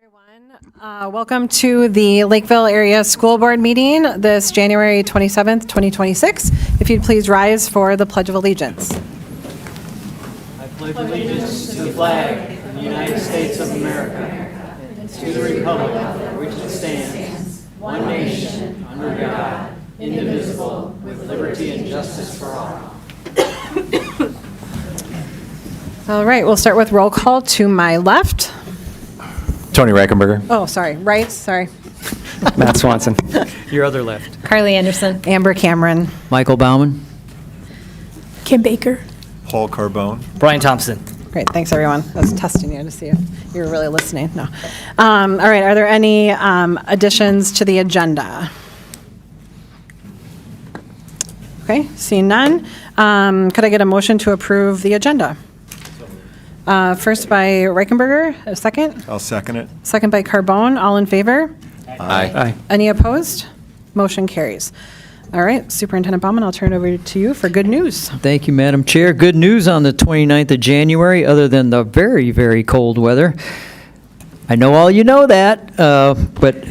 everyone. Welcome to the Lakeville Area School Board meeting this January 27th, 2026. If you'd please rise for the Pledge of Allegiance. I pledge allegiance to the flag of the United States of America and to the republic for which it stands, one nation, under God, indivisible, with liberty and justice for all. All right, we'll start with roll call to my left. Tony Reichenberger. Oh, sorry, right, sorry. Matt Swanson. Your other left. Carly Anderson. Amber Cameron. Michael Bauman. Kim Baker. Paul Carbone. Brian Thompson. Great, thanks everyone. I was testing you to see if you were really listening. No. All right, are there any additions to the agenda? Okay, seeing none. Could I get a motion to approve the agenda? First by Reichenberger, a second. I'll second it. Second by Carbone. All in favor? Aye. Any opposed? Motion carries. All right, Superintendent Bauman, I'll turn it over to you for good news. Thank you, Madam Chair. Good news on the 29th of January, other than the very, very cold weather. I know all you know that, but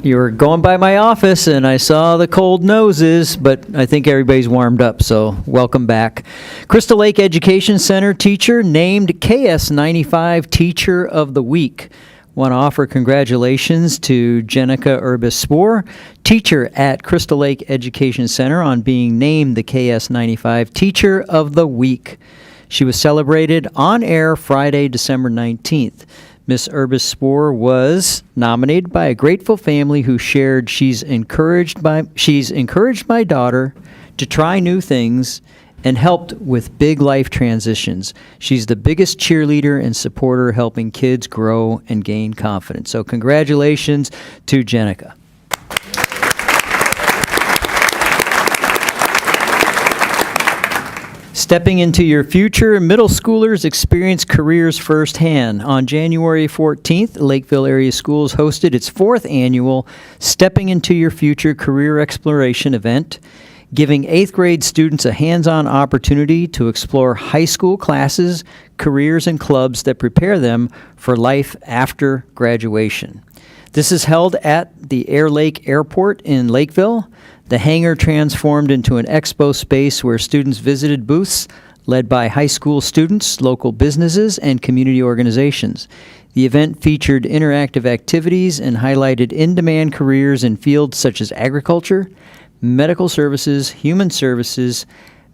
you were going by my office and I saw the cold noses, but I think everybody's warmed up, so welcome back. Crystal Lake Education Center teacher named KS95 Teacher of the Week. Want to offer congratulations to Jenica Urbis-Spoor, teacher at Crystal Lake Education Center, on being named the KS95 Teacher of the Week. She was celebrated on air Friday, December 19th. Miss Urbis-Spoor was nominated by a grateful family who shared she's encouraged my daughter to try new things and helped with big life transitions. She's the biggest cheerleader and supporter helping kids grow and gain confidence. So congratulations to Jenica. Stepping into your future, middle schoolers experience careers firsthand. On January 14th, Lakeville Area Schools hosted its 4th annual Stepping into Your Future Career Exploration event, giving 8th grade students a hands-on opportunity to explore high school classes, careers, and clubs that prepare them for life after graduation. This is held at the Air Lake Airport in Lakeville. The hangar transformed into an expo space where students visited booths led by high school students, local businesses, and community organizations. The event featured interactive activities and highlighted in-demand careers in fields such as agriculture, medical services, human services,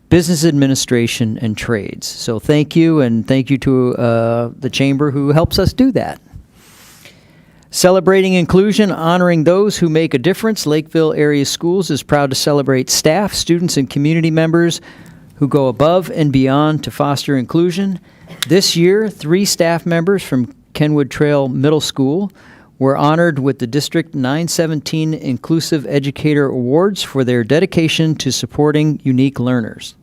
business administration, and trades. So thank you, and thank you to the Chamber who helps us do that. Celebrating inclusion, honoring those who make a difference, Lakeville Area Schools is proud to celebrate staff, students, and community members who go above and beyond to foster inclusion. This year, 3 staff members from Kenwood Trail Middle School were honored with the District 917 Inclusive Educator Awards for their dedication to supporting unique learners.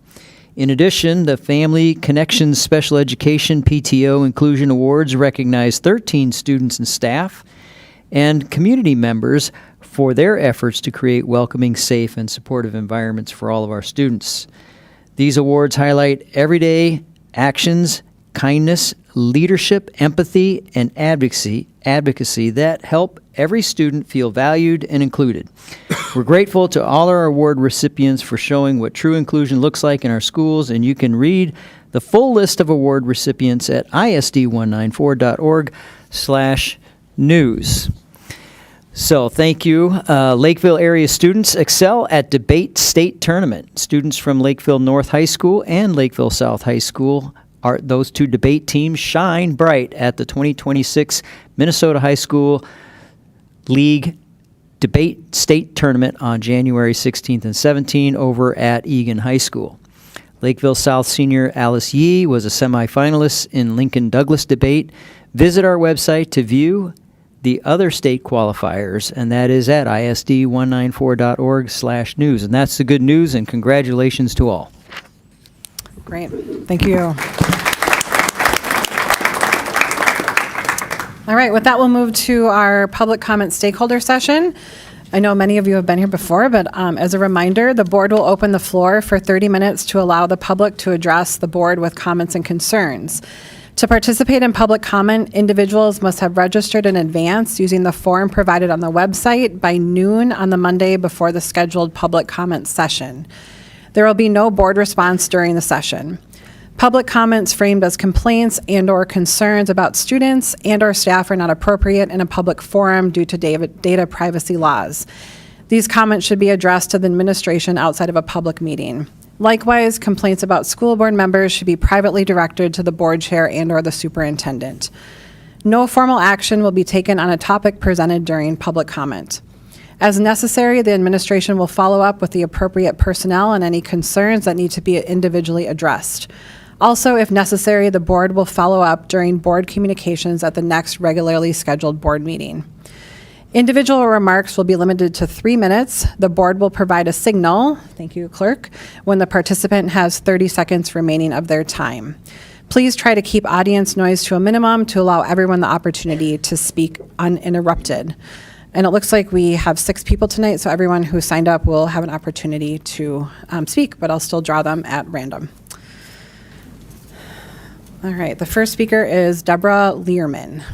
In addition, the Family Connections Special Education PTO Inclusion Awards recognize 13 students and staff and community members for their efforts to create welcoming, safe, and supportive environments for all of our students. These awards highlight everyday actions, kindness, leadership, empathy, and advocacy that help every student feel valued and included. We're grateful to all our award recipients for showing what true inclusion looks like in our schools, and you can read the full list of award recipients at isd194.org/news. So thank you. Lakeville area students excel at debate state tournament. Students from Lakeville North High School and Lakeville South High School, those 2 debate teams shine bright at the 2026 Minnesota High School League Debate State Tournament on January 16th and 17th over at Egan High School. Lakeville South senior Alice Yee was a semifinalist in Lincoln Douglas debate. Visit our website to view the other state qualifiers, and that is at isd194.org/news. And that's the good news, and congratulations to all. Great, thank you. All right, with that, we'll move to our public comment stakeholder session. I know many of you have been here before, but as a reminder, the board will open the floor for 30 minutes to allow the public to address the board with comments and concerns. To participate in public comment, individuals must have registered in advance using the form provided on the website by noon on the Monday before the scheduled public comment session. There will be no board response during the session. Public comments framed as complaints and/or concerns about students and/or staff are not appropriate in a public forum due to data privacy laws. These comments should be addressed to the administration outside of a public meeting. Likewise, complaints about school board members should be privately directed to the board chair and/or the superintendent. No formal action will be taken on a topic presented during public comment. As necessary, the administration will follow up with the appropriate personnel on any concerns that need to be individually addressed. Also, if necessary, the board will follow up during board communications at the next regularly scheduled board meeting. Individual remarks will be limited to 3 minutes. The board will provide a signal, thank you, clerk, when the participant has 30 seconds remaining of their time. Please try to keep audience noise to a minimum to allow everyone the opportunity to speak uninterrupted. And it looks like we have 6 people tonight, so everyone who signed up will have an opportunity to speak, but I'll still draw them at random. All right, the first speaker is Deborah Learman.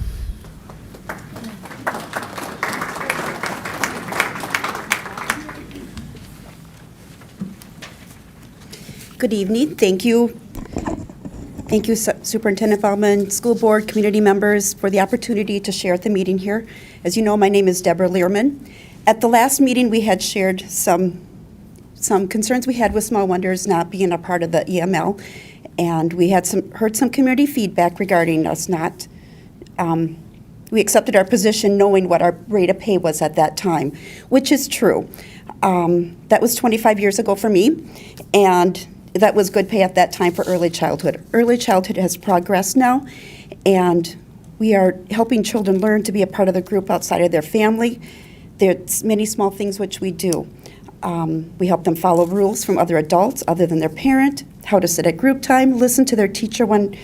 Good evening. Thank you. Thank you, Superintendent Feldman, school board, community members, for the opportunity to share at the meeting here. As you know, my name is Deborah Learman. At the last meeting, we had shared some concerns we had with Small Wonders not being a part of the EML, and we had heard some community feedback regarding us not. We accepted our position knowing what our rate of pay was at that time, which is true. That was 25 years ago for me, and that was good pay at that time for early childhood. Early childhood has progressed now, and we are helping children learn to be a part of the group outside of their family. There's many small things which we do. We help them follow rules from other adults other than their parent, how to sit at group time, listen to their teacher when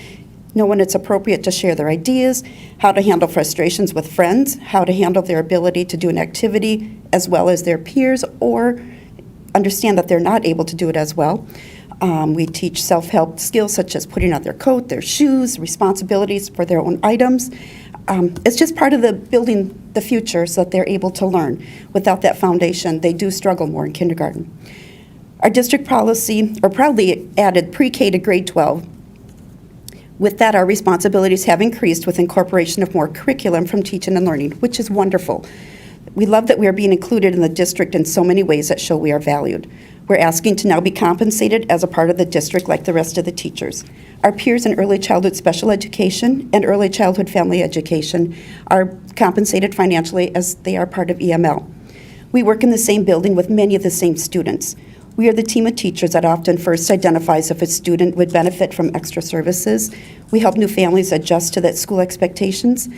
it's appropriate to share their ideas, how to handle frustrations with friends, how to handle their ability to do an activity as well as their peers, or understand that they're not able to do it as well. We teach self-help skills such as putting on their coat, their shoes, responsibilities for their own items. It's just part of the building the future so that they're able to learn. Without that foundation, they do struggle more in kindergarten. Our district policy proudly added pre-K to grade 12. With that, our responsibilities have increased with incorporation of more curriculum from teaching and learning, which is wonderful. We love that we are being included in the district in so many ways that show we are valued. We're asking to now be compensated as a part of the district like the rest of the teachers. Our peers in early childhood special education and early childhood family education are compensated financially as they are part of EML. We work in the same building with many of the same students. We are the team of teachers that often first identifies if a student would benefit from extra services. We help new families adjust to that school expectations,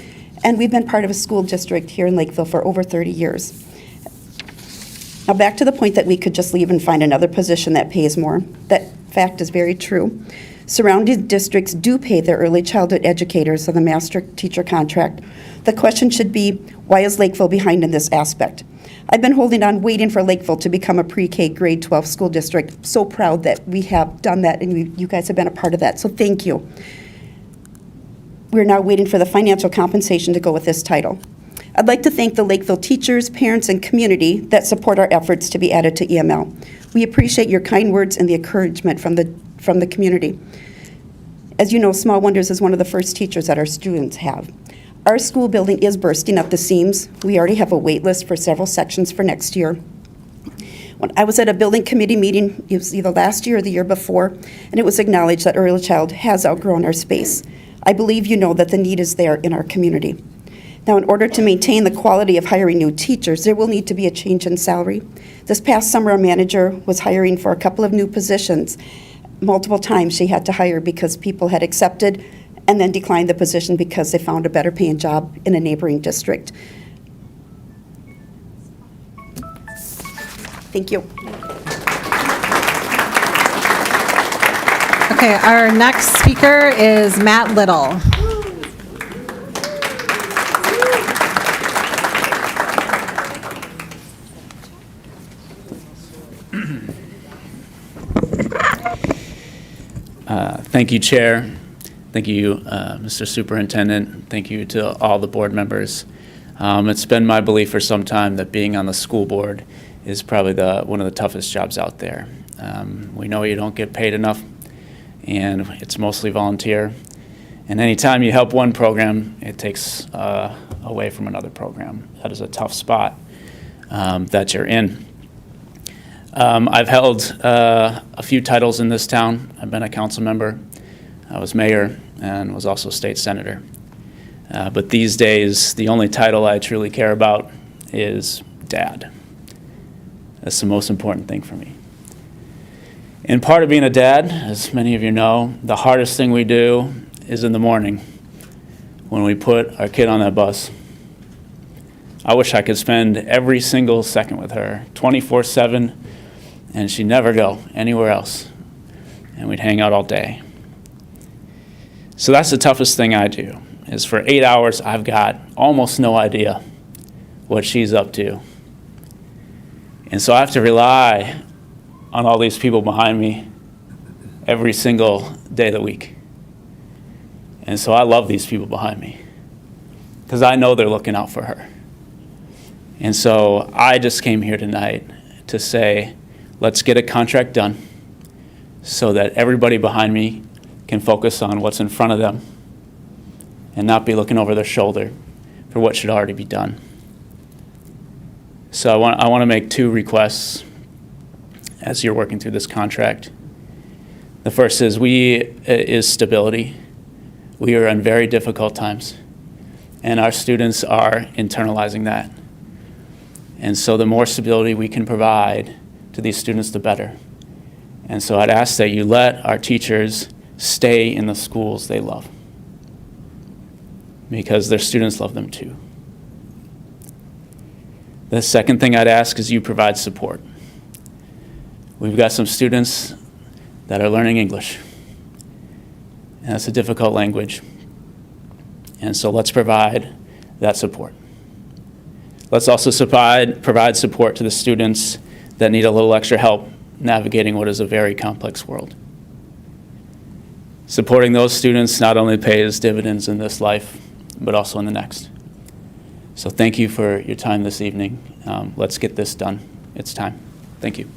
and we've been part of a school district here in Lakeville for over 30 years. Now back to the point that we could just leave and find another position that pays more. That fact is very true. Surrounding districts do pay their early childhood educators on the master teacher contract. The question should be, why is Lakeville behind in this aspect? I've been holding on, waiting for Lakeville to become a pre-K grade 12 school district. So proud that we have done that, and you guys have been a part of that, so thank you. We're now waiting for the financial compensation to go with this title. I'd like to thank the Lakeville teachers, parents, and community that support our efforts to be added to EML. We appreciate your kind words and the encouragement from the community. As you know, Small Wonders is one of the first teachers that our students have. Our school building is bursting at the seams. We already have a wait list for several sections for next year. When I was at a building committee meeting, it was either last year or the year before, and it was acknowledged that early child has outgrown our space. I believe you know that the need is there in our community. Now, in order to maintain the quality of hiring new teachers, there will need to be a change in salary. This past summer, our manager was hiring for a couple of new positions. Multiple times she had to hire because people had accepted and then declined the position because they found a better paying job in a neighboring district. Thank you. Okay, our next speaker is Matt Little. Thank you, Chair. Thank you, Mr. Superintendent. Thank you to all the board members. It's been my belief for some time that being on the school board is probably one of the toughest jobs out there. We know you don't get paid enough, and it's mostly volunteer. And anytime you help one program, it takes away from another program. That is a tough spot that you're in. I've held a few titles in this town. I've been a council member. I was mayor and was also state senator. But these days, the only title I truly care about is dad. That's the most important thing for me. And part of being a dad, as many of you know, the hardest thing we do is in the morning when we put our kid on that bus. I wish I could spend every single second with her, 24/7, and she'd never go anywhere else. And we'd hang out all day. So that's the toughest thing I do, is for 8 hours, I've got almost no idea what she's up to. And so I have to rely on all these people behind me every single day of the week. And so I love these people behind me because I know they're looking out for her. And so I just came here tonight to say, let's get a contract done so that everybody behind me can focus on what's in front of them and not be looking over their shoulder for what should already be done. So I want to make two requests as you're working through this contract. The first is stability. We are in very difficult times, and our students are internalizing that. And so the more stability we can provide to these students, the better. And so I'd ask that you let our teachers stay in the schools they love, because their students love them too. The second thing I'd ask is you provide support. We've got some students that are learning English, and that's a difficult language. And so let's provide that support. Let's also provide support to the students that need a little extra help navigating what is a very complex world. Supporting those students not only pays dividends in this life, but also in the next. So thank you for your time this evening. Let's get this done. It's time. Thank you.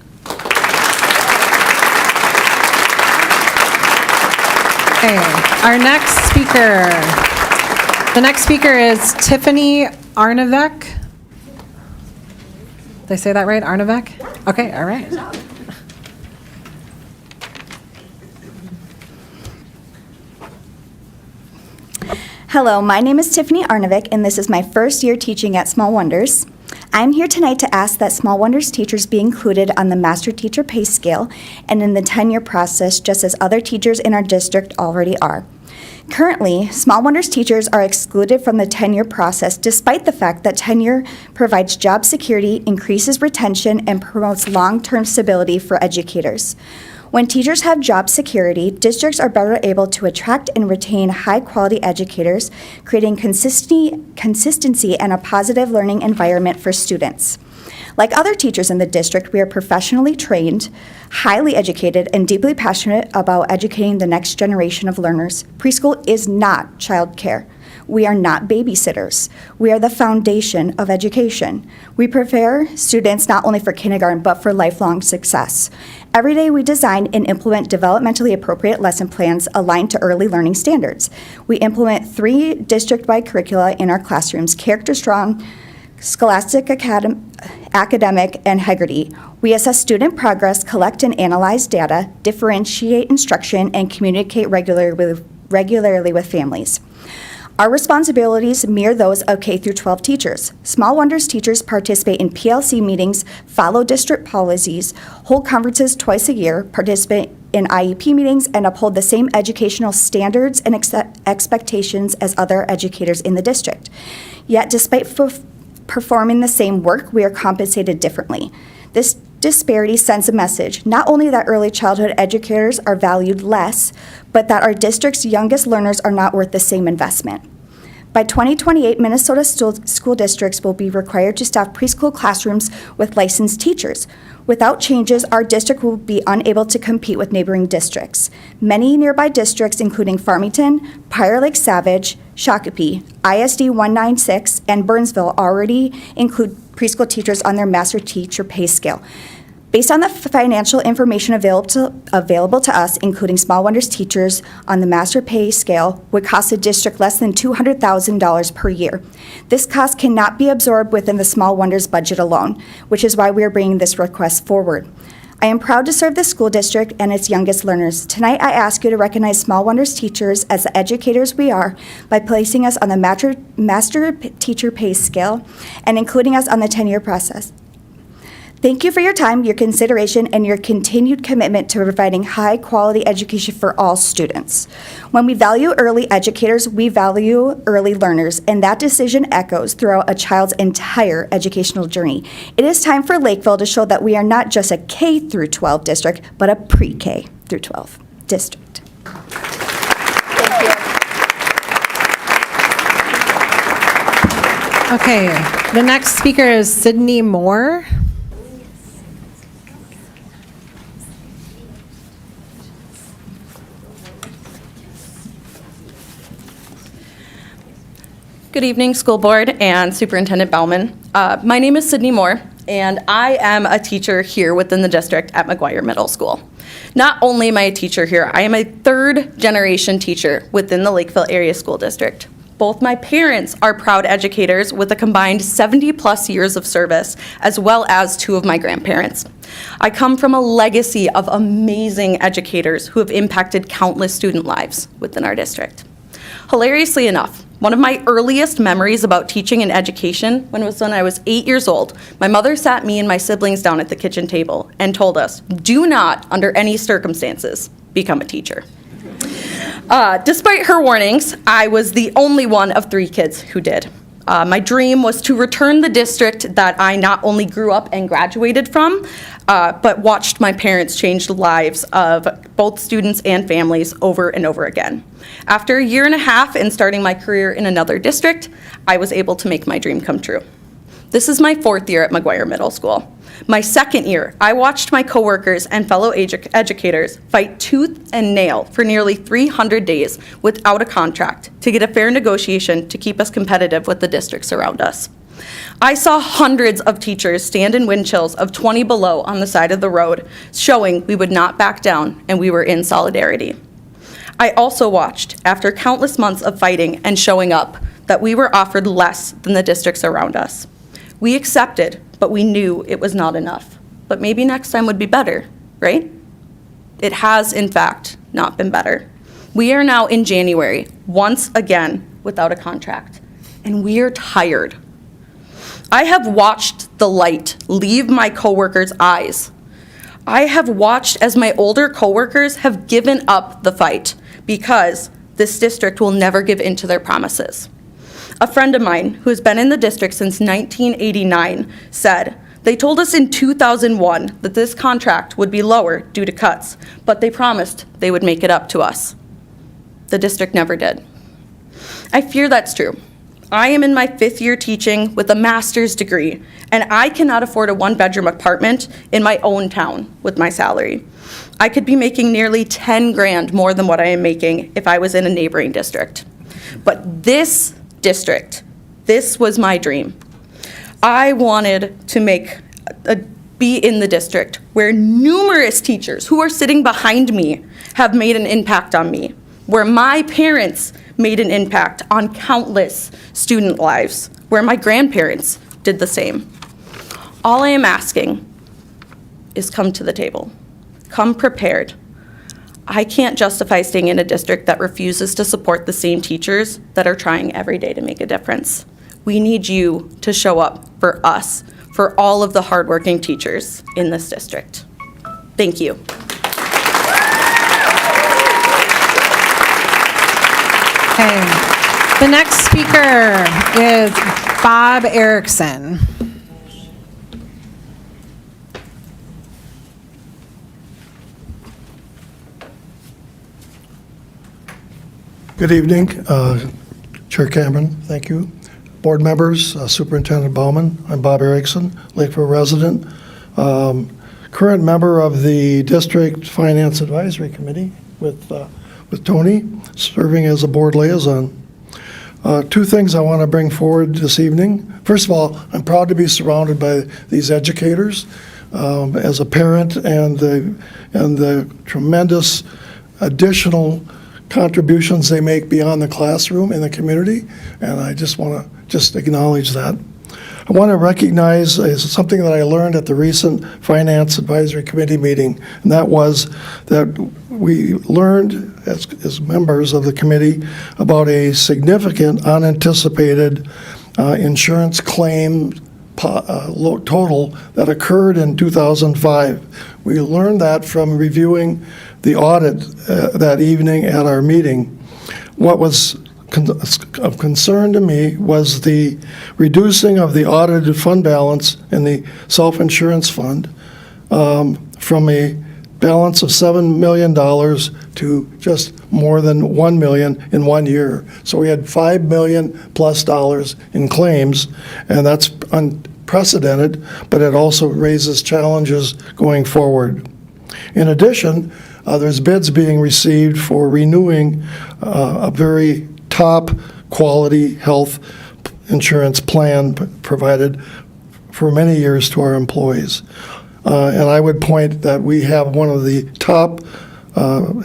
Okay, our next speaker. The next speaker is Tiffany Arnavec. Did I say that right? Arnavec? Okay, all right. Hello, my name is Tiffany Arnavec, and this is my first year teaching at Small Wonders. I'm here tonight to ask that Small Wonders teachers be included on the Master Teacher Pay Scale and in the tenure process, just as other teachers in our district already are. Currently, Small Wonders teachers are excluded from the tenure process despite the fact that tenure provides job security, increases retention, and promotes long-term stability for educators. When teachers have job security, districts are better able to attract and retain high-quality educators, creating consistency and a positive learning environment for students. Like other teachers in the district, we are professionally trained, highly educated, and deeply passionate about educating the next generation of learners. Preschool is not childcare. We are not babysitters. We are the foundation of education. We prepare students not only for kindergarten, but for lifelong success. Every day we design and implement developmentally appropriate lesson plans aligned to early learning standards. We implement 3 district-wide curricula in our classrooms: Character Strong, Scholastic Academic, and Hegarty. We assess student progress, collect and analyze data, differentiate instruction, and communicate regularly with families. Our responsibilities mirror those of K through 12 teachers. Small Wonders teachers participate in PLC meetings, follow district policies, hold conferences twice a year, participate in IEP meetings, and uphold the same educational standards and expectations as other educators in the district. Yet, despite performing the same work, we are compensated differently. This disparity sends a message, not only that early childhood educators are valued less, but that our district's youngest learners are not worth the same investment. By 2028, Minnesota school districts will be required to staff preschool classrooms with licensed teachers. Without changes, our district will be unable to compete with neighboring districts. Many nearby districts, including Farmington, Prior Lake Savage, Shakopee, ISD 196, and Burnsville, already include preschool teachers on their master teacher pay scale. Based on the financial information available to us, including Small Wonders teachers on the master pay scale, would cost the district less than $200,000 per year. This cost cannot be absorbed within the Small Wonders budget alone, which is why we are bringing this request forward. I am proud to serve the school district and its youngest learners. Tonight, I ask you to recognize Small Wonders teachers as the educators we are by placing us on the master teacher pay scale and including us on the 10-year process. Thank you for your time, your consideration, and your continued commitment to providing high-quality education for all students. When we value early educators, we value early learners, and that decision echoes throughout a child's entire educational journey. It is time for Lakeville to show that we are not just a K through 12 district, but a pre-K through 12 district. Okay, the next speaker is Sydney Moore. Good evening, school board and Superintendent Baumann. My name is Sydney Moore, and I am a teacher here within the district at McGuire Middle School. Not only am I a teacher here, I am a third-generation teacher within the Lakeville Area School District. Both my parents are proud educators with a combined 70-plus years of service, as well as two of my grandparents. I come from a legacy of amazing educators who have impacted countless student lives within our district. Hilariously enough, one of my earliest memories about teaching and education when I was 8 years old. My mother sat me and my siblings down at the kitchen table and told us, do not, under any circumstances, become a teacher. Despite her warnings, I was the only one of 3 kids who did. My dream was to return the district that I not only grew up and graduated from, but watched my parents change the lives of both students and families over and over again. After a year and a half in starting my career in another district, I was able to make my dream come true. This is my 4th year at McGuire Middle School. My 2nd year, I watched my coworkers and fellow educators fight tooth and nail for nearly 300 days without a contract to get a fair negotiation to keep us competitive with the districts around us. I saw hundreds of teachers stand in wind chills of 20 below on the side of the road, showing we would not back down and we were in solidarity. I also watched, after countless months of fighting and showing up, that we were offered less than the districts around us. We accepted, but we knew it was not enough. But maybe next time would be better, right? It has, in fact, not been better. We are now in January, once again, without a contract, and we are tired. I have watched the light leave my coworkers' eyes. I have watched as my older coworkers have given up the fight because this district will never give in to their promises. A friend of mine who has been in the district since 1989 said, they told us in 2001 that this contract would be lower due to cuts, but they promised they would make it up to us. The district never did. I fear that's true. I am in my 5th year teaching with a master's degree, and I cannot afford a 1-bedroom apartment in my own town with my salary. I could be making nearly 10 grand more than what I am making if I was in a neighboring district. But this district, this was my dream. I wanted to be in the district where numerous teachers who are sitting behind me have made an impact on me, where my parents made an impact on countless student lives, where my grandparents did the same. All I am asking is come to the table. Come prepared. I can't justify staying in a district that refuses to support the same teachers that are trying every day to make a difference. We need you to show up for us, for all of the hardworking teachers in this district. Thank you. Okay, the next speaker is Bob Erickson. Good evening. Chair Cameron, thank you. Board members, Superintendent Bauman, I'm Bob Erickson, Lakeville resident, current member of the District Finance Advisory Committee with Tony, serving as a board liaison. Two things I want to bring forward this evening. First of all, I'm proud to be surrounded by these educators as a parent, and the tremendous additional contributions they make beyond the classroom in the community, and I just want to acknowledge that. I want to recognize something that I learned at the recent Finance Advisory Committee meeting, and that was that we learned as members of the committee about a significant unanticipated insurance claim total that occurred in 2005. We learned that from reviewing the audit that evening at our meeting. What was of concern to me was the reducing of the audited fund balance in the self-insurance fund from a balance of $7 million to just more than $1 million in 1 year. So we had $5 million plus in claims, and that's unprecedented, but it also raises challenges going forward. In addition, there's bids being received for renewing a very top quality health insurance plan provided for many years to our employees. And I would point that we have one of the top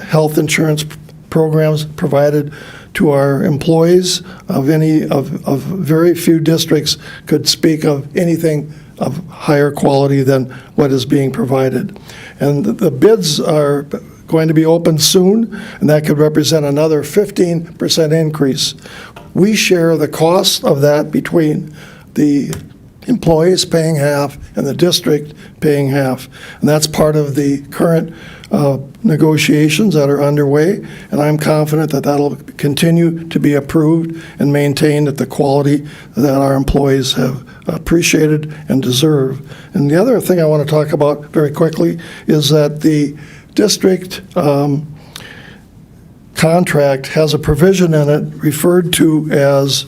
health insurance programs provided to our employees of very few districts could speak of anything of higher quality than what is being provided. And the bids are going to be open soon, and that could represent another 15% increase. We share the cost of that between the employees paying half and the district paying half. And that's part of the current negotiations that are underway, and I'm confident that that'll continue to be approved and maintained at the quality that our employees have appreciated and deserve. And the other thing I want to talk about very quickly is that the district contract has a provision in it referred to as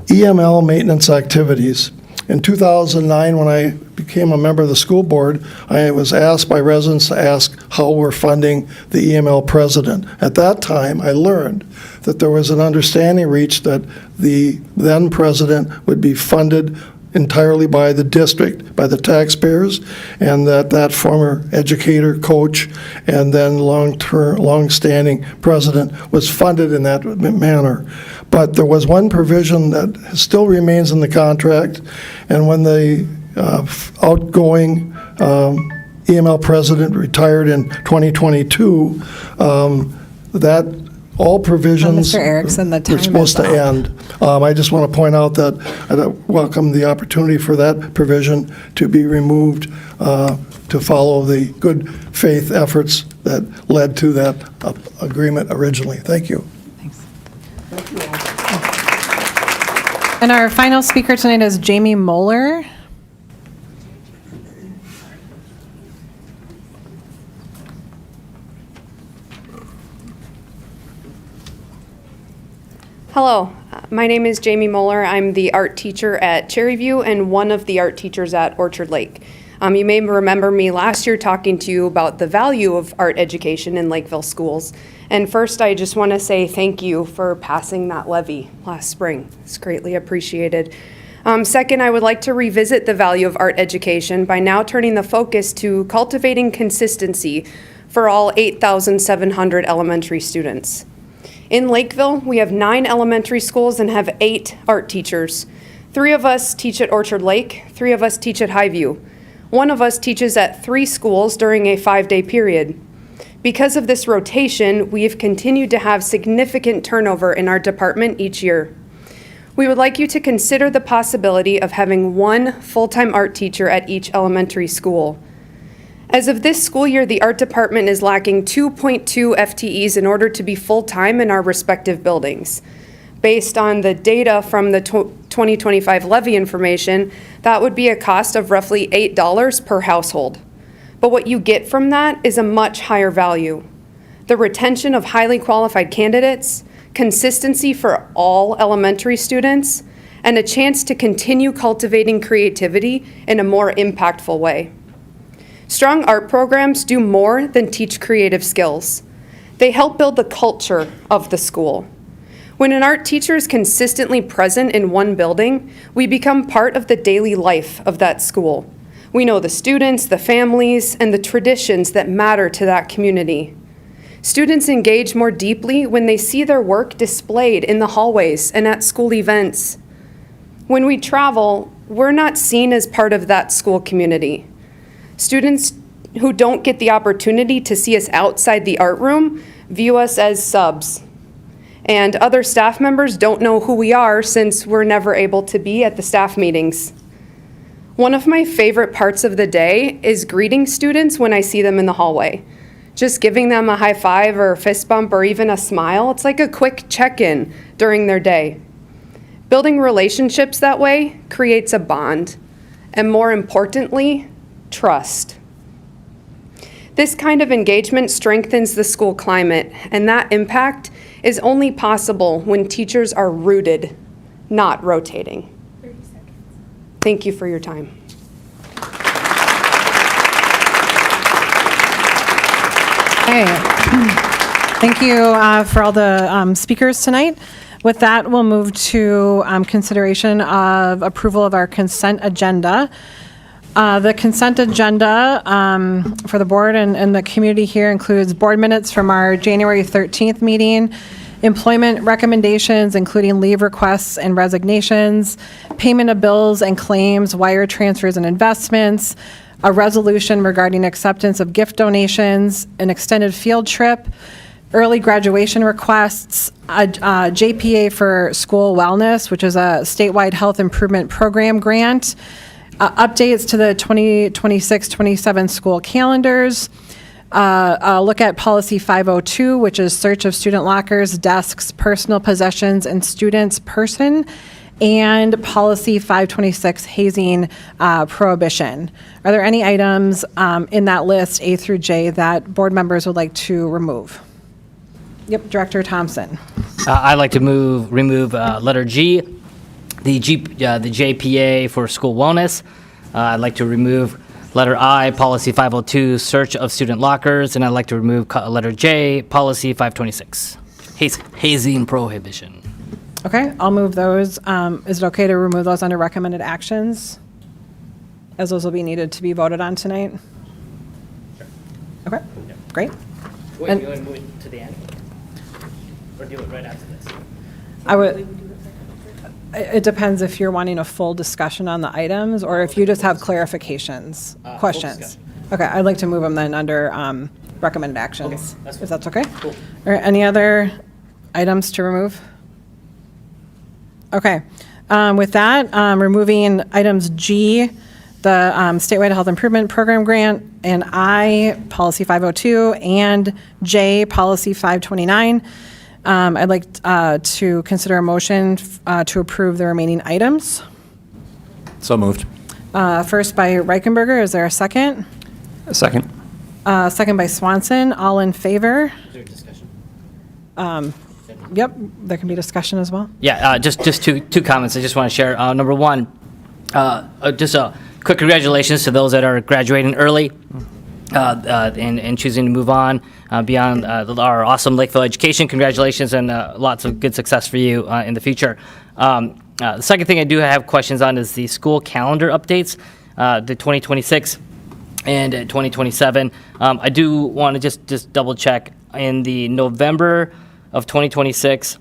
EML maintenance activities. In 2009, when I became a member of the school board, I was asked by residents to ask how we're funding the EML president. At that time, I learned that there was an understanding reached that the then president would be funded entirely by the district, by the taxpayers, and that former educator, coach, and then long-standing president was funded in that manner. But there was one provision that still remains in the contract, and when the outgoing EML president retired in 2022, that all provisions Mr. Erickson, the time were supposed is to up. end. I just want to point out that I welcome the opportunity for that provision to be removed to follow the good faith efforts that led to that agreement originally. Thank you. And our final speaker tonight is Jamie Moeller. Hello, my name is Jamie Moeller. I'm the art teacher at Cherry View and one of the art teachers at Orchard Lake. You may remember me last year talking to you about the value of art education in Lakeville schools. And first, I just want to say thank you for passing that levy last spring. It's greatly appreciated. Second, I would like to revisit the value of art education by now turning the focus to cultivating consistency for all 8,700 elementary students. In Lakeville, we have 9 elementary schools and have 8 art teachers. 3 of us teach at Orchard Lake, 3 of us teach at Highview. 1 of us teaches at 3 schools during a 5-day period. Because of this rotation, we have continued to have significant turnover in our department each year. We would like you to consider the possibility of having 1 full-time art teacher at each elementary school. As of this school year, the art department is lacking 2.2 FTEs in order to be full-time in our respective buildings. Based on the data from the 2025 levy information, that would be a cost of roughly $8 per household. But what you get from that is a much higher value. The retention of highly qualified candidates, consistency for all elementary students, and a chance to continue cultivating creativity in a more impactful way. Strong art programs do more than teach creative skills. They help build the culture of the school. When an art teacher is consistently present in one building, we become part of the daily life of that school. We know the students, the families, and the traditions that matter to that community. Students engage more deeply when they see their work displayed in the hallways and at school events. When we travel, we're not seen as part of that school community. Students who don't get the opportunity to see us outside the art room view us as subs. And other staff members don't know who we are since we're never able to be at the staff meetings. One of my favorite parts of the day is greeting students when I see them in the hallway. Just giving them a high five or a fist bump or even a smile. It's like a quick check-in during their day. Building relationships that way creates a bond, and more importantly, trust. This kind of engagement strengthens the school climate, and that impact is only possible when teachers are rooted, not rotating. 30 seconds. Thank you for your time. Okay. Thank you for all the speakers tonight. With that, we'll move to consideration of approval of our consent agenda. The consent agenda for the board and the community here includes board minutes from our January 13th meeting, employment recommendations, including leave requests and resignations, payment of bills and claims, wire transfers and investments, a resolution regarding acceptance of gift donations, an extended field trip, early graduation requests, a JPA for school wellness, which is a statewide health improvement program grant, updates to the 2026-27 school calendars, a look at policy 502, which is search of student lockers, desks, personal possessions, and students' person, and policy 526, hazing prohibition. Are there any items in that list, A through J, that board members would like to remove? Yep, Director Thompson. I'd like to remove letter G, the JPA for school wellness. I'd like to remove letter I, policy 502, search of student lockers, and I'd like to remove letter J, policy 526, hazing prohibition. Okay, I'll move those. Is it okay to remove those under recommended actions? As those will be needed to be voted on tonight? Sure. Okay, great. Wait, And- you want to move it to the end? Or do it right after this? I would, it depends if you're wanting a full discussion on the items or if you just have clarifications, questions. discussion. Okay, I'd like to move them then under recommended actions, that's if that's okay? Cool. Or any other items to remove? Okay, with that, removing items G, the statewide health improvement program grant, and I, policy 502, and J, policy 529. I'd like to consider a motion to approve the remaining items. So moved. First by Reichenberger, is there a second? A second. Second by Swanson, all in favor? Is there discussion? Yep, there can be discussion as well. Yeah, just two comments I just want to share. Number one, just a quick congratulations to those that are graduating early and choosing to move on beyond our awesome Lakeville education. Congratulations and lots of good success for you in the future. The second thing I do have questions on is the school calendar updates, the 2026 and 2027. I do want to just double check in the November of 2026.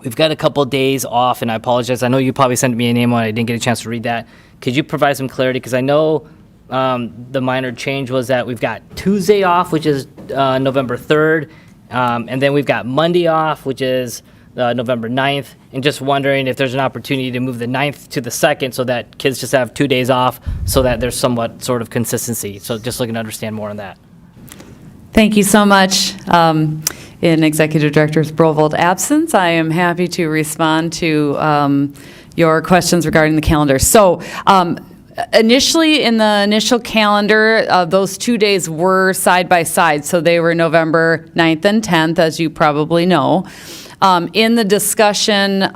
We've got a couple days off, and I apologize. I know you probably sent me an email and I didn't get a chance to read that. Could you provide some clarity? Because I know the minor change was that we've got Tuesday off, which is November 3rd, and then we've got Monday off, which is November 9th, and just wondering if there's an opportunity to move the 9th to the 2nd so that kids just have 2 days off so that there's somewhat sort of consistency. So just looking to understand more on that. Thank you so much. In Executive Director Brovold's absence, I am happy to respond to your questions regarding the calendar. So initially, in the initial calendar, those 2 days were side by side. So they were November 9th and 10th, as you probably know. In the discussion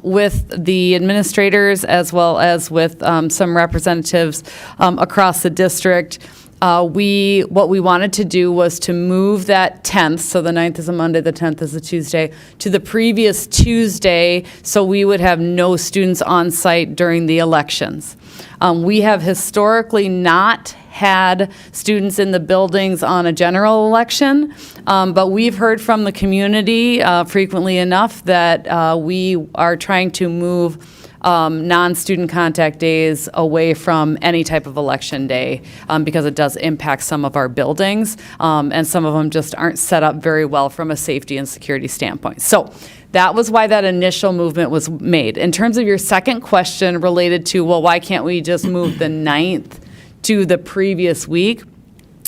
with the administrators as well as with some representatives across the district, what we wanted to do was to move that 10th, so the 9th is a Monday, the 10th is a Tuesday, to the previous Tuesday, so we would have no students on site during the elections. We have historically not had students in the buildings on a general election, but we've heard from the community frequently enough that we are trying to move non-student contact days away from any type of election day because it does impact some of our buildings, and some of them just aren't set up very well from a safety and security standpoint. So that was why that initial movement was made. In terms of your second question related to, well, why can't we just move the 9th to the previous week?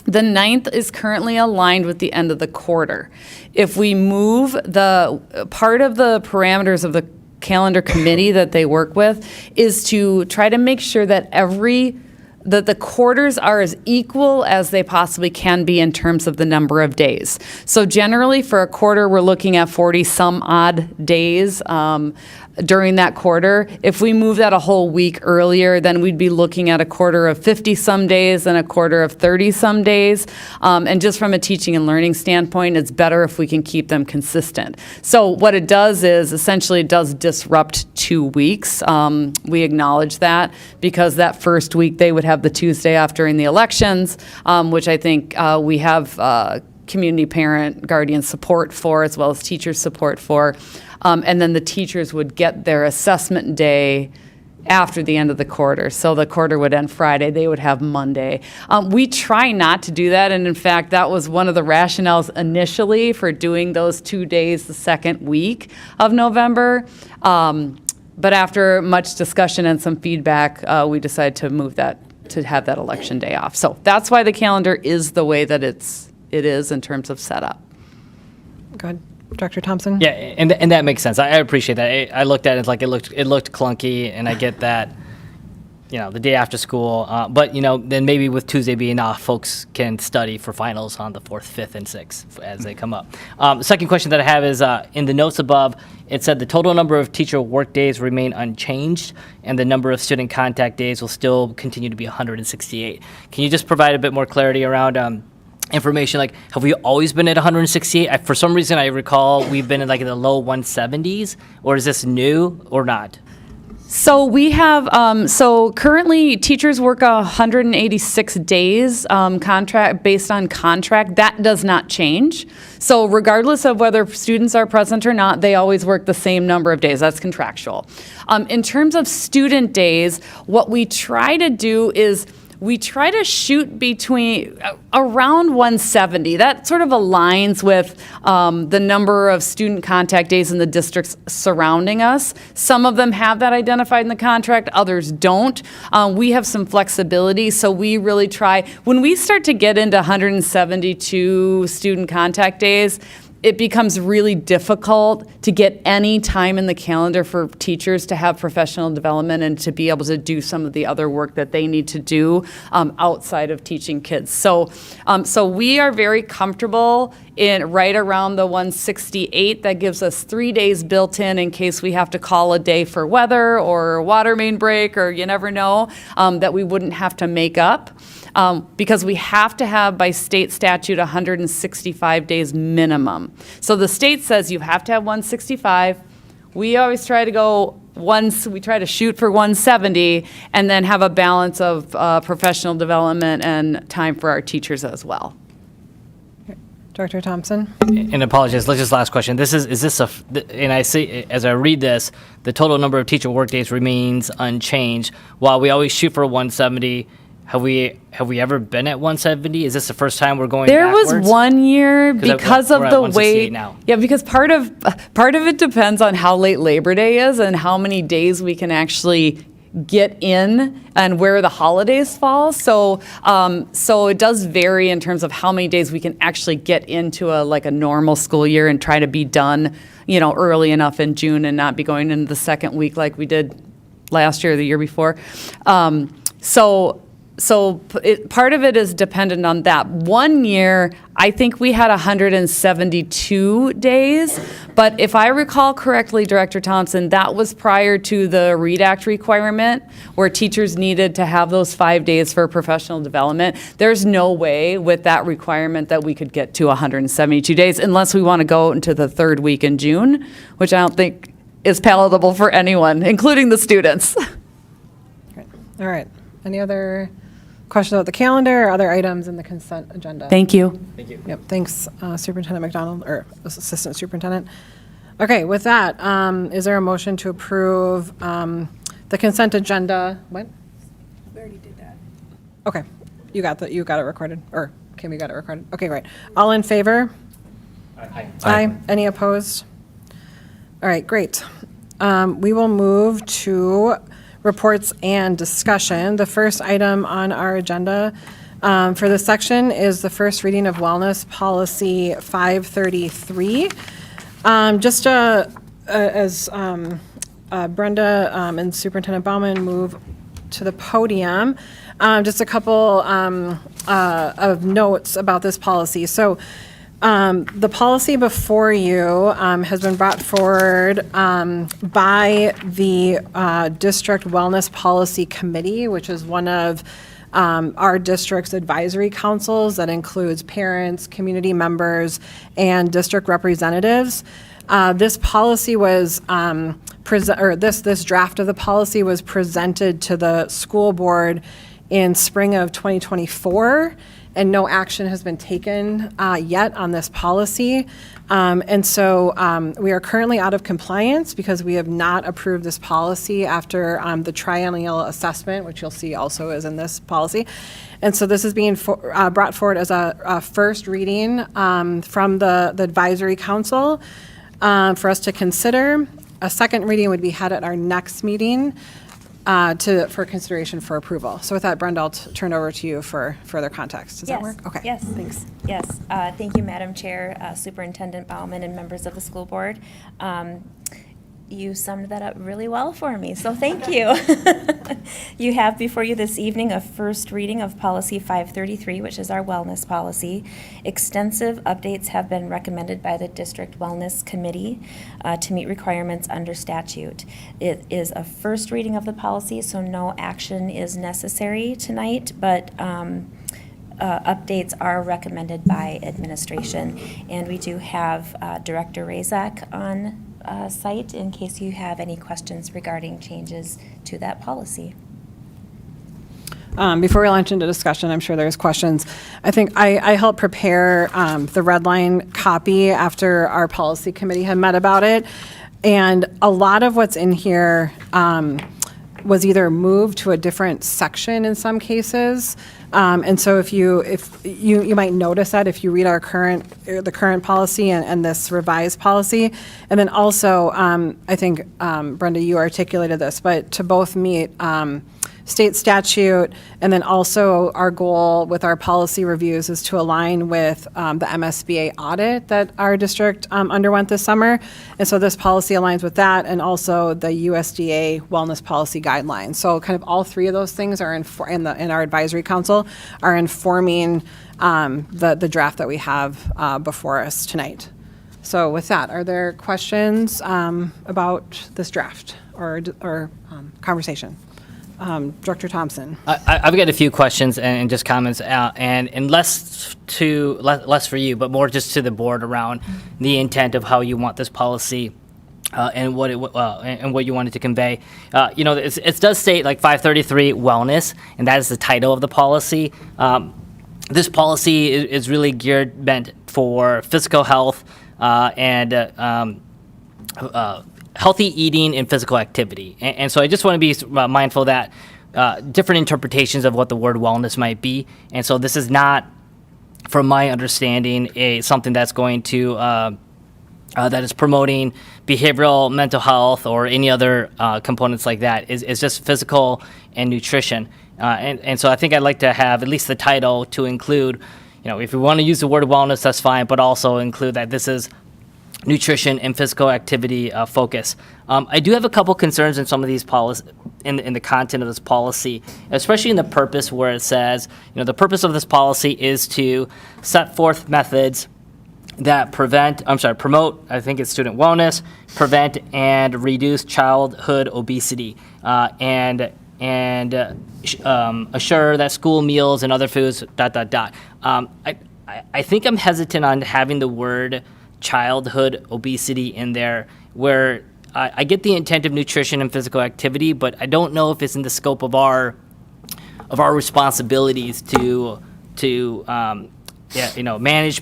The 9th is currently aligned with the end of the quarter. If we move the part of the parameters of the calendar committee that they work with is to try to make sure that that the quarters are as equal as they possibly can be in terms of the number of days. So generally for a quarter, we're looking at 40 some odd days during that quarter. If we move that a whole week earlier, then we'd be looking at a quarter of 50 some days and a quarter of 30 some days. And just from a teaching and learning standpoint, it's better if we can keep them consistent. So what it does is essentially it does disrupt 2 weeks. We acknowledge that because that first week they would have the Tuesday off during the elections, which I think we have community parent guardian support for, as well as teacher support for. And then the teachers would get their assessment day after the end of the quarter. So the quarter would end Friday, they would have Monday. We try not to do that, and in fact, that was one of the rationales initially for doing those 2 days the second week of November. But after much discussion and some feedback, we decided to move that, to have that election day off. So that's why the calendar is the way that it is in terms of setup. Go ahead. Director Thompson? Yeah, and that makes sense. I appreciate that. I looked at it like it looked clunky, and I get that, the day after school. But, then maybe with Tuesday being off, folks can study for finals on the 4th, 5th, and 6th as they come up. The second question that I have is, in the notes above, it said the total number of teacher work days remain unchanged, and the number of student contact days will still continue to be 168. Can you just provide a bit more clarity around information, like have we always been at 168? For some reason I recall we've been in like in the low 170s, or is this new or not? So we have, so currently teachers work 186 days contract based on contract. That does not change. So regardless of whether students are present or not, they always work the same number of days. That's contractual. In terms of student days, what we try to do is we try to shoot between around 170. That sort of aligns with the number of student contact days in the districts surrounding us. Some of them have that identified in the contract, others don't. We have some flexibility, so we really try. When we start to get into 172 student contact days, it becomes really difficult to get any time in the calendar for teachers to have professional development and to be able to do some of the other work that they need to do outside of teaching kids. So we are very comfortable in right around the 168. That gives us 3 days built in case we have to call a day for weather or water main break, or you never know, that we wouldn't have to make up. Because we have to have, by state statute, 165 days minimum. So the state says you have to have 165. We always try to we try to shoot for 170 and then have a balance of professional development and time for our teachers as well. Director Thompson? And apologies, let's just last question. And I see, as I read this, the total number of teacher workdays remains unchanged. While we always shoot for 170, have we ever been at 170? Is this the first time we're going backwards? There was 1 year because of we're at the 168 way. now. Yeah, because part of it depends on how late Labor Day is and how many days we can actually get in and where the holidays fall. So it does vary in terms of how many days we can actually get into a normal school year and try to be done, early enough in June and not be going into the second week like we did last year or the year before. part of it is dependent on that. 1 year, I think we had 172 days, but if I recall correctly, Director Thompson, that was prior to the READ Act requirement, where teachers needed to have those 5 days for professional development. There's no way with that requirement that we could get to 172 days unless we want to go into the third week in June, which I don't think is palatable for anyone, including the students. All right. Any other questions about the calendar or other items in the consent agenda? Thank you. Yep, thanks, Superintendent McDonald, or Assistant Superintendent. Okay, with that, is there a motion to approve the consent agenda? What? We already did that. Okay, you got it recorded, or Kim, you got it recorded? Okay, great. All in favor? Aye. Any opposed? All right, great. We will move to reports and discussion. The first item on our agenda for this section is the first reading of Wellness Policy 533. Just as Brenda and Superintendent Bauman move to the podium, just a couple of notes about this policy. So the policy before you has been brought forward by the District Wellness Policy Committee, which is one of our district's advisory councils that includes parents, community members, and district representatives. This policy was this draft of the policy was presented to the school board in spring of 2024. And no action has been taken yet on this policy. And so we are currently out of compliance because we have not approved this policy after the triennial assessment, which you'll see also is in this policy. And so this is being brought forward as a first reading from the advisory council for us to consider. A second reading would be had at our next meeting for consideration for approval. So with that, Brenda, I'll turn over to you for further context. Does that work? Okay. Yes. Thanks. Yes. Thank you, Madam Chair, Superintendent Bauman, and members of the school board. You summed that up really well for me, so thank you. You have before you this evening a first reading of Policy 533, which is our wellness policy. Extensive updates have been recommended by the District Wellness Committee to meet requirements under statute. It is a first reading of the policy, so no action is necessary tonight, but updates are recommended by administration. And we do have Director Razak on site in case you have any questions regarding changes to that policy. Before we launch into discussion, I'm sure there's questions. I think I helped prepare the red line copy after our policy committee had met about it. And a lot of what's in here was either moved to a different section in some cases. And so if you might notice that if you read the current policy and this revised policy. And then also, I think, Brenda, you articulated this, but to both meet state statute, and then also our goal with our policy reviews is to align with the MSBA audit that our district underwent this summer. And so this policy aligns with that, and also the USDA wellness policy guidelines. So kind of all three of those things are in our advisory council are informing the draft that we have before us tonight. So with that, are there questions about this draft or conversation? Director Thompson. I've got a few questions and just comments, and less for you, but more just to the board around the intent of how you want this policy and what you wanted to convey. It does state like 533 wellness, and that is the title of the policy. This policy is really meant for physical health and healthy eating and physical activity. And so I just want to be mindful that different interpretations of what the word wellness might be. And so this is not, from my understanding, something that's going to, that is promoting behavioral, mental health, or any other components like that. It's just physical and nutrition. And so I think I'd like to have at least the title to include, if we want to use the word wellness, that's fine, but also include that this is nutrition and physical activity focus. I do have a couple concerns in some of these in the content of this policy, especially in the purpose where it says, the purpose of this policy is to set forth methods that promote, I think it's student wellness, prevent and reduce childhood obesity, and assure that school meals and other foods, ... I think I'm hesitant on having the word childhood obesity in there, where I get the intent of nutrition and physical activity, but I don't know if it's in the scope of our responsibilities to manage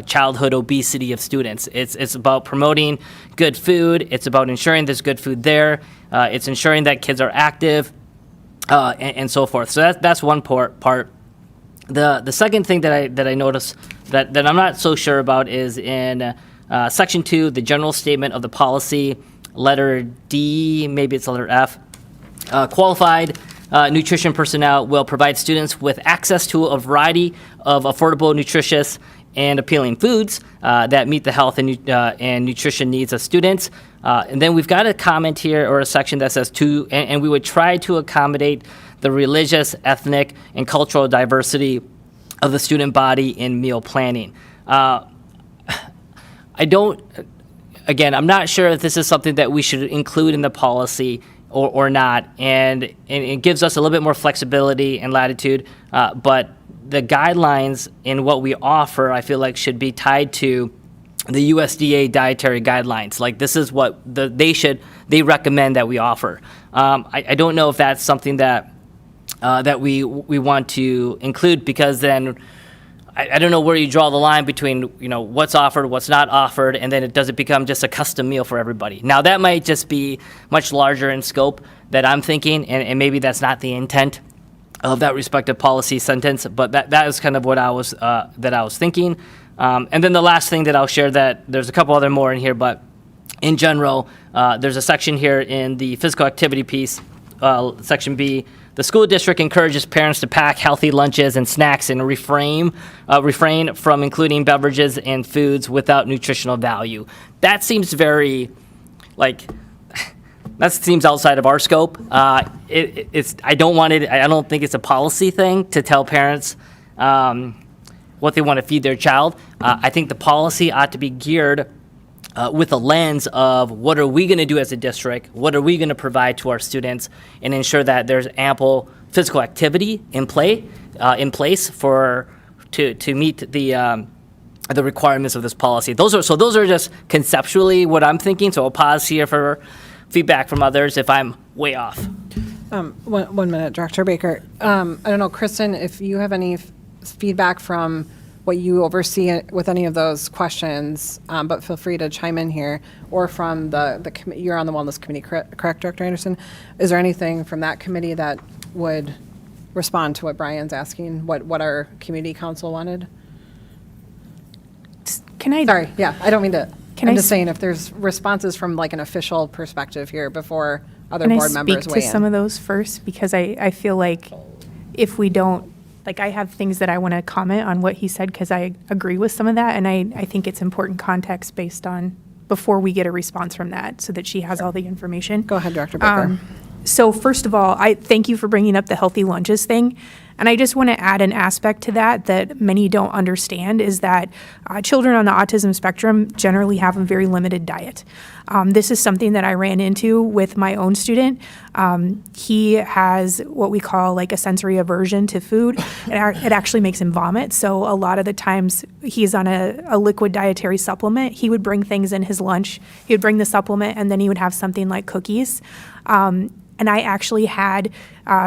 childhood obesity of students. It's about promoting good food. It's about ensuring there's good food there. It's ensuring that kids are active, and so forth. So that's one part. The second thing that I noticed that I'm not so sure about is in Section 2, the general statement of the policy, letter D, maybe it's letter F. Qualified nutrition personnel will provide students with access to a variety of affordable, nutritious, and appealing foods that meet the health and nutrition needs of students. And then we've got a comment here, or a section that says and we would try to accommodate the religious, ethnic, and cultural diversity of the student body in meal planning. I'm not sure if this is something that we should include in the policy or not, and it gives us a little bit more flexibility and latitude, but the guidelines in what we offer, I feel like, should be tied to the USDA dietary guidelines. Like, this is what they recommend that we offer. I don't know if that's something that we want to include, because then I don't know where you draw the line between what's offered, what's not offered, and then does it become just a custom meal for everybody? Now, that might just be much larger in scope that I'm thinking, and maybe that's not the intent of that respective policy sentence, but that is kind of what I was thinking. And then the last thing that I'll share, that there's a couple other more in here, but in general, there's a section here in the physical activity piece, section B. The school district encourages parents to pack healthy lunches and snacks and refrain from including beverages and foods without nutritional value. That seems that seems outside of our scope. I don't think it's a policy thing to tell parents what they want to feed their child. I think the policy ought to be geared with a lens of what are we going to do as a district, what are we going to provide to our students, and ensure that there's ample physical activity in place to meet the requirements of this policy. Those are just conceptually what I'm thinking. So I'll pause here for feedback from others if I'm way off. 1 minute, Director Baker. I don't know, Kristen, if you have any feedback from what you oversee with any of those questions, but feel free to chime in here, or from the you're on the Wellness Committee, correct, Director Anderson? Is there anything from that committee that would respond to what Brian's asking, what our community council wanted? Sorry, yeah, I don't mean to. I'm just saying if there's responses from like an official perspective here before other board members weigh in. Can I speak to some of those first? Because I feel like if we don't, I have things that I want to comment on what he said, because I agree with some of that, and I think it's important context based on before we get a response from that, so that she has all the information. Go ahead, Director Baker. So first of all, I thank you for bringing up the healthy lunches thing. And I just want to add an aspect to that many don't understand, is that children on the autism spectrum generally have a very limited diet. This is something that I ran into with my own student. He has what we call a sensory aversion to food. It actually makes him vomit. So a lot of the times he's on a liquid dietary supplement. He would bring things in his lunch. He would bring the supplement, and then he would have something like cookies. And I actually had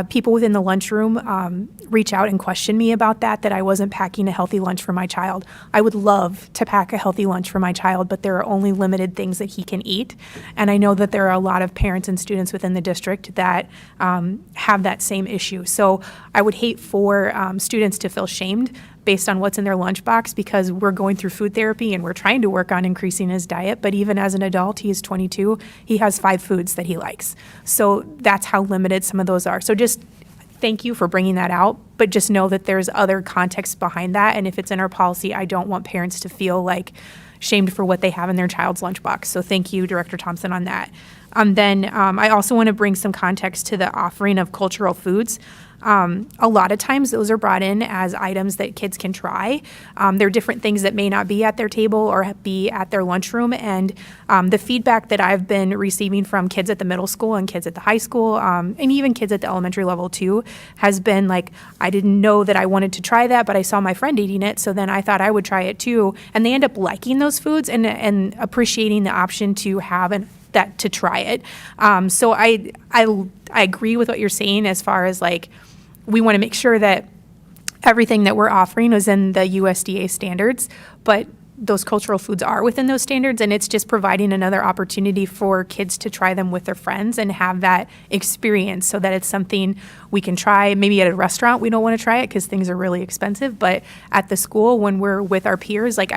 people within the lunchroom reach out and question me about that I wasn't packing a healthy lunch for my child. I would love to pack a healthy lunch for my child, but there are only limited things that he can eat. And I know that there are a lot of parents and students within the district that have that same issue. So I would hate for students to feel shamed based on what's in their lunchbox, because we're going through food therapy and we're trying to work on increasing his diet. But even as an adult, he is 22, he has 5 foods that he likes. So that's how limited some of those are. So just thank you for bringing that out, but just know that there's other context behind that. And if it's in our policy, I don't want parents to feel like shamed for what they have in their child's lunchbox. So thank you, Director Thompson, on that. Then I also want to bring some context to the offering of cultural foods. A lot of times those are brought in as items that kids can try. They're different things that may not be at their table or be at their lunchroom. And the feedback that I've been receiving from kids at the middle school and kids at the high school, and even kids at the elementary level too, has been like, I didn't know that I wanted to try that, but I saw my friend eating it, so then I thought I would try it too. And they end up liking those foods and appreciating the option to have to try it. So I agree with what you're saying as far as like, we want to make sure that everything that we're offering is in the USDA standards, but those cultural foods are within those standards, and it's just providing another opportunity for kids to try them with their friends and have that experience so that it's something we can try. Maybe at a restaurant we don't want to try it because things are really expensive, but at the school when we're with our peers, like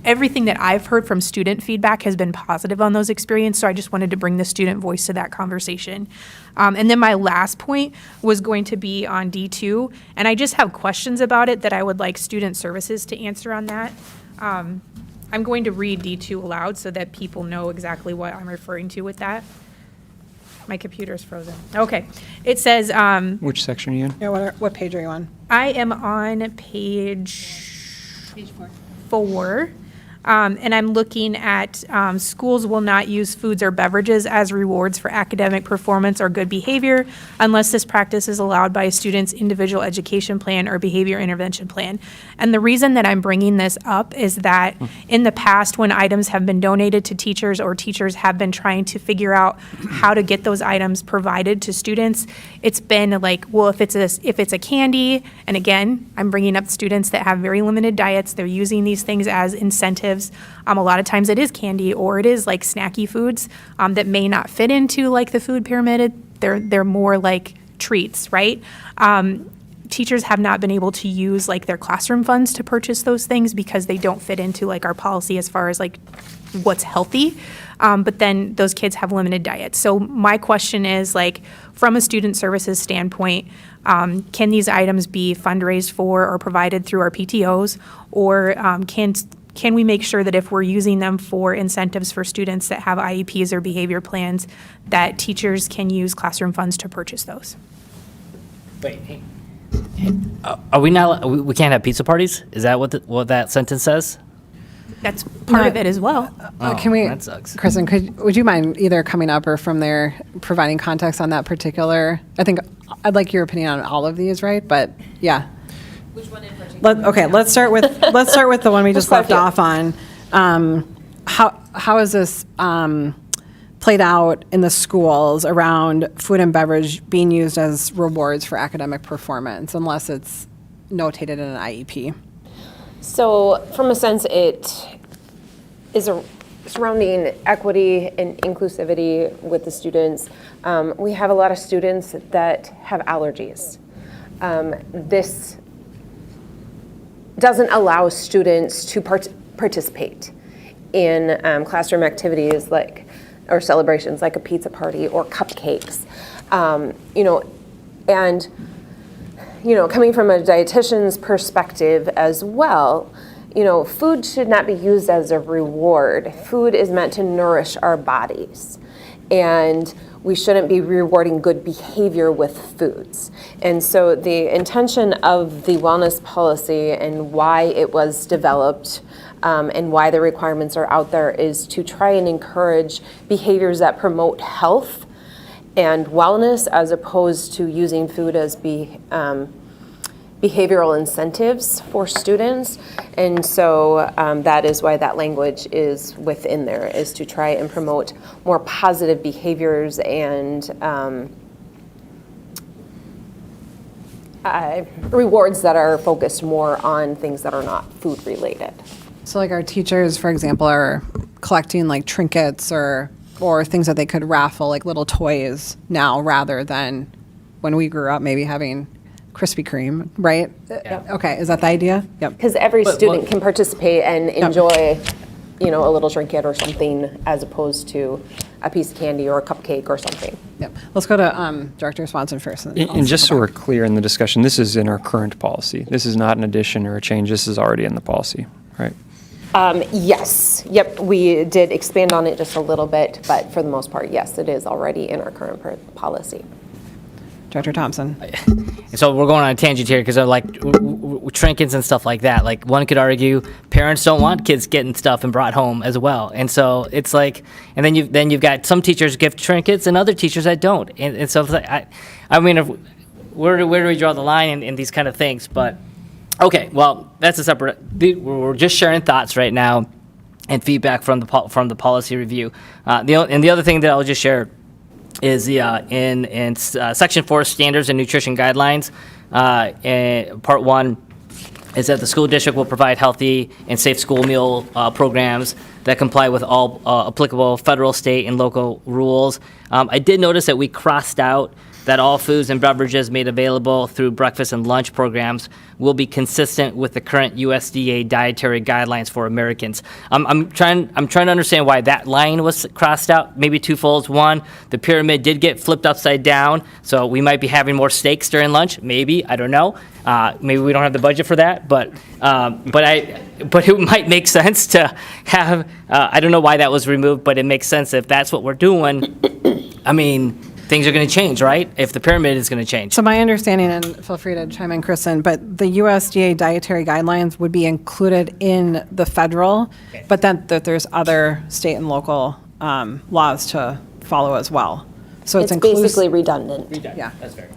everything that I've heard from student feedback has been positive on those experiences, so I just wanted to bring the student voice to that conversation. And then my last point was going to be on D2, and I just have questions about it that I would like student services to answer on that. I'm going to read D2 aloud so that people know exactly what I'm referring to with that. My computer's frozen. Okay. It says... Which section are you in? Yeah, what page are you on? I am on page 4. And I'm looking at schools will not use foods or beverages as rewards for academic performance or good behavior unless this practice is allowed by a student's individual education plan or behavior intervention plan. And the reason that I'm bringing this up is that in the past, when items have been donated to teachers or teachers have been trying to figure out how to get those items provided to students, it's been like, well, if it's a candy, and again, I'm bringing up students that have very limited diets, they're using these things as incentives. A lot of times it is candy or it is like snacky foods that may not fit into like the food pyramid. They're more like treats, right? Teachers have not been able to use like their classroom funds to purchase those things because they don't fit into like our policy as far as like what's healthy. But then those kids have limited diets. So my question is like, from a student services standpoint, can these items be fundraised for or provided through our PTOs, or can we make sure that if we're using them for incentives for students that have IEPs or behavior plans, that teachers can use classroom funds to purchase those? Wait, are we not? We can't have pizza parties? Is that what that sentence says? That's part of it as well. Can we, that sucks. Kristen, would you mind either coming up or from there providing context on that particular? I think I'd like your opinion on all of these, right? But yeah. Which one in particular? Okay, let's start with the one we just left off on. How is this played out in the schools around food and beverage being used as rewards for academic performance, unless it's notated in an IEP? So, from a sense, it is surrounding equity and inclusivity with the students. We have a lot of students that have allergies. This doesn't allow students to participate in classroom activities or celebrations like a pizza party or cupcakes. Coming from a dietitian's perspective as well, food should not be used as a reward. Food is meant to nourish our bodies, and we shouldn't be rewarding good behavior with foods. And so the intention of the wellness policy and why it was developed and why the requirements are out there is to try and encourage behaviors that promote health and wellness, as opposed to using food as behavioral incentives for students. And so that is why that language is within there, is to try and promote more positive behaviors and rewards that are focused more on things that are not food related. So like our teachers, for example, are collecting like trinkets or things that they could raffle, like little toys now, rather than when we grew up maybe having Krispy Kreme, right? Yep. Okay, is that the idea? Yep. Because every student can participate and enjoy, a little trinket or something, as opposed to a piece of candy or a cupcake or something. Yep. Let's go to Director Swanson first. And just so we're clear in the discussion, this is in our current policy. This is not an addition or a change. This is already in the policy, right? Yes, yep, we did expand on it just a little bit, but for the most part, yes, it is already in our current policy. Director Thompson. And so we're going on a tangent here because they're like trinkets and stuff like that. Like one could argue parents don't want kids getting stuff and brought home as well. And so it's like, and then you've got some teachers give trinkets and other teachers that don't. And so it's like, I mean, where do we draw the line in these kind of things? But okay, well, that's a separate. We're just sharing thoughts right now and feedback from the policy review. The other thing that I'll just share is in Section 4, Standards and Nutrition Guidelines, Part 1 is that the school district will provide healthy and safe school meal programs that comply with all applicable federal, state, and local rules. I did notice that we crossed out that all foods and beverages made available through breakfast and lunch programs will be consistent with the current USDA dietary guidelines for Americans. I'm trying to understand why that line was crossed out. Maybe twofolds. One, the pyramid did get flipped upside down, so we might be having more steaks during lunch. Maybe, I don't know. Maybe we don't have the budget for that, but it might make sense to have. I don't know why that was removed, but it makes sense if that's what we're doing. I mean, things are going to change, right? If the pyramid is going to change. So my understanding, and feel free to chime in, Kristen, but the USDA dietary guidelines would be included in the federal, but then that there's other state and local laws to follow as well. So it's basically redundant. Yeah. That's fair.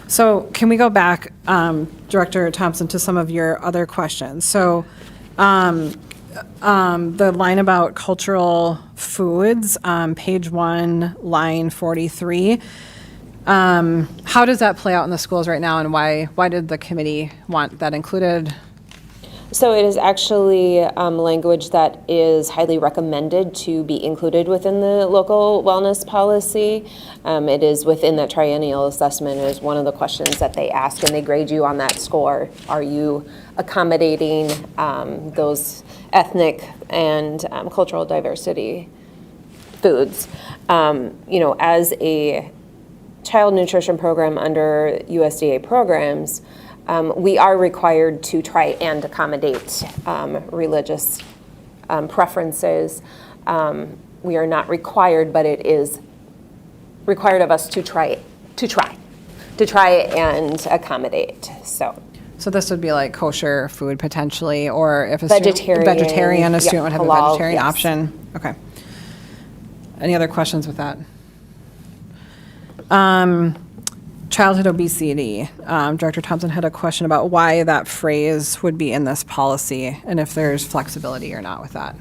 So can we go back, Director Thompson, to some of your other questions? So the line about cultural foods, page 1, line 43, how does that play out in the schools right now, and why did the committee want that included? So it is actually language that is highly recommended to be included within the local wellness policy. It is within that triennial assessment. It is one of the questions that they ask, and they grade you on that score. Are you accommodating those ethnic and cultural diversity foods? As a child nutrition program under USDA programs, we are required to try and accommodate religious preferences. We are not required, but it is required of us to try and accommodate. So this would be like kosher food potentially, or if a vegetarian, a student would have halal, a vegetarian yes. option. Okay. Any other questions with that? Childhood obesity. Director Thompson had a question about why that phrase would be in this policy and if there's flexibility or not with that.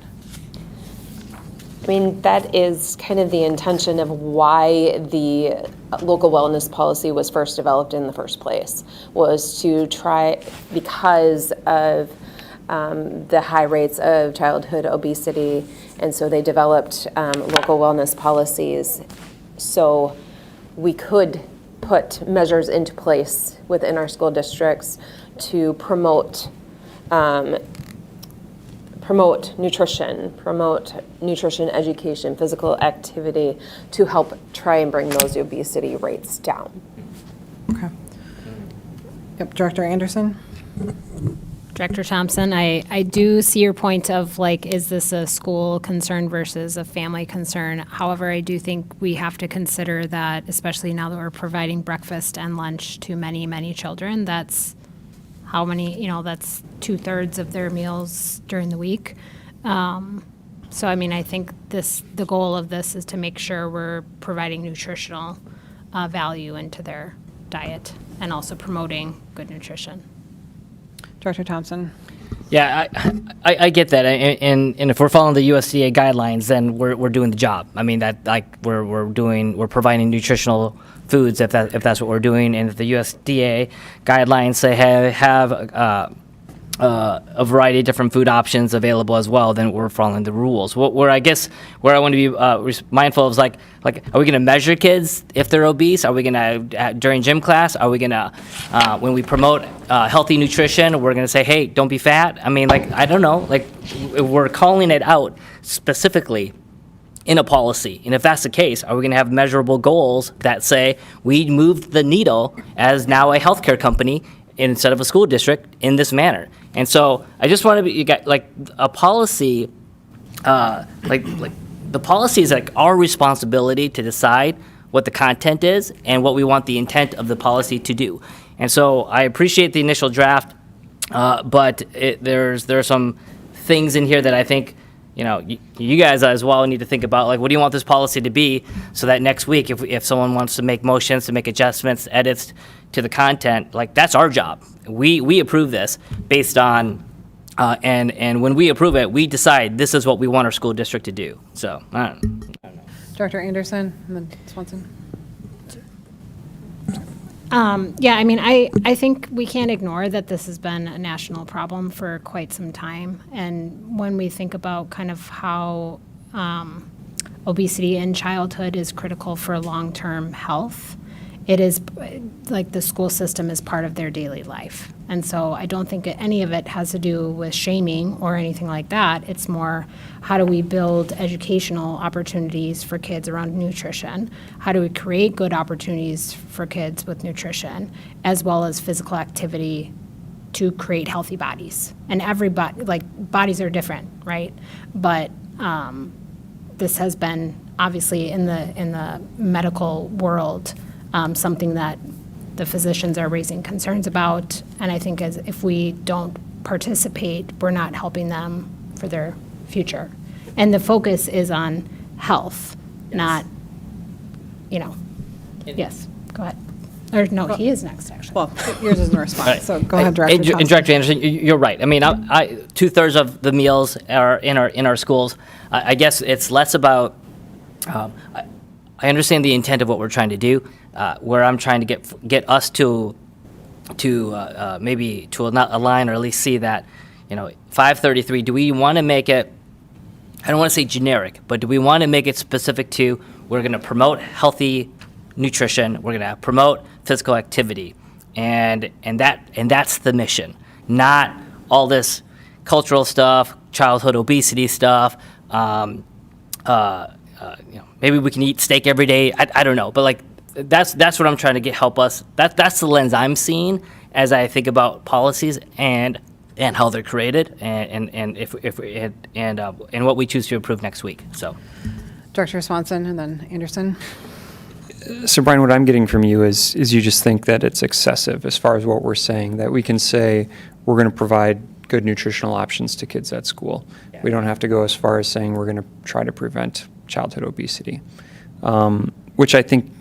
I mean, that is kind of the intention of why the local wellness policy was first developed in the first place, was to try, because of the high rates of childhood obesity, and so they developed local wellness policies so we could put measures into place within our school districts to promote nutrition education, physical activity, to help try and bring those obesity rates down. Okay. Yep, Director Anderson? Director Thompson, I do see your point of like, is this a school concern versus a family concern? However, I do think we have to consider that, especially now that we're providing breakfast and lunch to many, many children, that's how many, that's 2/3 of their meals during the week. So, I mean, I think the goal of this is to make sure we're providing nutritional value into their diet and also promoting good nutrition. Director Thompson? Yeah, I get that, and if we're following the USDA guidelines, then we're doing the job. I mean, that like we're providing nutritional foods if that's what we're doing, and if the USDA guidelines say have a variety of different food options available as well, then we're following the rules. Where I want to be mindful of is like, are we going to measure kids if they're obese? Are we going to, during gym class, are we going to, when we promote healthy nutrition, we're going to say, hey, don't be fat? I mean, like, I don't know, like, we're calling it out specifically in a policy. And if that's the case, are we going to have measurable goals that say we moved the needle as now a healthcare company instead of a school district in this manner. And so I just want to be, you got like a policy, like the policy is like our responsibility to decide what the content is and what we want the intent of the policy to do. And so I appreciate the initial draft, but there are some things in here that I think, you know, you guys as well need to think about, like, what do you want this policy to be, so that next week, if someone wants to make motions, to make adjustments, edits to the content, like, that's our job. We approve this based on, and when we approve it, we decide this is what we want our school district to do. So, I don't know. Director Anderson and then Swanson. Yeah, I mean, I think we can't ignore that this has been a national problem for quite some time. And when we think about kind of how obesity in childhood is critical for long-term health, it is like the school system is part of their daily life. And so I don't think any of it has to do with shaming or anything like that. It's more, how do we build educational opportunities for kids around nutrition? How do we create good opportunities for kids with nutrition, as well as physical activity to create healthy bodies? And everybody, like, bodies are different, right? But this has been obviously in the medical world something that the physicians are raising concerns about. And I think if we don't participate, we're not helping them for their future. And the focus is on health, not, you know, yes, go ahead. Or no, he is next, actually. Well, yours isn't a response, Right. so go ahead, Director And Thompson. Director Anderson, you're right. I mean, 2/3 of the meals are in our schools. I guess it's less about. I understand the intent of what we're trying to do. Where I'm trying to get us to maybe to not align, or at least see that, 533. Do we want to make it? I don't want to say generic, but do we want to make it specific to? We're going to promote healthy nutrition. We're going to promote physical activity, and that's the mission. Not all this cultural stuff, childhood obesity stuff. Maybe we can eat steak every day. I don't know, but like that's what I'm trying to help us. That's the lens I'm seeing as I think about policies and how they're created and what we choose to approve next week. So, Director Swanson and then Anderson. So Brian, what I'm getting from you is you just think that it's excessive as far as what we're saying, that we can say we're going to provide good nutritional options to kids at school. Yeah. We don't have to go as far as saying we're going to try to prevent childhood obesity, which I think,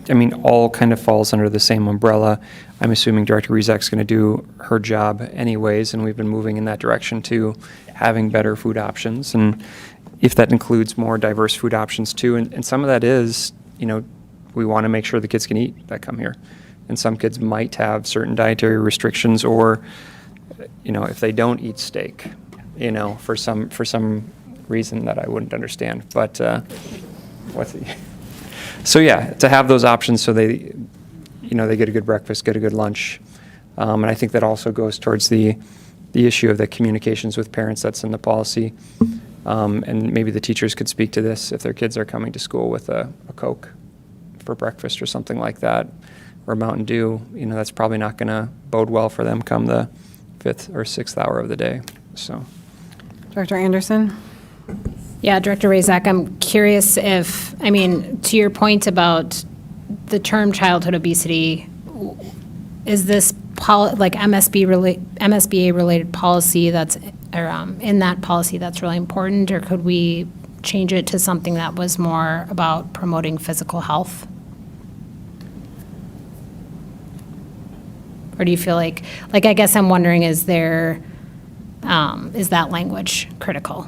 all kind of falls under the same umbrella. I'm assuming Director Rezek's going to do her job anyways, and we've been moving in that direction to having better food options. And if that includes more diverse food options too, and some of that is, we want to make sure the kids can eat that come here. And some kids might have certain dietary restrictions, or, if they don't eat steak, for some reason that I wouldn't understand. But so yeah, to have those options so they, they get a good breakfast, get a good lunch. And I think that also goes towards the issue of the communications with parents that's in the policy. And maybe the teachers could speak to this if their kids are coming to school with a Coke for breakfast or something like that, or Mountain Dew. That's probably not going to bode well for them come the 5th or 6th hour of the day. So, Director Anderson. Yeah, Director Rezek, I'm curious if, to your point about the term childhood obesity, is this MSBA-related policy that's, or in that policy that's really important, or could we change it to something that was more about promoting physical health? Or do you feel like I guess I'm wondering, is that language critical?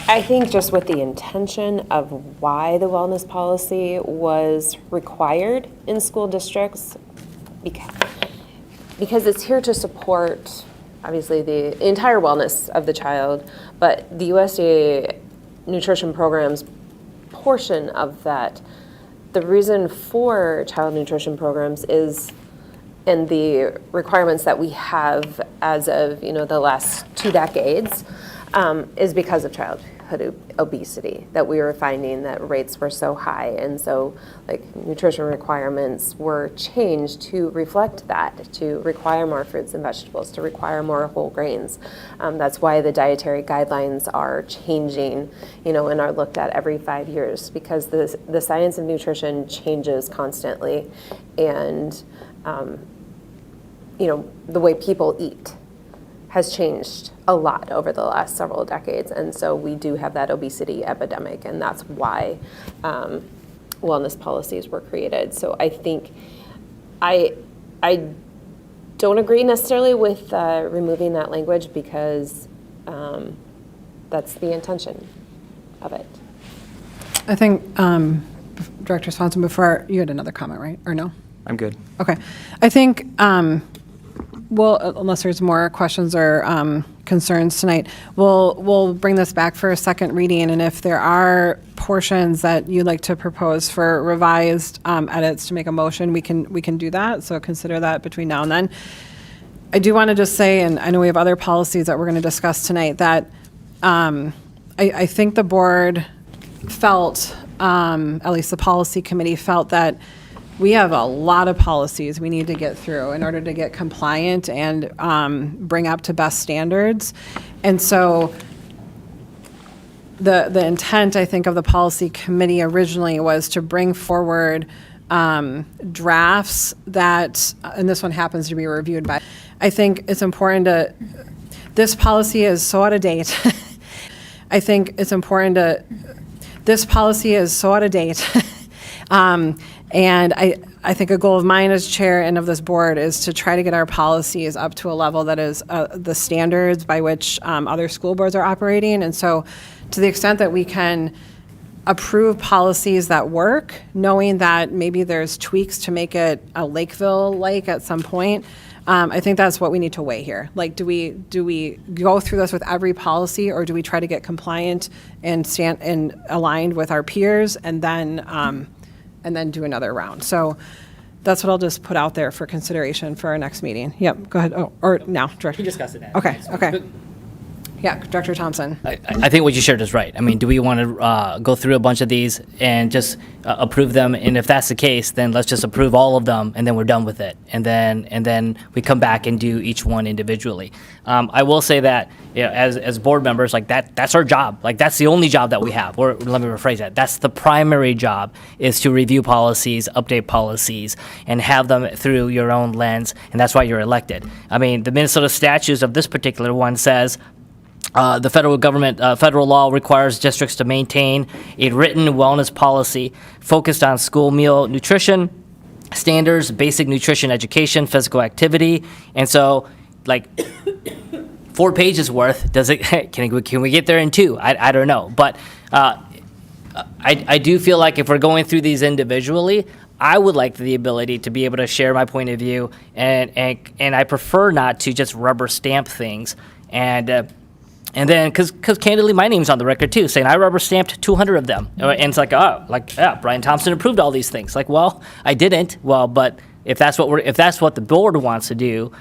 I think just with the intention of why the wellness policy was required in school districts, because it's here to support, obviously, the entire wellness of the child, but the USDA nutrition programs portion of that, the reason for child nutrition programs is, and the requirements that we have as of, the last 2 decades, is because of childhood obesity, that we were finding that rates were so high. And so like nutrition requirements were changed to reflect that, to require more fruits and vegetables, to require more whole grains. That's why the dietary guidelines are changing, and are looked at every 5 years, because the science of nutrition changes constantly. And, the way people eat has changed a lot over the last several decades, and so we do have that obesity epidemic, and that's why wellness policies were created. So I think I don't agree necessarily with removing that language, because that's the intention of it. I think, Director Swanson, before, you had another comment, right? Or no? I'm good. Okay. I think, well, unless there's more questions or concerns tonight, we'll bring this back for a second reading, and if there are portions that you'd like to propose for revised edits to make a motion, we can do that, so consider that between now and then. I do want to just say, and I know we have other policies that we're going to discuss tonight, that I think the board felt, at least the policy committee felt, that we have a lot of policies we need to get through in order to get compliant and bring up to best standards. And so the intent, I think, of the policy committee originally was to bring forward drafts that, and this one happens to be reviewed by, I think it's important to, this policy is so out of date. I think it's important to, this policy is so out of date. And I think a goal of mine as chair and of this board is to try to get our policies up to a level that is the standards by which other school boards are operating. And so to the extent that we can approve policies that work, knowing that maybe there's tweaks to make it a Lakeville-like at some point, I think that's what we need to weigh here. Like, do we go through this with every policy, or do we try to get compliant and aligned with our peers, and then do another round? So that's what I'll just put out there for consideration for our next meeting. Yep, go ahead. Oh, or now, Director. We discussed it. Okay. Yeah, Director Thompson. I think what you shared is right. I mean, do we want to go through a bunch of these and just approve them? And if that's the case, then let's just approve all of them, and then we're done with it. And then we come back and do each one individually. I will say that, as board members, like that's our job. Like that's the only job that we have. Or let me rephrase that. That's the primary job, is to review policies, update policies, and have them through your own lens. And that's why you're elected. I mean, the Minnesota statutes of this particular one says, the federal government, federal law requires districts to maintain a written wellness policy focused on school meal nutrition standards, basic nutrition education, physical activity. And so, like, 4 pages worth, does it, can we get there in 2? I don't know. But I do feel like if we're going through these individually, I would like the ability to be able to share my point of view, and I prefer not to just rubber stamp things. And then, because candidly, my name's on the record too, saying I rubber stamped 200 of them. And it's like, Brian Thompson approved all these things. Like, well, I didn't. Well, but if that's what the board wants to do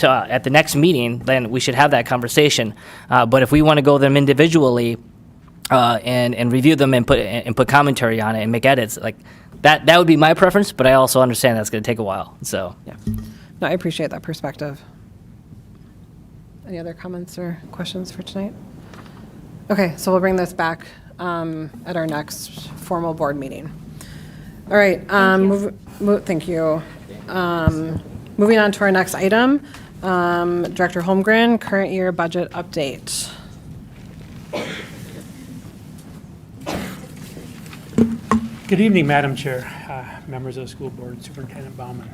at the next meeting, then we should have that conversation. But if we want to go them individually and review them and put commentary on it and make edits, like that would be my preference. But I also understand that's going to take a while. So, yeah. No, I appreciate that perspective. Any other comments or questions for tonight? Okay, so we'll bring this back at our next formal board meeting. All right. Thank you. Moving on to our next item, Director Holmgren, current year budget update. Good evening, Madam Chair, members of the school board, Superintendent Bauman.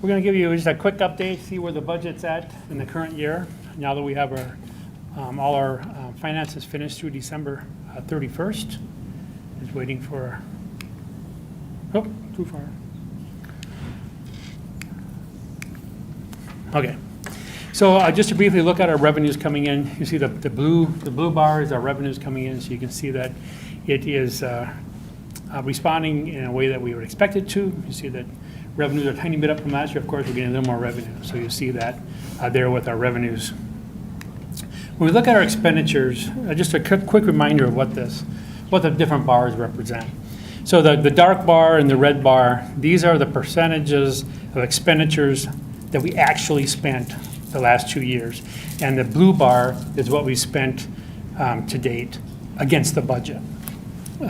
We're going to give you just a quick update, see where the budget's at in the current year, now that we have our all our finances finished through December 31st. Just waiting for, oh, too far. Okay, so just to briefly look at our revenues coming in, you see the blue bar is our revenues coming in, so you can see that it is responding in a way that we would expect it to. You see that revenues are a tiny bit up from last year. Of course, we're getting a little more revenue, so you see that there with our revenues. When we look at our expenditures, just a quick reminder of what the different bars represent. So the dark bar and the red bar, these are the percentages of expenditures that we actually spent the last 2 years. And the blue bar is what we spent to date against the budget.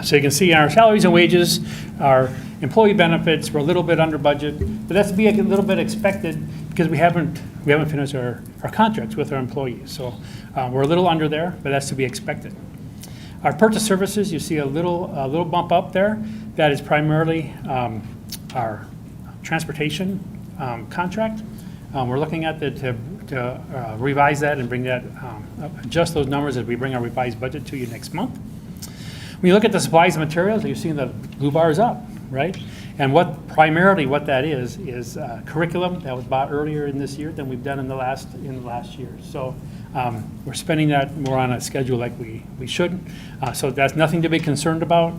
So you can see our salaries and wages, our employee benefits, we're a little bit under budget, but that's to be a little bit expected because we haven't finished our contracts with our employees. So we're a little under there, but that's to be expected. Our purchase services, you see a little bump up there. That is primarily our transportation contract. We're looking at to revise that and bring that, adjust those numbers as we bring our revised budget to you next month. When you look at the supplies and materials, you're seeing the blue bar is up, right? And primarily what that is curriculum that was bought earlier in this year than we've done in the last year. So we're spending that more on a schedule like we should. So that's nothing to be concerned about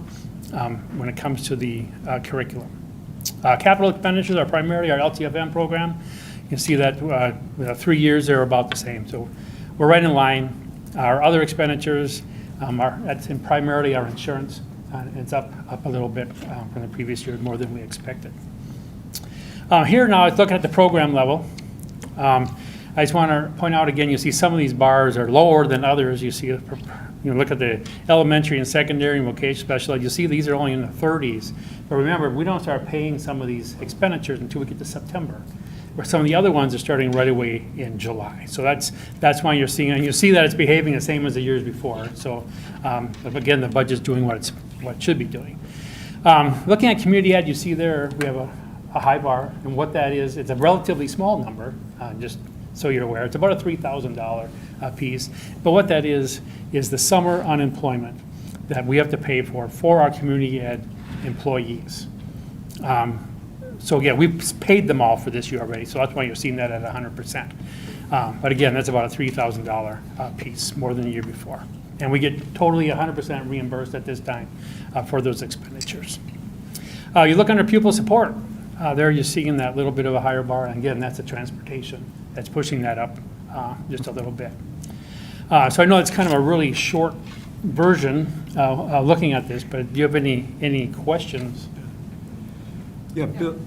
when it comes to the curriculum. Capital expenditures are primarily our LTFM program. You can see that 3 years they're about the same. So we're right in line. Our other expenditures, that's primarily our insurance. It's up a little bit from the previous year, more than we expected. Here now, let's look at the program level. I just want to point out again, you see some of these bars are lower than others. You see, look at the elementary and secondary and vocational special ed. You see these are only in the 30s. But remember, we don't start paying some of these expenditures until we get to September, where some of the other ones are starting right away in July. So that's why you're seeing, and you see that it's behaving the same as the years before. So again, the budget's doing what it should be doing. Looking at community ed, you see there we have a high bar, and what that is, it's a relatively small number, just so you're aware. It's about a $3,000 piece, but what that is the summer unemployment that we have to pay for our community ed employees. So again, we've paid them all for this year already, so that's why you're seeing that at 100%. But again, that's about a $3,000 piece, more than the year before. And we get totally 100% reimbursed at this time for those expenditures. You look under pupil support. There you're seeing that little bit of a higher bar, and again, that's the transportation that's pushing that up just a little bit. So I know it's kind of a really short version looking at this, but do you have any questions? Yeah, Bill.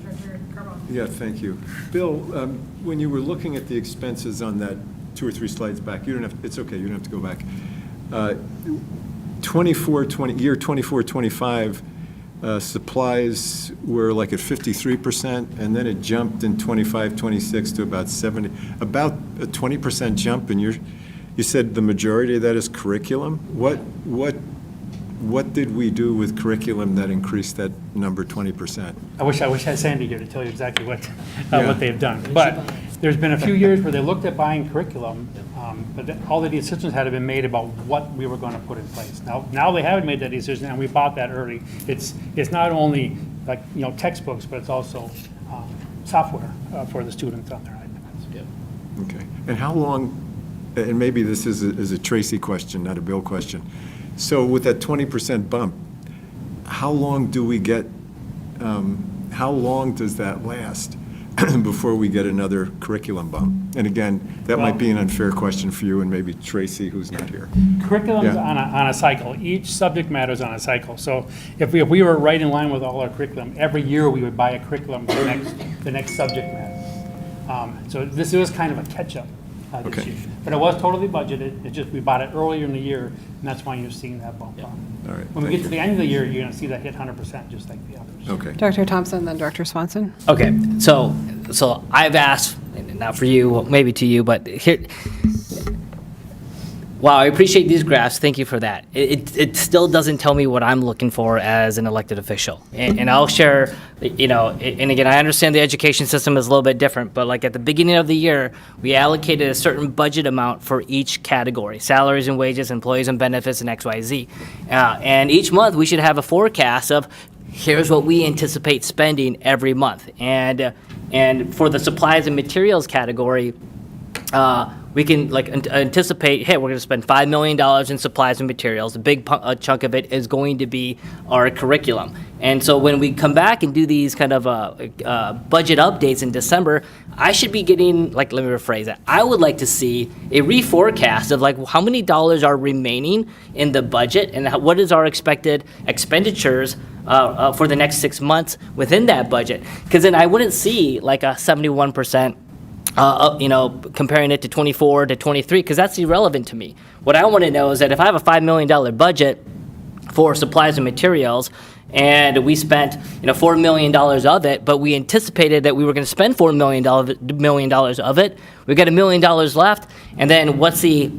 Yeah, thank you. Bill, when you were looking at the expenses on that 2 or 3 slides back, it's okay, you don't have to go back. Year 24-25, supplies were like at 53%, and then it jumped in 25-26 to about 70, about a 20% jump, and you said the majority of that is curriculum. What did we do with curriculum that increased that number 20%? I wish I had Sandy here to tell you exactly what they've done. But there's been a few years where they looked at buying curriculum, but all the decisions had been made about what we were going to put in place. Now they haven't made that decision, and we bought that early. It's not only like textbooks, but it's also software for the students on their iPads. Yeah. Okay. And how long? And maybe this is a Tracy question, not a Bill question. So with that 20% bump, how long do we get? How long does that last before we get another curriculum bump? And again, that might be an unfair question for you and maybe Tracy, who's not here. Curriculum's on a cycle. Each subject matter is on a cycle. So if we were right in line with all our curriculum, every year we would buy a curriculum for the next subject matter. So this was kind of a catch-up this year. But it was totally budgeted. It's just we bought it earlier in the year, and that's why you're seeing that bump up. All right. When we get to the end of the year, you're going to see that hit 100% just like the others. Okay. Dr. Thompson, then Dr. Swanson. Okay, so I've asked, not for you, well, maybe to you, but here, wow, I appreciate these graphs. Thank you for that. It still doesn't tell me what I'm looking for as an elected official. And I'll share, and again, I understand the education system is a little bit different, but like at the beginning of the year, we allocated a certain budget amount for each category, salaries and wages, employees and benefits, and XYZ. And each month, we should have a forecast of here's what we anticipate spending every month. And for the supplies and materials category, we can like anticipate, hey, we're going to spend $5 million in supplies and materials. A big chunk of it is going to be our curriculum. And so when we come back and do these kind of budget updates in December, I should be getting, like, let me rephrase that. I would like to see a reforecast of like how many dollars are remaining in the budget and what is our expected expenditures for the next 6 months within that budget. Because then I wouldn't see like a 71%. Comparing it to 24 to 23, because that's irrelevant to me. What I want to know is that if I have a $5 million budget for supplies and materials, and we spent $4 million of it, but we anticipated that we were going to spend $4 million of it, we've got $1 million left, and then what's the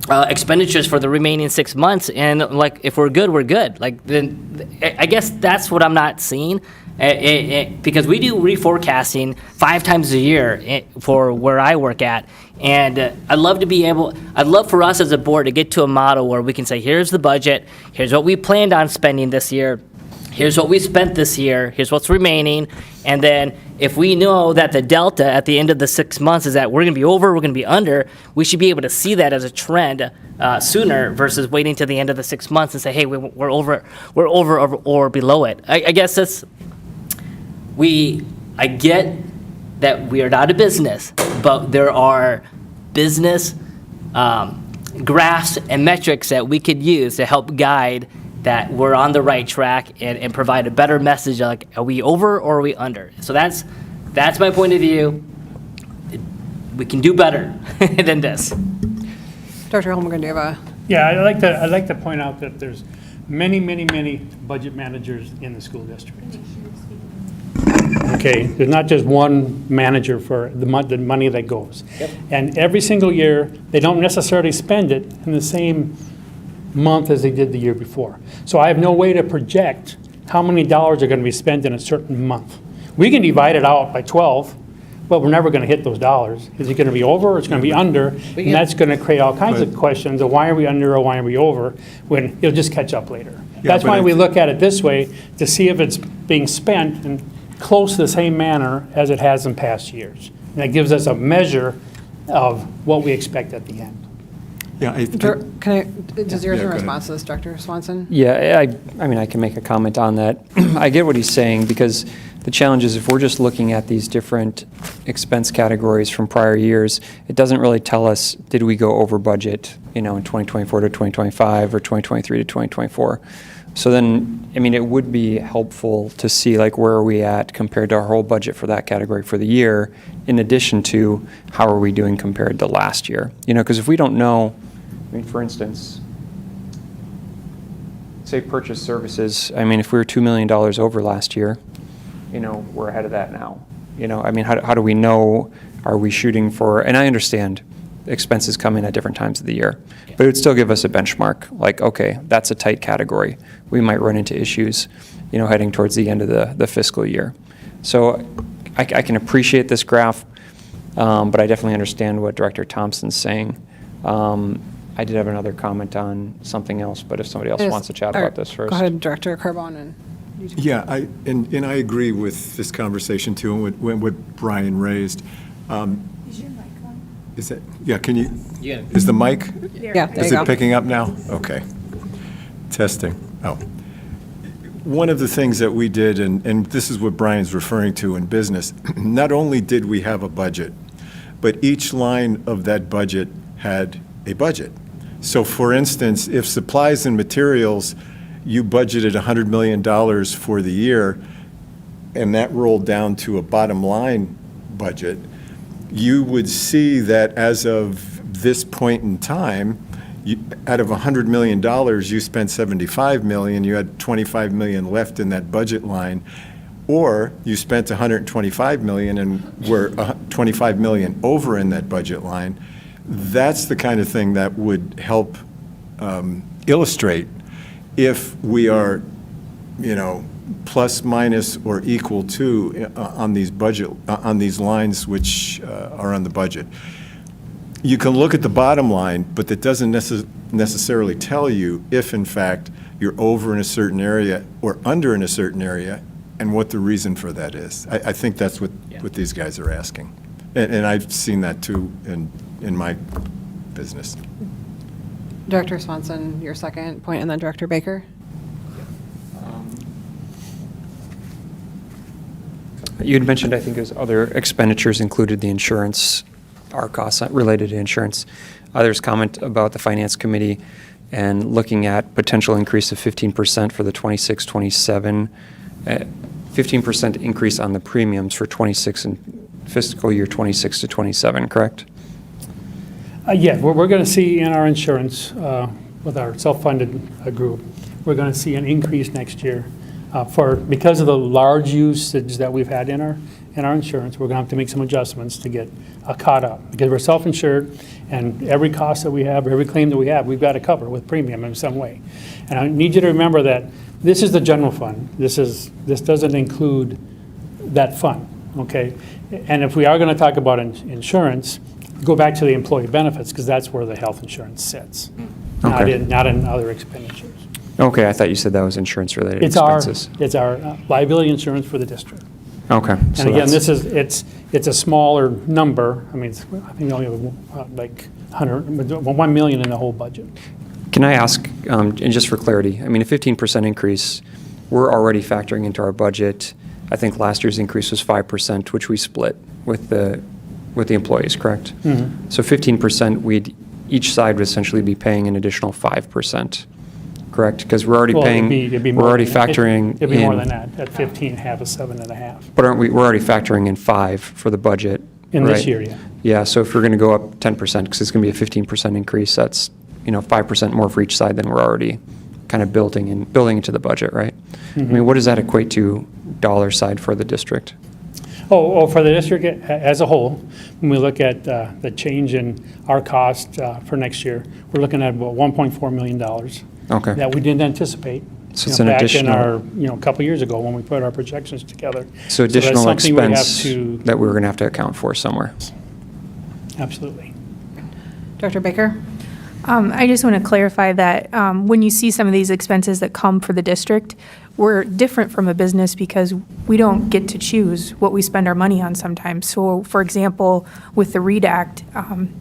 expenditures for the remaining 6 months? And like, if we're good, we're good. Like, then I guess that's what I'm not seeing. Because we do reforecasting 5 times a year for where I work at, and I'd love for us as a board to get to a model where we can say, here's the budget, here's what we planned on spending this year, here's what we spent this year, here's what's remaining, and then if we know that the delta at the end of the 6 months is that we're going to be over, we're going to be under, we should be able to see that as a trend sooner versus waiting to the end of the 6 months and say, hey, we're over or below it. I guess that's. I get that we are not a business, but there are business graphs and metrics that we could use to help guide that we're on the right track and provide a better message, like, are we over or are we under? So that's my point of view. We can do better than this. Dr. Holmgren, do you have a? Yeah, I'd like to point out that there's many budget managers in the school district. Okay, there's not just one manager for the money that goes. Yep. And every single year, they don't necessarily spend it in the same month as they did the year before. So I have no way to project how many dollars are going to be spent in a certain month. We can divide it out by 12, but we're never going to hit those dollars. Is it going to be over or it's going to be under? And that's going to create all kinds of questions of why are we under or why are we over, when it'll just catch up later. Yeah, that's why we look at it this way, to see if it's being spent in close to the same manner as it has in past years. And that gives us a measure of what we expect at the end. Yeah, Does yours in response to this, Dr. Swanson? Yeah, I mean, I can make a comment on that. I get what he's saying, because the challenge is if we're just looking at these different expense categories from prior years, it doesn't really tell us, did we go over budget, in 2024 to 2025 or 2023 to 2024. So then, I mean, it would be helpful to see, like, where are we at compared to our whole budget for that category for the year, in addition to how are we doing compared to last year? Because if we don't know, I mean, for instance, say purchase services, I mean, if we were $2 million over last year, we're ahead of that now. I mean, how do we know, are we shooting for, and I understand expenses come in at different times of the year, but it would still give us a benchmark, like, okay, that's a tight category. We might run into issues, heading towards the end of the fiscal year. So I can appreciate this graph, but I definitely understand what Director Thompson's saying. I did have another comment on something else, but if somebody else wants to chat about this first. Go ahead, Director Carbone. Yeah, and I agree with this conversation too, and what Brian raised. Is your mic on? Is it? Yeah, can you? Yeah. Is the mic? Yeah, there Is you it go. picking up now? Okay. Testing. Oh. One of the things that we did, and this is what Brian's referring to in business, not only did we have a budget, but each line of that budget had a budget. So for instance, if supplies and materials, you budgeted $100 million for the year, and that rolled down to a bottom line budget, you would see that as of this point in time, out of $100 million, you spent $75 million, you had $25 million left in that budget line, or you spent $125 million and were $25 million over in that budget line. That's the kind of thing that would help illustrate if we are, plus, minus, or equal to on these lines which are on the budget. You can look at the bottom line, but that doesn't necessarily tell you if, in fact, you're over in a certain area or under in a certain area, and what the reason for that is. I think that's what these guys are asking. And I've seen that too in my business. Director Swanson, your second point, and then Director Baker. You had mentioned, I think, as other expenditures included the insurance, our costs related to insurance. Others comment about the Finance Committee and looking at potential increase of 15% for the 26-27, 15% increase on the premiums for 26 and fiscal year 26 to 27, correct? Yeah, we're going to see in our insurance, with our self-funded group, we're going to see an increase next year. Because of the large usage that we've had in our insurance, we're going to have to make some adjustments to get caught up. Because we're self-insured, and every cost that we have, every claim that we have, we've got to cover with premium in some way. And I need you to remember that this is the general fund. This doesn't include that fund, okay? And if we are going to talk about insurance, go back to the employee benefits, because that's where the health insurance sits, Okay. not in other expenditures. Okay, I thought you said that was insurance-related expenses. It's our liability insurance for the district. Okay. And so again, that's- it's a smaller number. I mean, I think we only have like 1 million in the whole budget. Can I ask, and just for clarity, I mean, a 15% increase, we're already factoring into our budget. I think last year's increase was 5%, which we split with the employees, correct? Mm-hmm. So 15%, each side would essentially be paying an additional 5%, correct? Because we're already Well, paying, it'd be we're more already than that. factoring It'd be more in- than that. At 15, half is 7.5. But we're already factoring in 5 for the budget, In this right? year, yeah. Yeah, so if we're going to go up 10%, because it's going to be a 15% increase, that's, 5% more for each side than we're already kind of building into the budget, right? I Mm-hmm. mean, what does that equate to dollar side for the district? Oh, for the district as a whole, when we look at the change in our cost for next year, we're looking at about $1.4 million Okay. that we didn't anticipate. So it's an back additional- in our, a couple years ago when we put our projections together. So that's additional something we have expense to- that we're going to have to account for somewhere. Absolutely. Director Baker? I just want to clarify that when you see some of these expenses that come for the district, we're different from a business because we don't get to choose what we spend our money on sometimes. So, for example, with the READ Act,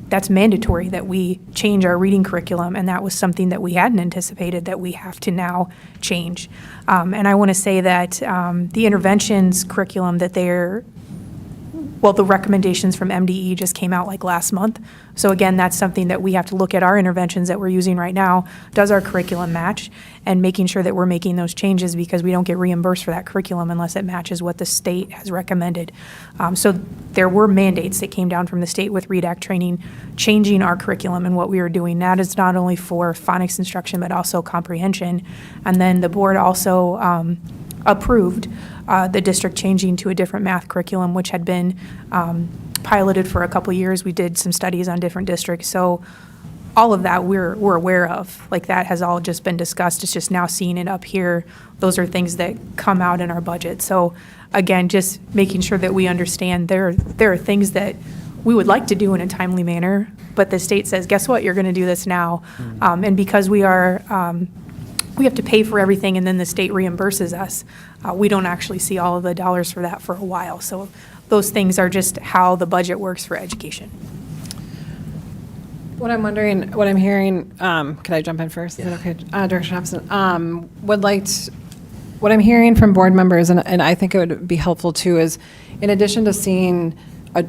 that's mandatory that we change our reading curriculum, and that was something that we hadn't anticipated that we have to now change. And I want to say that the interventions curriculum that the recommendations from MDE just came out like last month. So again, that's something that we have to look at our interventions that we're using right now. Does our curriculum match? And making sure that we're making those changes because we don't get reimbursed for that curriculum unless it matches what the state has recommended. So there were mandates that came down from the state with READ Act training, changing our curriculum and what we were doing. That is not only for phonics instruction, but also comprehension. And then the board also approved the district changing to a different math curriculum, which had been piloted for a couple years. We did some studies on different districts. So all of that we're aware of. Like that has all just been discussed. It's just now seeing it up here. Those are things that come out in our budget. So again, just making sure that we understand there are things that we would like to do in a timely manner, but the state says, guess what, you're going to do this now. And because we have to pay for everything and then the state reimburses us, we don't actually see all of the dollars for that for a while. So those things are just how the budget works for education. What I'm wondering, what I'm hearing, could I jump in first? Is that okay? Director Thompson, what I'm hearing from board members, and I think it would be helpful too, is in addition to seeing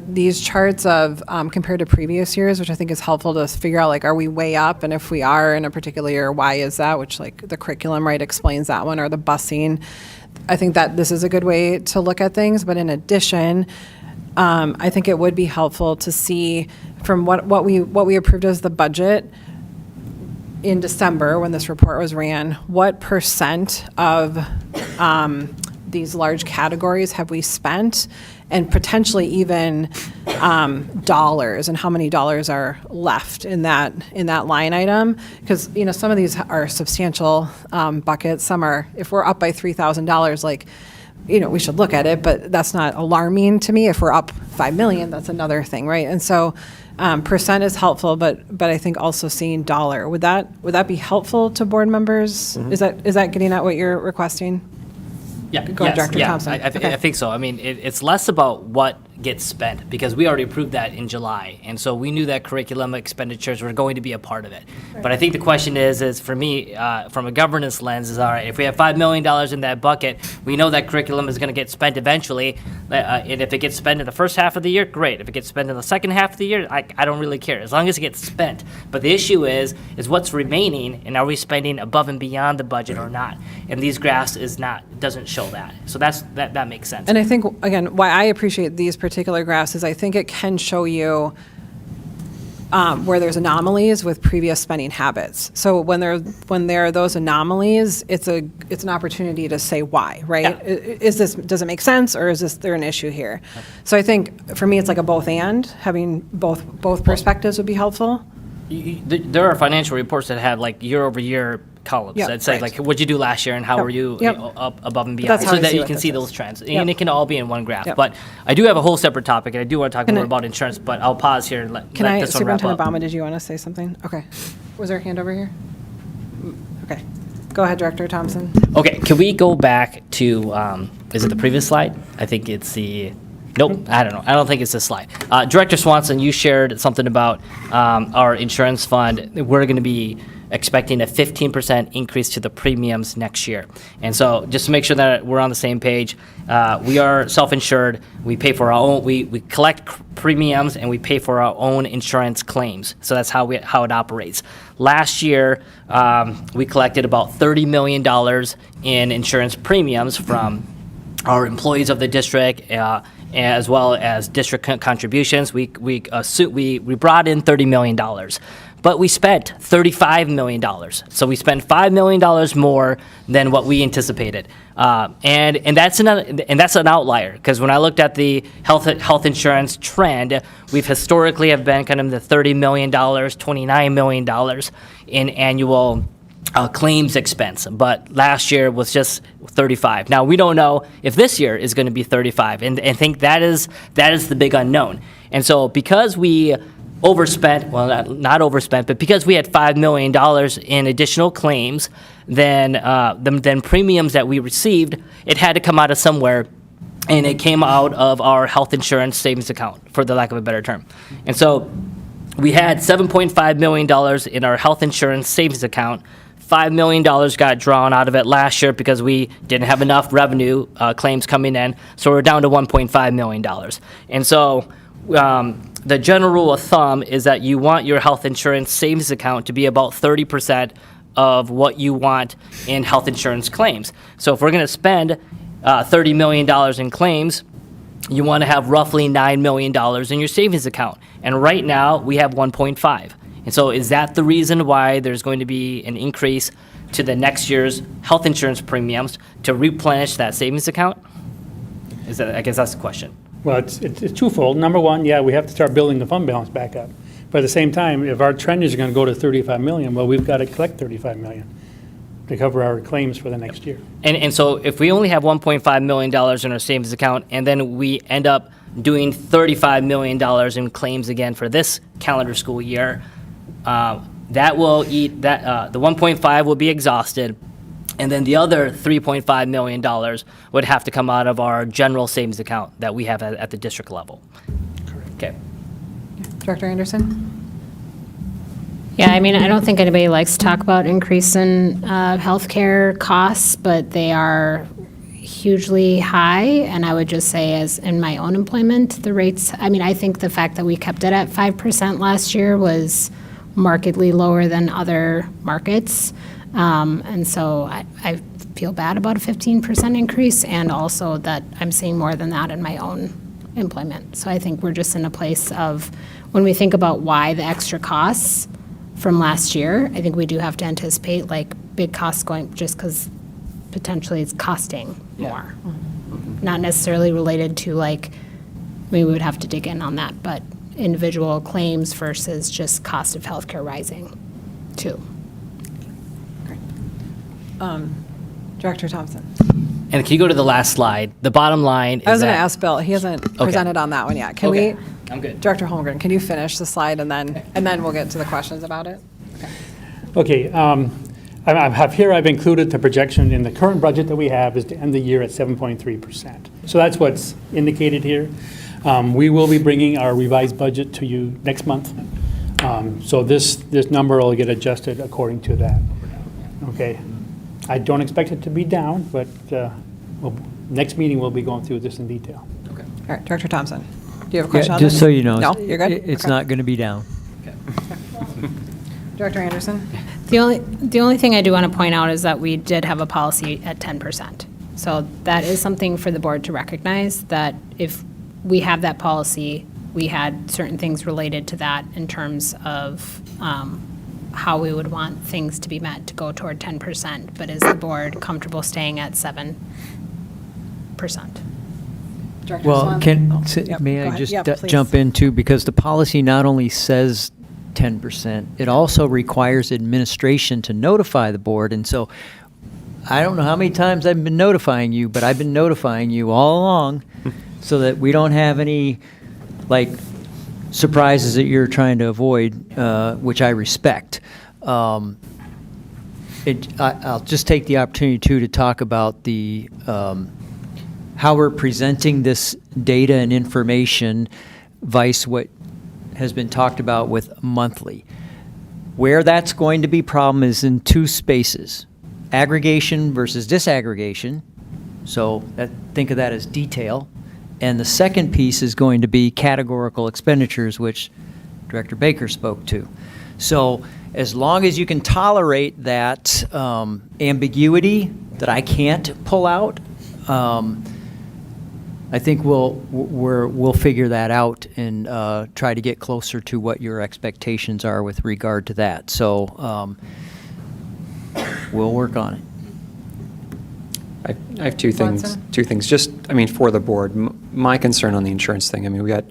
these charts of compared to previous years, which I think is helpful to figure out, like, are we way up? And if we are in a particular year, why is that? Which, like, the curriculum, right, explains that one, or the busing. I think that this is a good way to look at things. But in addition, I think it would be helpful to see from what we approved as the budget in December when this report was ran, what percent of these large categories have we spent, and potentially even dollars, and how many dollars are left in that line item? Because some of these are substantial buckets. Some are, if we're up by $3,000, like, we should look at it, but that's not alarming to me. If we're up $5 million, that's another thing, right? And so percent is helpful, but I think also seeing dollar, would that be helpful to board members? Mm-hmm. Is that getting at what you're requesting? Yeah, Go ahead, yes, Director yeah, Thompson. I think so. I mean, it's less about what get spent because we already approved that in July. And so we knew that curriculum expenditures were going to be a part of it. But I think the question is for me, from a governance lens, is all right, if we have $5 million in that bucket, we know that curriculum is going to get spent eventually. And if it gets spent in the first half of the year, great. If it gets spent in the second half of the year, I don't really care, as long as it gets spent. But the issue is what's remaining, and are we spending above and beyond the budget or not? And these graphs doesn't show that. So that makes sense. And I think, again, why I appreciate these particular graphs is I think it can show you where there's anomalies with previous spending habits. So when there are those anomalies, it's an opportunity to say why, right? Yeah. Does it make sense, or is there an issue here? So I think for me it's like a both and, having both perspectives would be helpful. There are financial reports that have like year over year columns that say like what'd you do last year and how were you, up above and beyond, so that you can see those trends, and it can all be in one graph. But I do have a whole separate topic, and I do want to talk more about insurance, but I'll pause here and let this one wrap Superintendent up. Baumann, did you want to say something? Okay. Was there a hand over here? Okay. Go ahead, Director Thompson. Okay, can we go back to, is it the previous slide? I think it's the, nope, I don't know. I don't think it's this slide. Director Swanson, you shared something about our insurance fund. We're going to be expecting a 15% increase to the premiums next year. And so just to make sure that we're on the same page, we are self-insured. We pay for our own, we collect premiums and we pay for our own insurance claims. So that's how it operates. Last year, we collected about $30 million in insurance premiums from our employees of the district, as well as district contributions. We brought in $30 million. But we spent $35 million. So we spent $5 million more than what we anticipated. And that's an outlier, because when I looked at the health insurance trend, we've historically have been kind of the $30 million, $29 million in annual claims expense, but last year was just 35. Now, we don't know if this year is going to be 35, and I think that is the big unknown. And so because we overspent, well, not overspent, but because we had $5 million in additional claims, then premiums that we received, it had to come out of somewhere, and it came out of our health insurance savings account, for the lack of a better term. And so we had $7.5 million in our health insurance savings account. $5 million got drawn out of it last year because we didn't have enough revenue claims coming in, so we're down to $1.5 million. And so the general rule of thumb is that you want your health insurance savings account to be about 30% of what you want in health insurance claims. So if we're going to spend $30 million in claims, you want to have roughly $9 million in your savings account. And right now, we have 1.5. And so is that the reason why there's going to be an increase to the next year's health insurance premiums to replenish that savings account? I guess that's the question. Well, it's twofold. Number one, we have to start building the fund balance back up. But at the same time, if our trend is going to go to 35 million, well, we've got to collect 35 million to cover our claims for the next year. And so if we only have $1.5 million in our savings account, and then we end up doing $35 million in claims again for this calendar school year, that will eat that, the 1.5 will be exhausted, and then the other $3.5 million would have to come out of our general savings account that we have at the district level. Correct. Okay. Director Anderson? Yeah, I mean, I don't think anybody likes to talk about increase in healthcare costs, but they are hugely high. And I would just say, as in my own employment, the rates, I mean, I think the fact that we kept it at 5% last year was markedly lower than other markets. And so I feel bad about a 15% increase, and also that I'm seeing more than that in my own employment. So I think we're just in a place of, when we think about why the extra costs from last year, I think we do have to anticipate like big costs going, just because potentially it's costing more. Not necessarily related to like, we would have to dig in on that, but individual claims versus just cost of healthcare rising too. Director Thompson. And can you go to the last slide? The bottom line is I was going to ask Bill. He hasn't presented on that one yet. Can we? I'm good. Director Holmgren, can you finish the slide, and then we'll get to the questions about it? Okay. I have here, I've included the projection in the current budget that we have is to end the year at 7.3%. So that's what's indicated here. We will be bringing our revised budget to you next month. So this number will get adjusted according to that. Okay. I don't expect it to be down, but next meeting we'll be going through this in detail. All right, Director Thompson, do you have a question on Just this? so you know. No, you're good? It's Okay. not going to be down. Director Anderson? The only thing I do want to point out is that we did have a policy at 10%. So that is something for the board to recognize, that if we have that policy, we had certain things related to that in terms of how we would want things to be met to go toward 10%. But is the board comfortable staying at 7%? Director Well, Swan? Yep, may go I ahead. just Yep, please. jump in too, because the policy not only says 10%, it also requires administration to notify the board. And so I don't know how many times I've been notifying you, but I've been notifying you all along so that we don't have any, like, surprises that you're trying to avoid, which I respect. I'll just take the opportunity too to talk about the how we're presenting this data and information, vice what has been talked about with monthly. Where that's going to be problem is in two spaces: aggregation versus disaggregation. So think of that as detail. And the second piece is going to be categorical expenditures, which Director Baker spoke to. So as long as you can tolerate that ambiguity that I can't pull out, I think we'll figure that out and try to get closer to what your expectations are with regard to that. So we'll work on it. I have two things. Just, I mean, for the board, my concern on the insurance thing, I mean, we got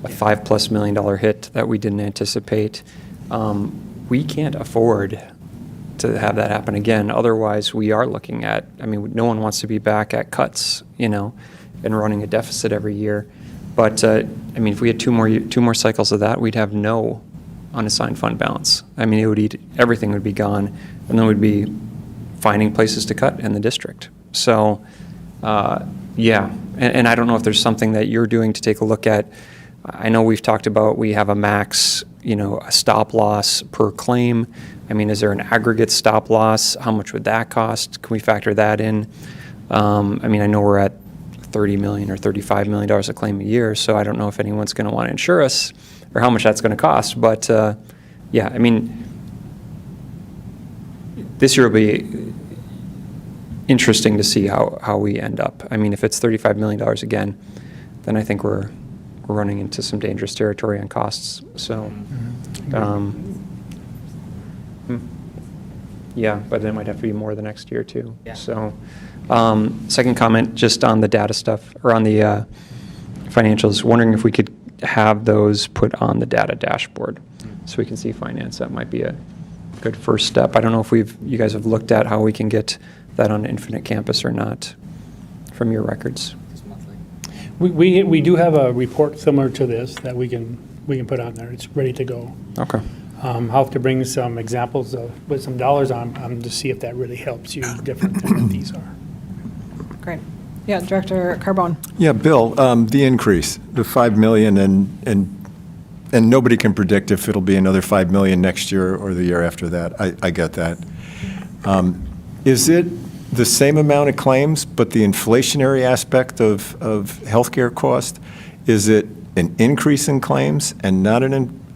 a $5+ million hit that we didn't anticipate. We can't afford to have that happen again. Otherwise, we are looking at, I mean, no one wants to be back at cuts, and running a deficit every year. But, I mean, if we had two more cycles of that, we'd have no unassigned fund balance. I mean, everything would be gone, and then we'd be finding places to cut in the district. So, yeah, and I don't know if there's something that you're doing to take a look at. I know we've talked about we have a max, a stop loss per claim. I mean, is there an aggregate stop loss? How much would that cost? Can we factor that in? I mean, I know we're at $30 million or $35 million a claim a year, so I don't know if anyone's going to want to insure us or how much that's going to cost. But, yeah, I mean, this year will be interesting to see how we end up. I mean, if it's $35 million again, then I think we're running into some dangerous territory on costs. So, yeah, but then it might have to be more the next year too. Yeah. So, second comment, just on the data stuff, or on the financials, wondering if we could have those put on the data dashboard so we can see finance. That might be a good first step. I don't know if you guys have looked at how we can get that on Infinite Campus or not from your records. We do have a report similar to this that we can put on there. It's ready to go. Okay. I'll have to bring some examples with some dollars on to see if that really helps you different than what these are. Great. Yeah, Director Carbone. Yeah, Bill, the increase, the 5 million, and nobody can predict if it'll be another 5 million next year or the year after that. I get that. Is it the same amount of claims, but the inflationary aspect of healthcare cost, is it an increase in claims and not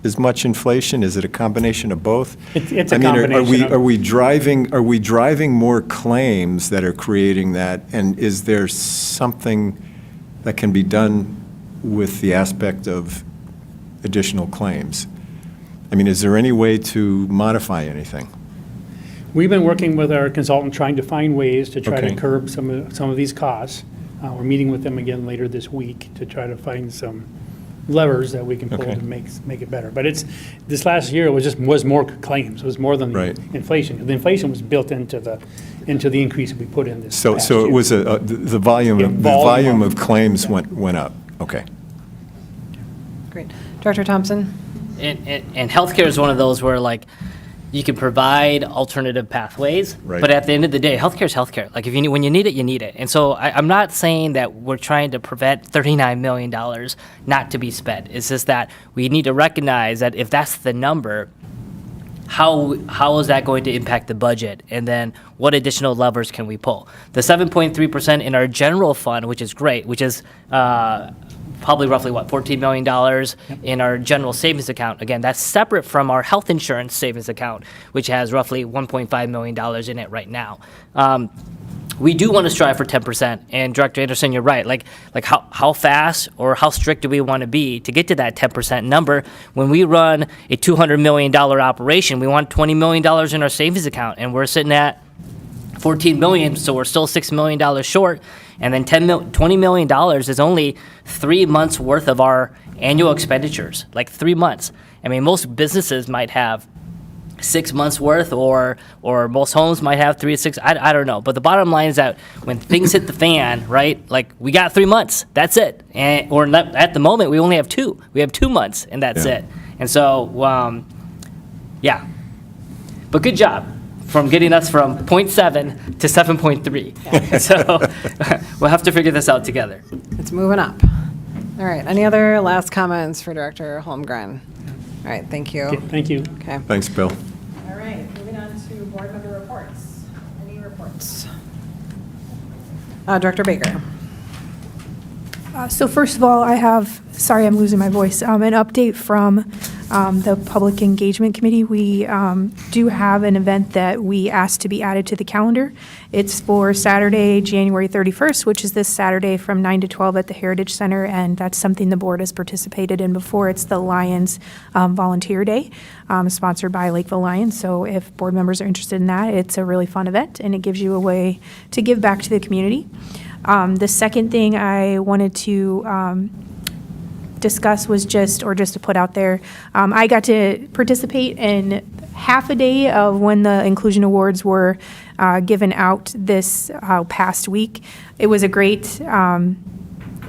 as much inflation? Is it a combination of both? It's a combination. Are we driving more claims that are creating that? And is there something that can be done with the aspect of additional claims? I mean, is there any way to modify anything? We've been working with our consultant trying to find ways to try Okay. to curb some of these costs. We're meeting with them again later this week to try to find some levers that we can pull Okay. to make it better. But this last year was more claims. It was more than Right. the inflation. The inflation was built into the increase that we put in this. So past it year. was the volume of claims went up. Okay. Great. Director Thompson. And healthcare is one of those where, like, you can provide alternative pathways, Right. but at the end of the day, healthcare is healthcare. Like if you need, when you need it, you need it. And so I'm not saying that we're trying to prevent $39 million not to be spent. It's just that we need to recognize that if that's the number, how is that going to impact the budget? And then what additional levers can we pull? The 7.3% in our general fund, which is great, which is probably roughly, $14 million in our general savings account. Again, that's separate from our health insurance savings account, which has roughly $1.5 million in it right now. We do want to strive for 10%, and Director Anderson, you're right. Like how fast or how strict do we want to be to get to that 10% number? When we run a $200 million operation, we want $20 million in our savings account, and we're sitting at $14 million, so we're still $6 million short. And then $20 million is only 3 months worth of our annual expenditures, like 3 months. I mean, most businesses might have 6 months worth, or most homes might have 3 to 6. I don't know. But the bottom line is that when things hit the fan, right? Like we got 3 months. That's it. Or at the moment we only have 2. We have 2 months, and that's it. And so, yeah. But good job from getting us from 0.7 to 7.3. So we'll have to figure this out together. It's moving up. All right, any other last comments for Director Holmgren? All right, thank you. Okay, thank you. Okay. Thanks, Bill. All right, moving on to board member reports. Any reports? Director Baker. So first of all, I have, sorry, I'm losing my voice, an update from the Public Engagement Committee. We do have an event that we asked to be added to the calendar. It's for Saturday, January 31st, which is this Saturday from 9 to 12 at the Heritage Center, and that's something the board has participated in before. It's the Lions Volunteer Day, sponsored by Lakeville Lions. So if board members are interested in that, it's a really fun event, and it gives you a way to give back to the community. The second thing I wanted to discuss was just to put out there, I got to participate in half a day of when the Inclusion Awards were given out this past week. It was a great,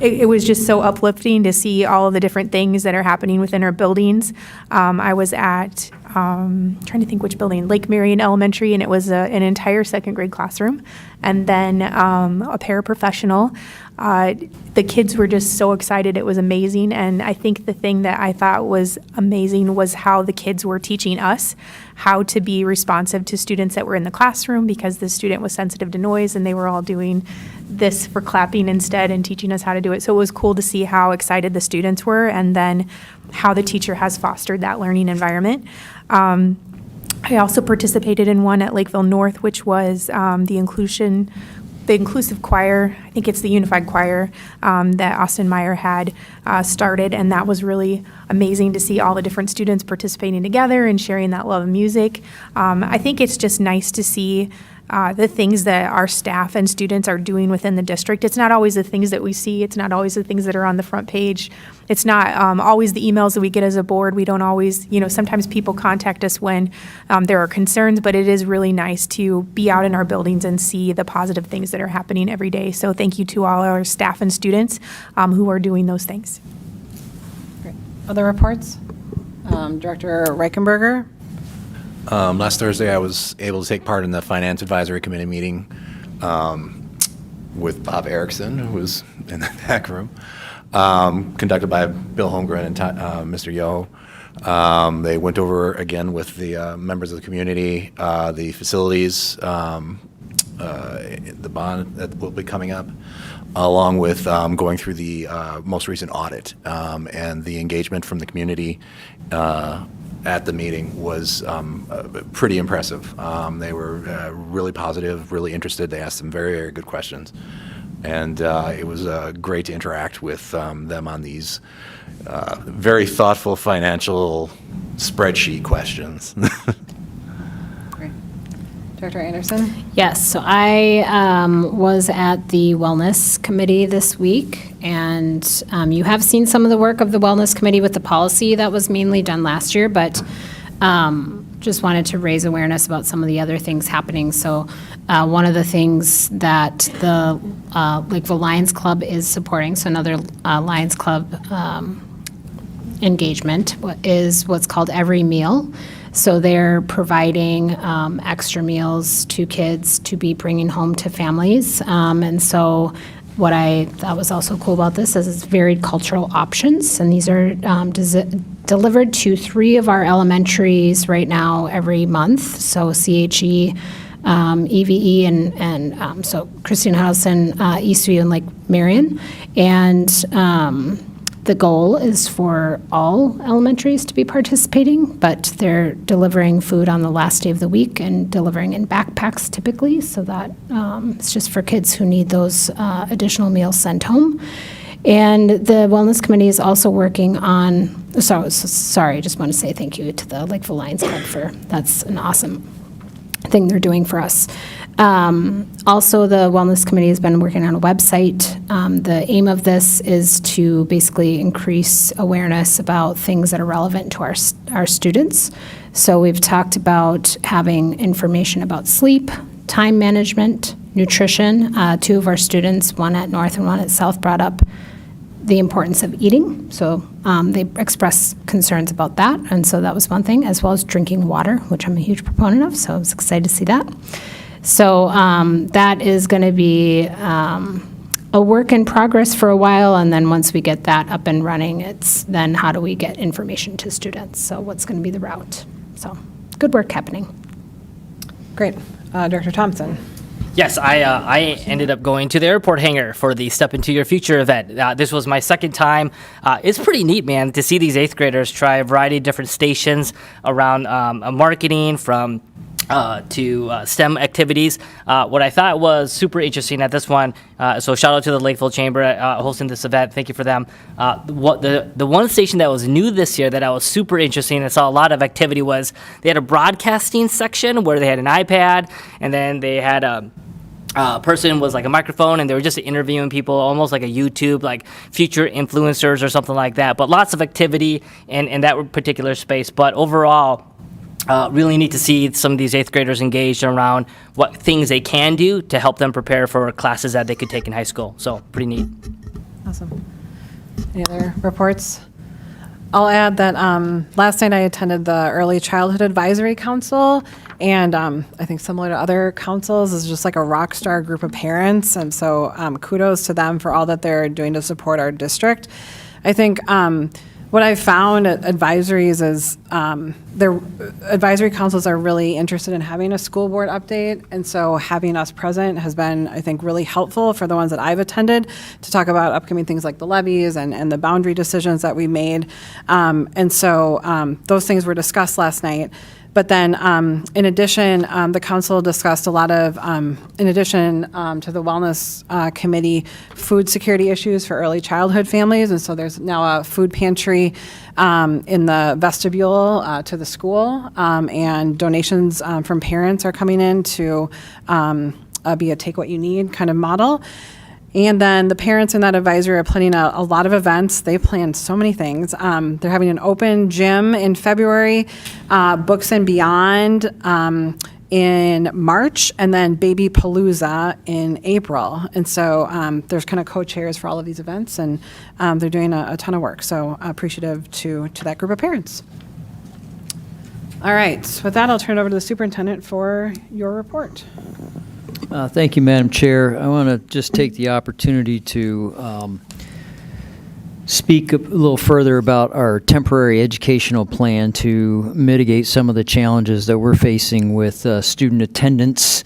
it was just so uplifting to see all of the different things that are happening within our buildings. I was at, trying to think which building, Lake Marion Elementary, and it was an entire second grade classroom. And then a paraprofessional. The kids were just so excited. It was amazing. And I think the thing that I thought was amazing was how the kids were teaching us how to be responsive to students that were in the classroom, because the student was sensitive to noise and they were all doing this for clapping instead and teaching us how to do it. So it was cool to see how excited the students were, and then how the teacher has fostered that learning environment. I also participated in one at Lakeville North, which was the inclusive choir. I think it's the unified choir that Austin Meyer had started, and that was really amazing to see all the different students participating together and sharing that love of music. I think it's just nice to see the things that our staff and students are doing within the district. It's not always the things that we see. It's not always the things that are on the front page. It's not always the emails that we get as a board. We don't always, sometimes people contact us when there are concerns, but it is really nice to be out in our buildings and see the positive things that are happening every day. So thank you to all our staff and students who are doing those things. Great. Other reports? Director Reichenberger? Last Thursday, I was able to take part in the Finance Advisory Committee meeting with Bob Erickson, who was in the back room, conducted by Bill Holmgren and Mr. Yo. They went over again with the members of the community, the facilities, the bond that will be coming up, along with going through the most recent audit, and the engagement from the community at the meeting was pretty impressive. They were really positive, really interested. They asked some very, very good questions. And it was great to interact with them on these very thoughtful financial spreadsheet questions. Great. Director Anderson? Yes, so I was at the Wellness Committee this week, and you have seen some of the work of the Wellness Committee with the policy that was mainly done last year, but just wanted to raise awareness about some of the other things happening. So one of the things that the Lakeville Lions Club is supporting, so another Lions Club engagement, is what's called Every Meal. So they're providing extra meals to kids to be bringing home to families. And so what I thought was also cool about this is it's varied cultural options, and these are delivered to 3 of our elementaries right now every month. So CHE, EVE, and so Christina Housen, Eastview, and Lake Marion. And the goal is for all elementaries to be participating, but they're delivering food on the last day of the week and delivering in backpacks typically, so that it's just for kids who need those additional meals sent home. And the Wellness Committee is also working on, sorry, I just want to say thank you to the Lakeville Lions Club that's an awesome thing they're doing for us. Also, the Wellness Committee has been working on a website. The aim of this is to basically increase awareness about things that are relevant to our students. So we've talked about having information about sleep, time management, nutrition. 2 of our students, one at North and one at South, brought up the importance of eating. So they expressed concerns about that. And so that was one thing, as well as drinking water, which I'm a huge proponent of. So I was excited to see that. So that is going to be a work in progress for a while. And then once we get that up and running, it's then how do we get information to students? So what's going to be the route? So good work happening. Great. Director Thompson. Yes, I ended up going to the airport hangar for the Step Into Your Future event. This was my second time. It's pretty neat, man, to see these 8th graders try a variety of different stations around marketing from to STEM activities. What I thought was super interesting at this one, so shout out to the Lakeville Chamber hosting this event. Thank you for them. The one station that was new this year that I was super interesting and saw a lot of activity was they had a broadcasting section where they had an iPad, and then they had a person was like a microphone, and they were just interviewing people, almost like a YouTube, like future influencers or something like that. But lots of activity in that particular space. But overall, really neat to see some of these 8th graders engaged around what things they can do to help them prepare for classes that they could take in high school. So pretty neat. Awesome. Any other reports? I'll add that last night I attended the Early Childhood Advisory Council, and I think similar to other councils, is just like a rock star group of parents, and so kudos to them for all that they're doing to support our district. I think what I found at advisories is their advisory councils are really interested in having a school board update, and so having us present has been, I think, really helpful for the ones that I've attended to talk about upcoming things like the levies and the boundary decisions that we made. And so those things were discussed last night. But then, in addition, the council discussed a lot of, in addition to the wellness committee, food security issues for early childhood families. And so there's now a food pantry in the vestibule to the school, and donations from parents are coming in to be a take what you need kind of model. And then the parents in that advisory are planning a lot of events. They planned so many things. They're having an open gym in February, Books and Beyond in March, and then Baby Palooza in April. And so there's kind of co-chairs for all of these events, and they're doing a ton of work. So appreciative to that group of parents. All right, with that, I'll turn it over to the superintendent for your report. Thank you, Madam Chair. I want to just take the opportunity to speak a little further about our temporary educational plan to mitigate some of the challenges that we're facing with student attendance.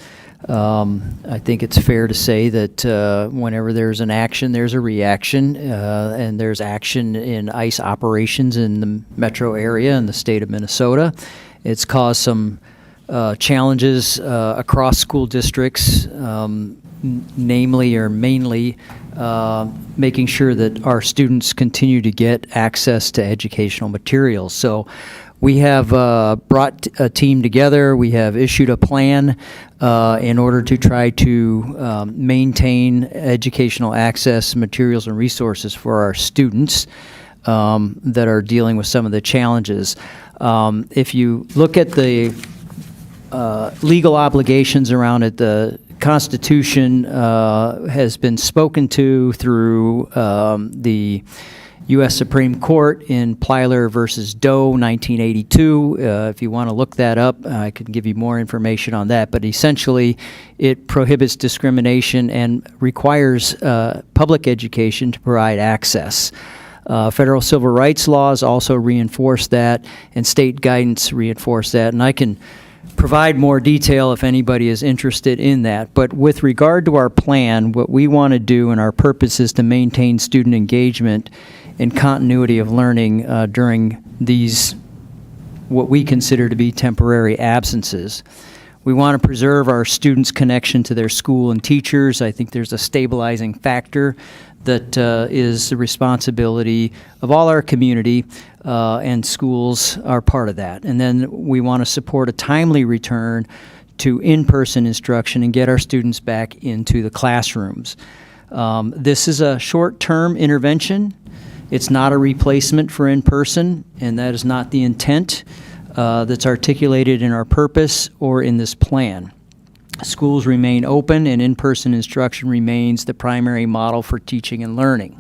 I think it's fair to say that whenever there's an action, there's a reaction, and there's action in ICE operations in the metro area in the state of Minnesota. It's caused some challenges across school districts, namely or mainly making sure that our students continue to get access to educational materials. So we have brought a team together. We have issued a plan in order to try to maintain educational access, materials, and resources for our students that are dealing with some of the challenges. If you look at the legal obligations around it, the Constitution has been spoken to through the U.S. Supreme Court in Plyler versus Doe, 1982. If you want to look that up, I could give you more information on that. But essentially, it prohibits discrimination and requires public education to provide access. Federal civil rights laws also reinforce that, and state guidance reinforce that. And I can provide more detail if anybody is interested in that. But with regard to our plan, what we want to do and our purpose is to maintain student engagement and continuity of learning during these, what we consider to be temporary absences. We want to preserve our students' connection to their school and teachers. I think there's a stabilizing factor that is the responsibility of all our community, and schools are part of that. And then we want to support a timely return to in-person instruction and get our students back into the classrooms. This is a short-term intervention. It's not a replacement for in-person, and that is not the intent that's articulated in our purpose or in this plan. Schools remain open, and in-person instruction remains the primary model for teaching and learning.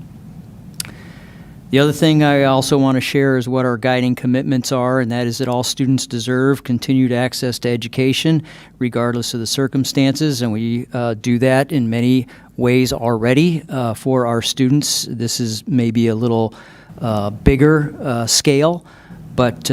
The other thing I also want to share is what our guiding commitments are, and that is that all students deserve continued access to education, regardless of the circumstances, and we do that in many ways already for our students. This is maybe a little bigger scale, but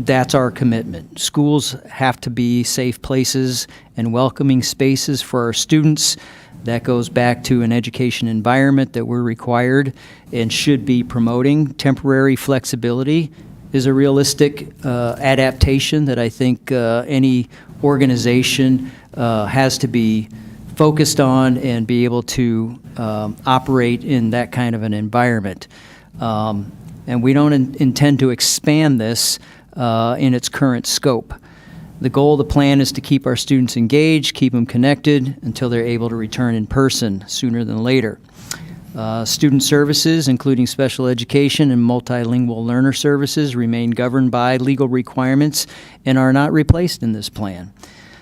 that's our commitment. Schools have to be safe places and welcoming spaces for our students. That goes back to an education environment that we're required and should be promoting. Temporary flexibility is a realistic adaptation that I think any organization has to be focused on and be able to operate in that kind of an environment. And we don't intend to expand this in its current scope. The goal of the plan is to keep our students engaged, keep them connected until they're able to return in person sooner than later. Student services, including special education and multilingual learner services, remain governed by legal requirements and are not replaced in this plan.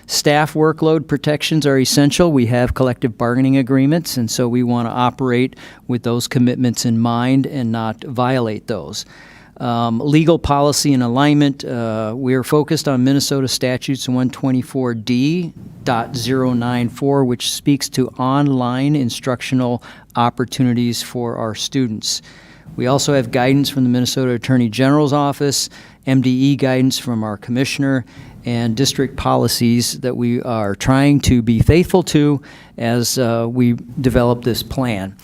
Staff workload protections are essential. We have collective bargaining agreements, and so we want to operate with those commitments in mind and not violate those. Legal policy and alignment, we are focused on Minnesota Statutes 124D.094, which speaks to online instructional opportunities for our students. We also have guidance from the Minnesota Attorney General's Office, MDE guidance from our commissioner, and district policies that we are trying to be faithful to as we develop this plan.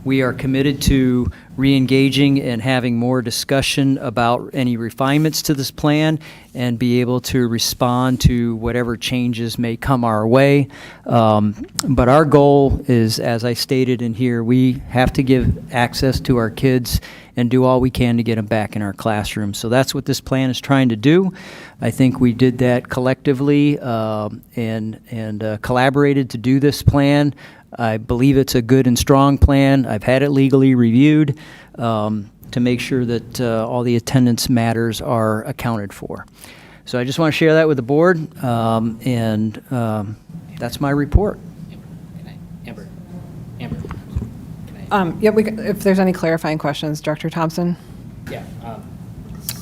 We are committed to re-engaging and having more discussion about any refinements to this plan and be able to respond to whatever changes may come our way. But our goal is, as I stated in here, we have to give access to our kids and do all we can to get them back in our classrooms. So that's what this plan is trying to do. I think we did that collectively and collaborated to do this plan. I believe it's a good and strong plan. I've had it legally reviewed to make sure that all the attendance matters are accounted for. So I just want to share that with the board, and that's my report. Amber. Yeah, if there's any clarifying questions, Director Thompson? Yeah.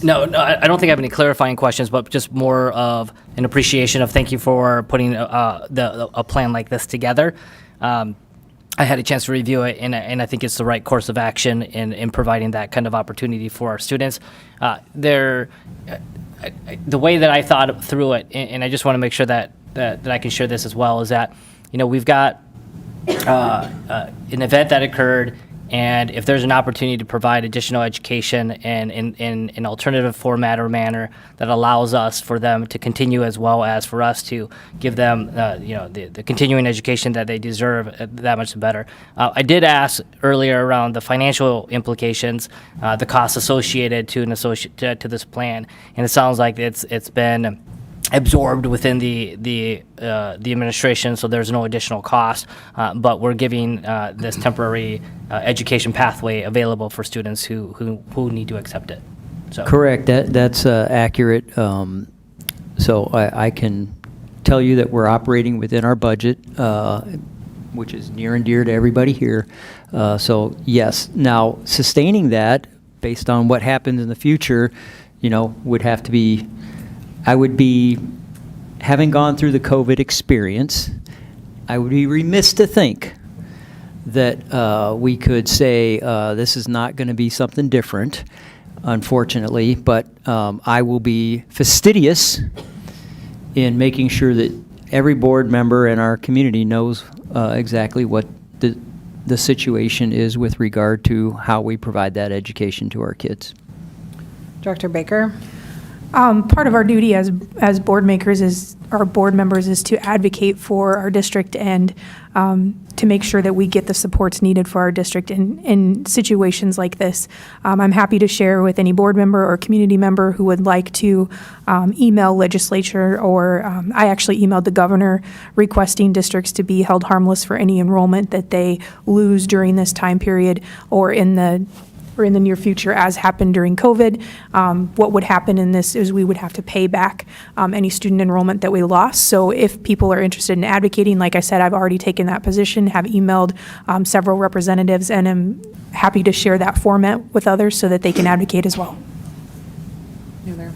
No, I don't think I have any clarifying questions, but just more of an appreciation of thank you for putting a plan like this together. I had a chance to review it, and I think it's the right course of action in providing that kind of opportunity for our students. The way that I thought through it, and I just want to make sure that I can share this as well, is that, we've got an event that occurred, and if there's an opportunity to provide additional education in an alternative format or manner that allows us for them to continue, as well as for us to give them the continuing education that they deserve, that much better. I did ask earlier around the financial implications, the costs associated to this plan, and it sounds like it's been absorbed within the administration, so there's no additional cost, but we're giving this temporary education pathway available for students who need to accept it. So. Correct. That's accurate. So I can tell you that we're operating within our budget, which is near and dear to everybody here. So yes, now sustaining that based on what happens in the future, would have to be, I would be, having gone through the COVID experience, I would be remiss to think that we could say this is not going to be something different, unfortunately, but I will be fastidious in making sure that every board member in our community knows exactly what the situation is with regard to how we provide that education to our kids. Director Baker? Part of our duty as board members is to advocate for our district and to make sure that we get the supports needed for our district in situations like this. I'm happy to share with any board member or community member who would like to email legislature, or I actually emailed the governor requesting districts to be held harmless for any enrollment that they lose during this time period or in the near future, as happened during COVID. What would happen in this is we would have to pay back any student enrollment that we lost. So if people are interested in advocating, like I said, I've already taken that position, have emailed several representatives, and am happy to share that format with others so that they can advocate as well. Any other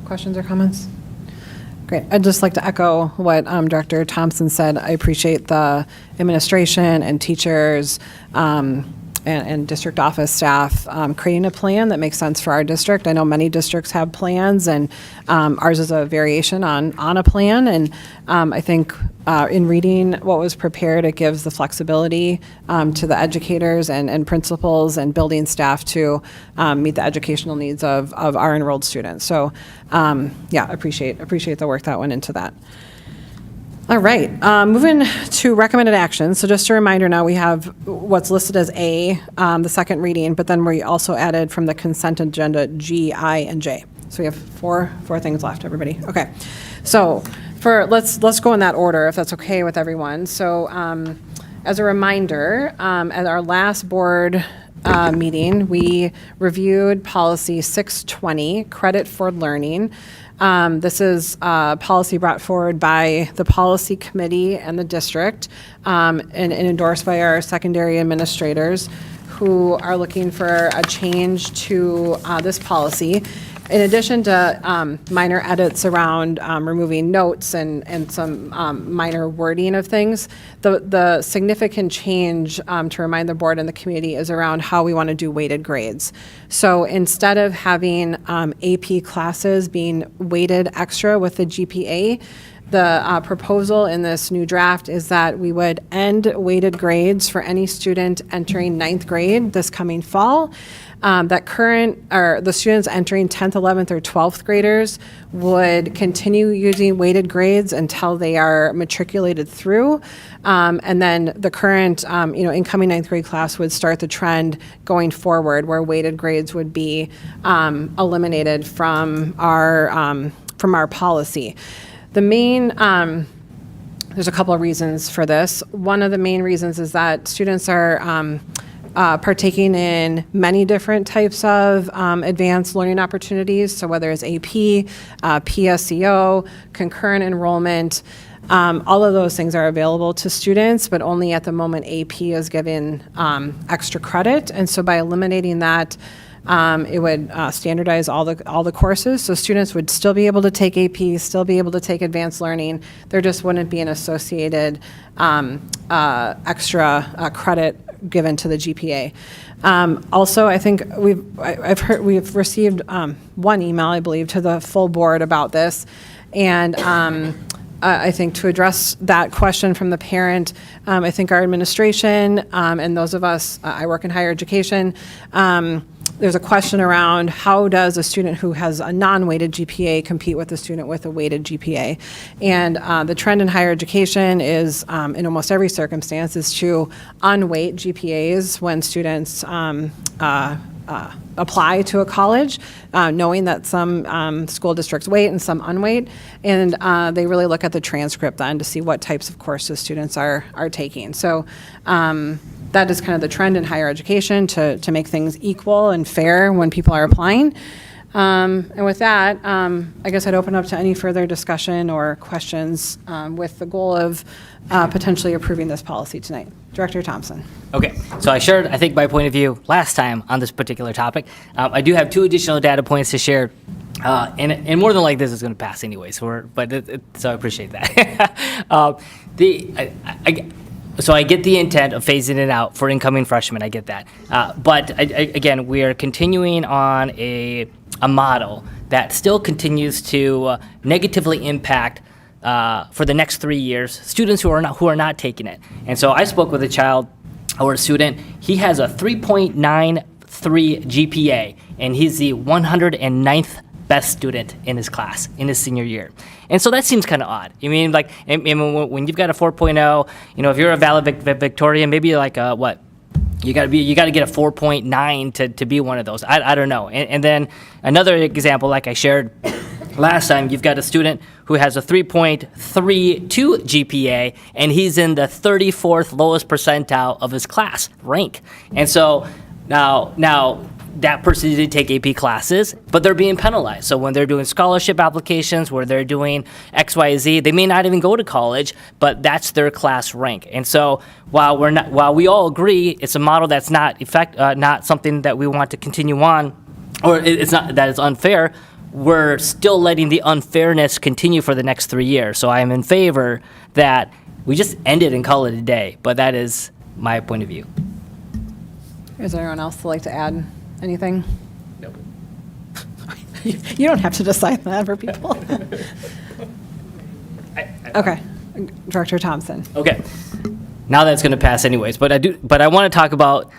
questions or comments? Great. I'd just like to echo what Director Thompson said. I appreciate the administration and teachers and district office staff creating a plan that makes sense for our district. I know many districts have plans, and ours is a variation on a plan. And I think in reading what was prepared, it gives the flexibility to the educators and principals and building staff to meet the educational needs of our enrolled students. So yeah, appreciate the work that went into that. All right, moving to recommended actions. So just a reminder, now we have what's listed as A, the second reading, but then we also added from the consent agenda G, I, and J. So we have four things left, everybody. Okay, so let's go in that order if that's okay with everyone. So as a reminder, at our last board meeting, we reviewed policy 620, credit for learning. This is a policy brought forward by the policy committee and the district and endorsed by our secondary administrators who are looking for a change to this policy. In addition to minor edits around removing notes and some minor wording of things, the significant change, to remind the board and the community, is around how we want to do weighted grades. So instead of having AP classes being weighted extra with the GPA, the proposal in this new draft is that we would end weighted grades for any student entering 9th grade this coming fall. The students entering 10th, 11th, or 12th graders would continue using weighted grades until they are matriculated through. And then the current, incoming 9th grade class would start the trend going forward where weighted grades would be eliminated from our policy. The main, there's a couple of reasons for this. One of the main reasons is that students are partaking in many different types of advanced learning opportunities. So whether it's AP, PSEO, concurrent enrollment, all of those things are available to students, but only at the moment AP is given extra credit. And so by eliminating that, it would standardize all the courses. So students would still be able to take AP, still be able to take advanced learning. There just wouldn't be an associated extra credit given to the GPA. Also, I think we've received one email, I believe, to the full board about this, and I think to address that question from the parent, I think our administration and those of us, I work in higher education, there's a question around how does a student who has a non-weighted GPA compete with a student with a weighted GPA? And the trend in higher education is, in almost every circumstance, is to unweight GPAs when students apply to a college, knowing that some school districts weight and some unweight, and they really look at the transcript then to see what types of courses students are taking. So that is kind of the trend in higher education to make things equal and fair when people are applying. And with that, I guess I'd open up to any further discussion or questions with the goal of potentially approving this policy tonight. Director Thompson. Okay, so I shared, I think, my point of view last time on this particular topic. I do have 2 additional data points to share, and more than like this is going to pass anyway, so I appreciate that. So I get the intent of phasing it out for incoming freshmen, I get that. But again, we are continuing on a model that still continues to negatively impact for the next 3 years, students who are not taking it. And so I spoke with a child or a student. He has a 3.93 GPA, and he's the 109th best student in his class in his senior year. And so that seems kind of odd. I mean, like, when you've got a 4.0, if you're a valedictorian, maybe like what? You got to get a 4.9 to be one of those. I don't know. And then another example, like I shared last time, you've got a student who has a 3.32 GPA, and he's in the 34th lowest percentile of his class rank. And so now that person did take AP classes, but they're being penalized. So when they're doing scholarship applications, where they're doing X, Y, Z, they may not even go to college, but that's their class rank. And so while we all agree it's a model that's not something that we want to continue on, or it's not that it's unfair, we're still letting the unfairness continue for the next 3 years. So I am in favor that we just end it and call it a day. But that is my point of view. Is there anyone else that'd like to add anything? Nope. You don't have to decide that for people. Okay, Director Thompson. Okay. Now that's going to pass anyways, but I want to talk about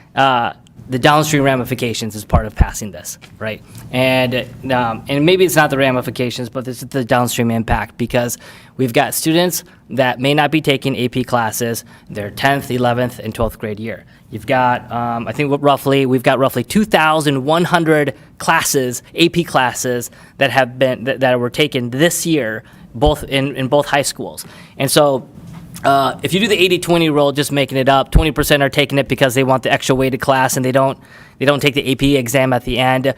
the downstream ramifications as part of passing this, right? And maybe it's not the ramifications, but it's the downstream impact, because we've got students that may not be taking AP classes their 10th, 11th, and 12th grade year. You've got, I think we've got roughly 2,100 classes, AP classes that were taken this year, both in both high schools. And so if you do the 80-20 rule, just making it up, 20% are taking it because they want the extra weighted class and they don't take the AP exam at the end.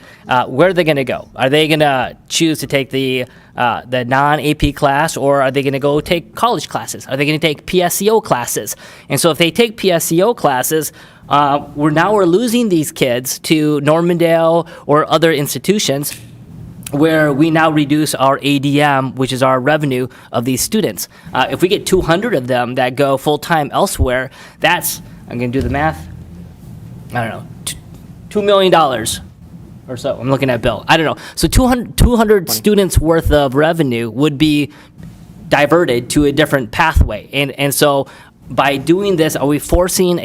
Where are they going to go? Are they going to choose to take the non-AP class, or are they going to go take college classes? Are they going to take PSEO classes? And so if they take PSEO classes, we're losing these kids to Normandale or other institutions, where we now reduce our ADM, which is our revenue of these students. If we get 200 of them that go full-time elsewhere, I'm going to do the math, I don't know, $2 million or so. I'm looking at Bill. I don't know. So 200 students worth of revenue would be diverted to a different pathway. And so by doing this, are we forcing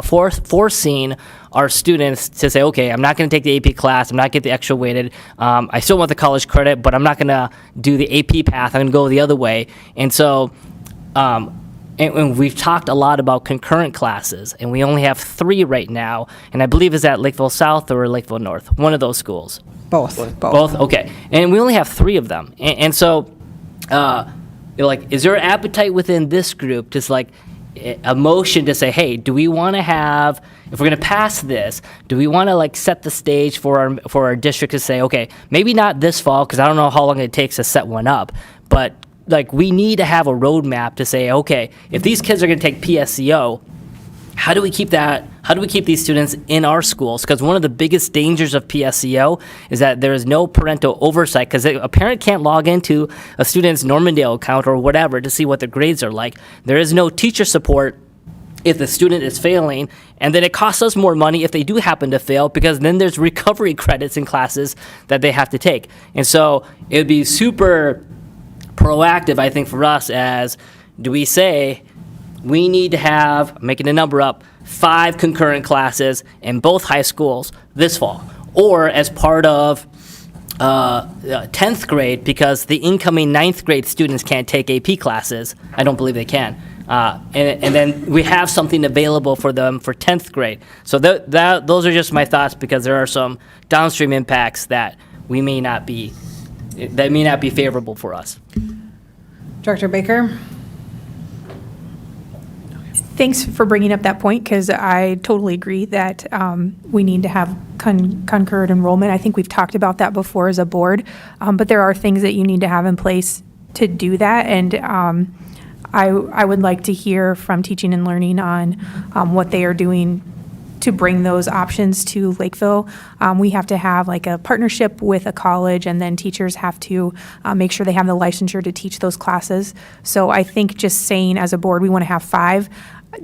forcing our students to say, okay, I'm not going to take the AP class, I'm not get the extra weighted, I still want the college credit, but I'm not going to do the AP path, I'm going to go the other way. And so, and we've talked a lot about concurrent classes, and we only have 3 right now, and I believe it's at Lakeville South or Lakeville North, one of those schools. Both. Both, okay. And we only have 3 of them. And so, is there an appetite within this group, just like a motion to say, hey, do we want to have, if we're going to pass this, do we want to set the stage for our district to say, okay, maybe not this fall, because I don't know how long it takes to set one up, but we need to have a roadmap to say, okay, if these kids are going to take PSEO, how do we keep these students in our schools? Because one of the biggest dangers of PSEO is that there is no parental oversight, because a parent can't log into a student's Normandale account or whatever to see what their grades are like. There is no teacher support if the student is failing, and then it costs us more money if they do happen to fail, because then there's recovery credits in classes that they have to take. And so it would be super proactive, I think, for us as, do we say, we need to have, I'm making a number up, 5 concurrent classes in both high schools this fall, or as part of 10th grade, because the incoming 9th grade students can't take AP classes. I don't believe they can. And then we have something available for them for 10th grade. So those are just my thoughts, because there are some downstream impacts that may not be favorable for us. Director Baker? Thanks for bringing up that point, because I totally agree that we need to have concurrent enrollment. I think we've talked about that before as a board, but there are things that you need to have in place to do that. And I would like to hear from Teaching and Learning on what they are doing to bring those options to Lakeville. We have to have like a partnership with a college, and then teachers have to make sure they have the licensure to teach those classes. So I think just saying as a board we want to have 5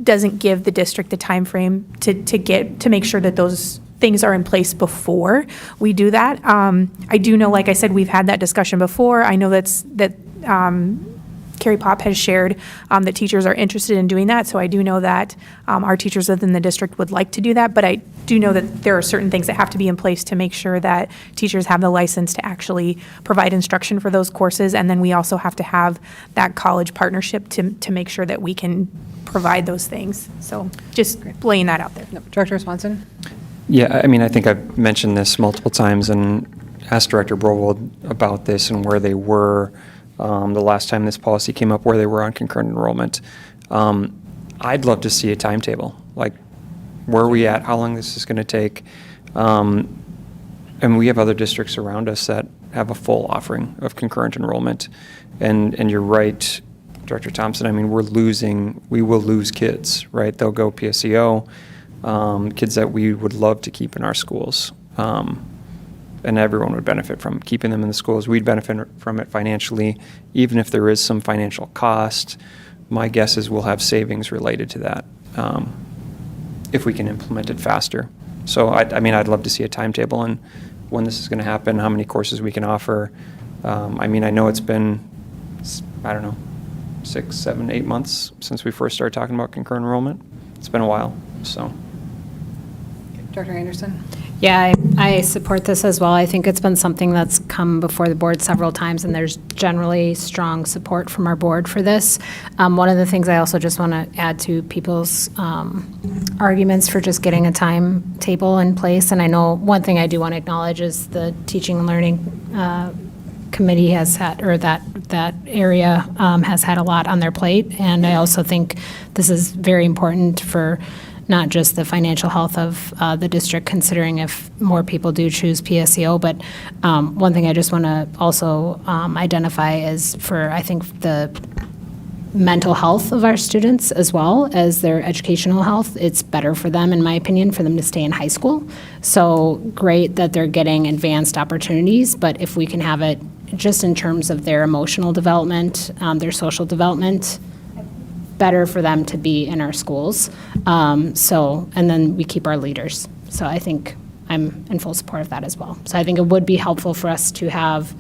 doesn't give the district the time frame to make sure that those things are in place before we do that. I do know, like I said, we've had that discussion before. I know that Carrie Pop has shared that teachers are interested in doing that, so I do know that our teachers within the district would like to do that, but I do know that there are certain things that have to be in place to make sure that teachers have the license to actually provide instruction for those courses, and then we also have to have that college partnership to make sure that we can provide those things. So just laying that out there. Director Swanson? Yeah, I mean, I think I've mentioned this multiple times and asked Director Brovold about this and where they were the last time this policy came up, where they were on concurrent enrollment. I'd love to see a timetable, like where are we at, how long this is going to take. And we have other districts around us that have a full offering of concurrent enrollment. And you're right, Director Thompson, I mean, we will lose kids, right? They'll go PSEO, kids that we would love to keep in our schools. And everyone would benefit from keeping them in the schools. We'd benefit from it financially. Even if there is some financial cost, my guess is we'll have savings related to that if we can implement it faster. So, I mean, I'd love to see a timetable and when this is going to happen, how many courses we can offer. I mean, I know it's been, I don't know, 6, 7, 8 months since we first started talking about concurrent enrollment. It's been a while, so. Director Anderson? Yeah, I support this as well. I think it's been something that's come before the board several times, and there's generally strong support from our board for this. One of the things I also just want to add to people's arguments for just getting a timetable in place, and I know one thing I do want to acknowledge is the Teaching and Learning Committee has had, or that area has had a lot on their plate, and I also think this is very important for not just the financial health of the district, considering if more people do choose PSEO, but one thing I just want to also identify is for, I think, the mental health of our students as well as their educational health. It's better for them, in my opinion, for them to stay in high school. So great that they're getting advanced opportunities, but if we can have it just in terms of their emotional development, their social development, better for them to be in our schools. And then we keep our leaders. So I think I'm in full support of that as well. So I think it would be helpful for us to have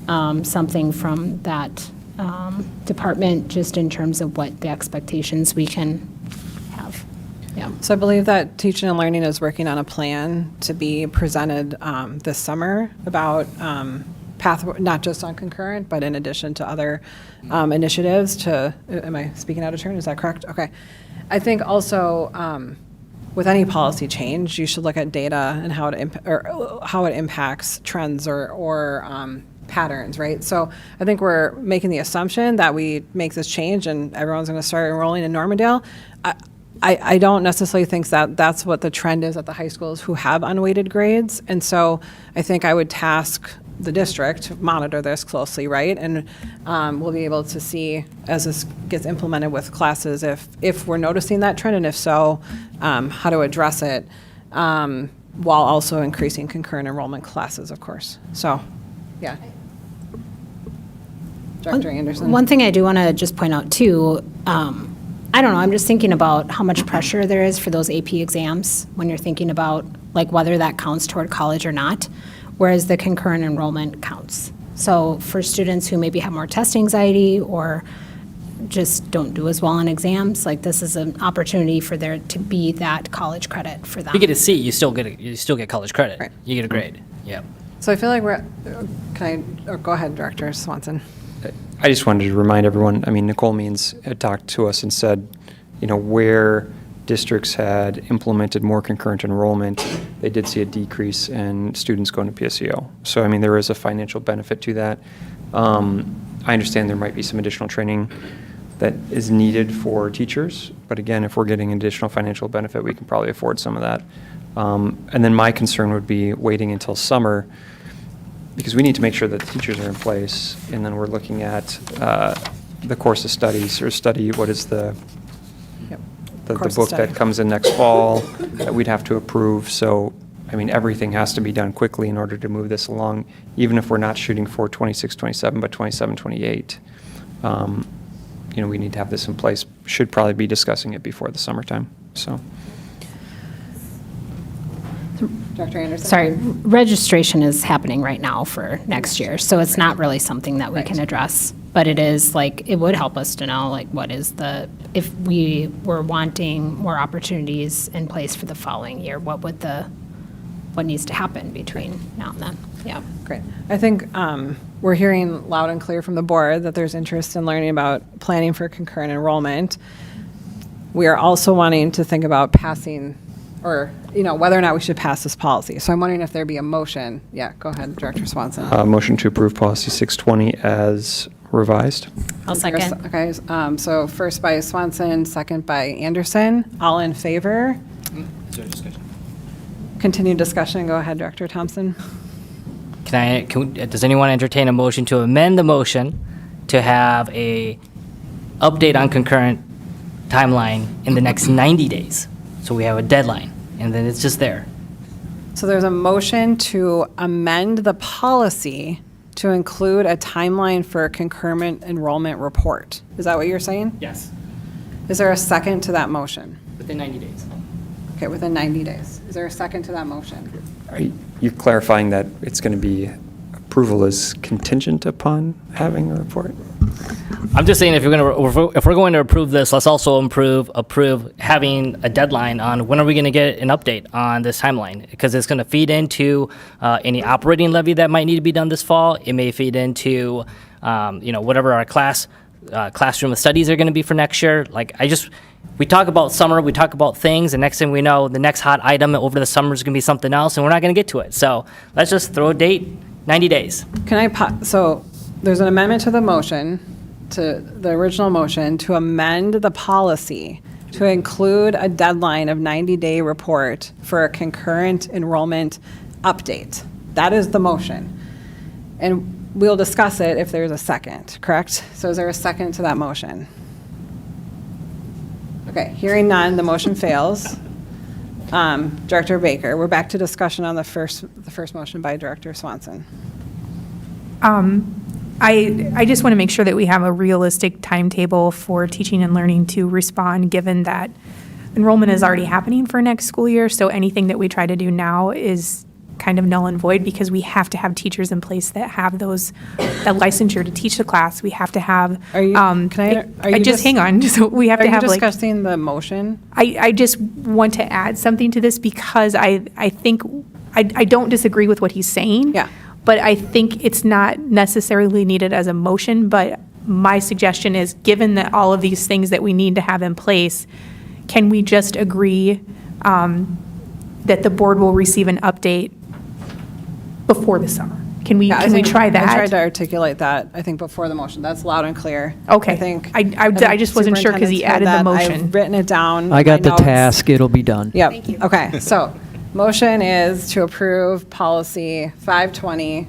something from that department just in terms of what the expectations we can have. Yeah. So I believe that Teaching and Learning is working on a plan to be presented this summer about path, not just on concurrent, but in addition to other initiatives to, am I speaking out of turn? Is that correct? Okay. I think also with any policy change, you should look at data and how it impacts trends or patterns, right? So I think we're making the assumption that we make this change and everyone's going to start enrolling in Normandale. I don't necessarily think that that's what the trend is at the high schools who have unweighted grades. And so I think I would task the district to monitor this closely, right? And we'll be able to see as this gets implemented with classes if we're noticing that trend, and if so, how to address it while also increasing concurrent enrollment classes, of course. So, yeah. Director Anderson. One thing I do want to just point out too, I don't know, I'm just thinking about how much pressure there is for those AP exams when you're thinking about like whether that counts toward college or not, whereas the concurrent enrollment counts. So for students who maybe have more test anxiety or just don't do as well on exams, like this is an opportunity for there to be that college credit for them. You get a C, you still get college credit. Right. You get a grade. Yeah. So I feel like go ahead, Director Swanson. I just wanted to remind everyone, I mean, Nicole Means had talked to us and said, you know, where districts had implemented more concurrent enrollment, they did see a decrease in students going to PSEO. So, I mean, there is a financial benefit to that. I understand there might be some additional training that is needed for teachers, but again, if we're getting additional financial benefit, we can probably afford some of that. And then my concern would be waiting until summer, because we need to make sure that the teachers are in place, and then we're looking at the course of studies, or what is the Course of book study. that comes in next fall that we'd have to approve. So, I mean, everything has to be done quickly in order to move this along, even if we're not shooting for 26, 27, but 27, 28. We need to have this in place. Should probably be discussing it before the summertime, so. Dr. Anderson? Sorry, registration is happening right now for next year, so it's not really something that we can address. But it is like, it would help us to know, like, what is if we were wanting more opportunities in place for the following year, what needs to happen between now and then? Yeah. Great. I think we're hearing loud and clear from the board that there's interest in learning about planning for concurrent enrollment. We are also wanting to think about passing, or, whether or not we should pass this policy. So I'm wondering if there be a motion. Yeah, go ahead, Director Swanson. Motion to approve policy 620 as revised. I'll second. Okay, so first by Swanson, second by Anderson. All in favor? Is there discussion? Continued discussion. Go ahead, Director Thompson. Does anyone entertain a motion to amend the motion to have a update on concurrent timeline in the next 90 days? So we have a deadline, and then it's just there. So there's a motion to amend the policy to include a timeline for a concurrent enrollment report. Is that what you're saying? Yes. Is there a second to that motion? Within 90 days. Okay, within 90 days. Is there a second to that motion? Are you clarifying that it's going to be approval is contingent upon having a report? I'm just saying if we're going to approve this, let's also approve having a deadline on when are we going to get an update on this timeline, because it's going to feed into any operating levy that might need to be done this fall. It may feed into whatever our classroom of studies are going to be for next year. We talk about summer, we talk about things, and next thing we know, the next hot item over the summer is going to be something else, and we're not going to get to it. So let's just throw a date, 90 days. So there's an amendment to the motion, to the original motion, to amend the policy to include a deadline of 90-day report for a concurrent enrollment update. That is the motion. And we'll discuss it if there's a second, correct? So is there a second to that motion? Okay, hearing none, the motion fails. Director Baker, we're back to discussion on the first motion by Director Swanson. I just want to make sure that we have a realistic timetable for teaching and learning to respond, given that enrollment is already happening for next school year. So anything that we try to do now is kind of null and void, because we have to have teachers in place that have that licensure to teach the class. We have to have. Hang on. So we have to have. Are you discussing the motion? I just want to add something to this, because I think I don't disagree with what he's saying. Yeah. But I think it's not necessarily needed as a motion. But my suggestion is, given that all of these things that we need to have in place, can we just agree that the board will receive an update before the summer? Can we try that? I tried to articulate that, I think, before the motion. That's loud and clear. Okay. I think. I just wasn't sure because he added the motion. I've written it down. I got in the my notes. task. It'll be done. Yep. Thank you. Okay, so motion is to approve policy 520,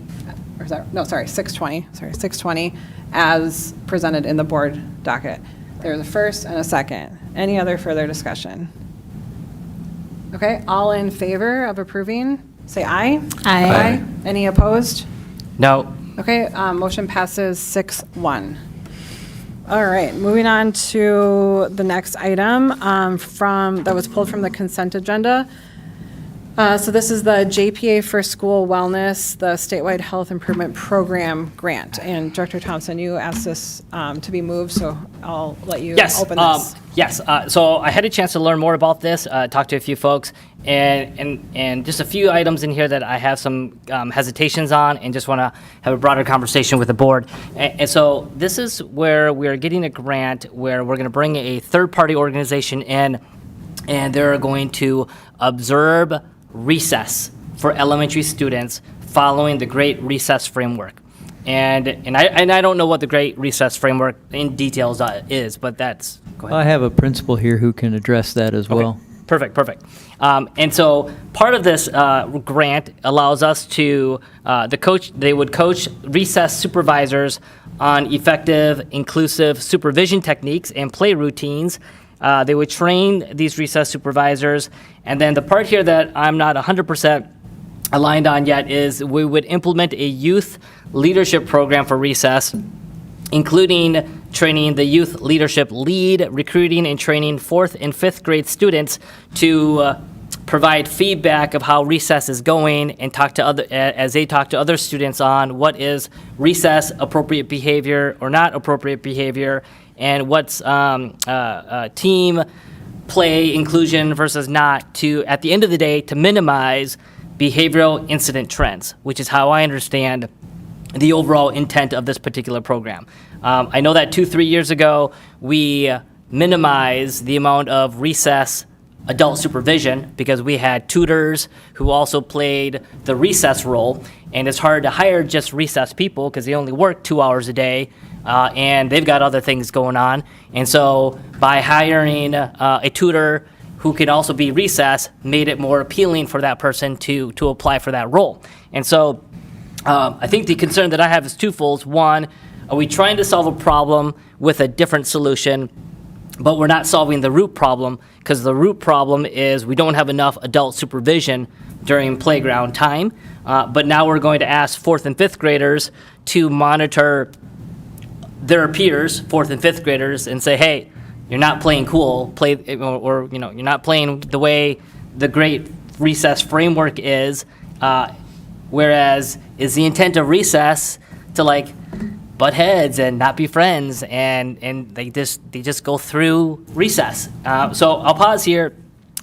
620 as presented in the board docket. There's a first and a second. Any other further discussion? Okay, all in favor of approving, say aye. Aye. Any opposed? No. Okay, motion passes 6-1. All right, moving on to the next item that was pulled from the consent agenda. So this is the JPA for School Wellness, the Statewide Health Improvement Program grant. And Director Thompson, you asked this to be moved, so I'll let you open this. Yes. So I had a chance to learn more about this, talk to a few folks, and just a few items in here that I have some hesitations on, and just want to have a broader conversation with the board. And so this is where we're getting a grant where we're going to bring a third-party organization in, and they're going to observe recess for elementary students following the Great Recess Framework. And I don't know what the Great Recess Framework in details is, but that's, go ahead. I have a principal here who can address that as well. Perfect. And so part of this grant allows us to, they would coach recess supervisors on effective, inclusive supervision techniques and play routines. They would train these recess supervisors. And then the part here that I'm not 100% aligned on yet is we would implement a youth leadership program for recess, including training the youth leadership lead, recruiting and training 4th and 5th grade students to provide feedback of how recess is going and as they talk to other students on what is recess appropriate behavior or not appropriate behavior, and what's team play inclusion versus not, to, at the end of the day, to minimize behavioral incident trends, which is how I understand the overall intent of this particular program. I know that 2-3 years ago, we minimized the amount of recess adult supervision because we had tutors who also played the recess role, and it's hard to hire just recess people because they only work 2 hours a day, and they've got other things going on. And so by hiring a tutor who could also be recess made it more appealing for that person to apply for that role. And so I think the concern that I have is twofold. One, are we trying to solve a problem with a different solution, but we're not solving the root problem, because the root problem is we don't have enough adult supervision during playground time. But now we're going to ask 4th and 5th graders to monitor their peers, 4th and 5th graders, and say, hey, you're not playing cool, or you're not playing the way the great recess framework is. Whereas, is the intent of recess to like butt heads and not be friends, and they just go through recess. So I'll pause here.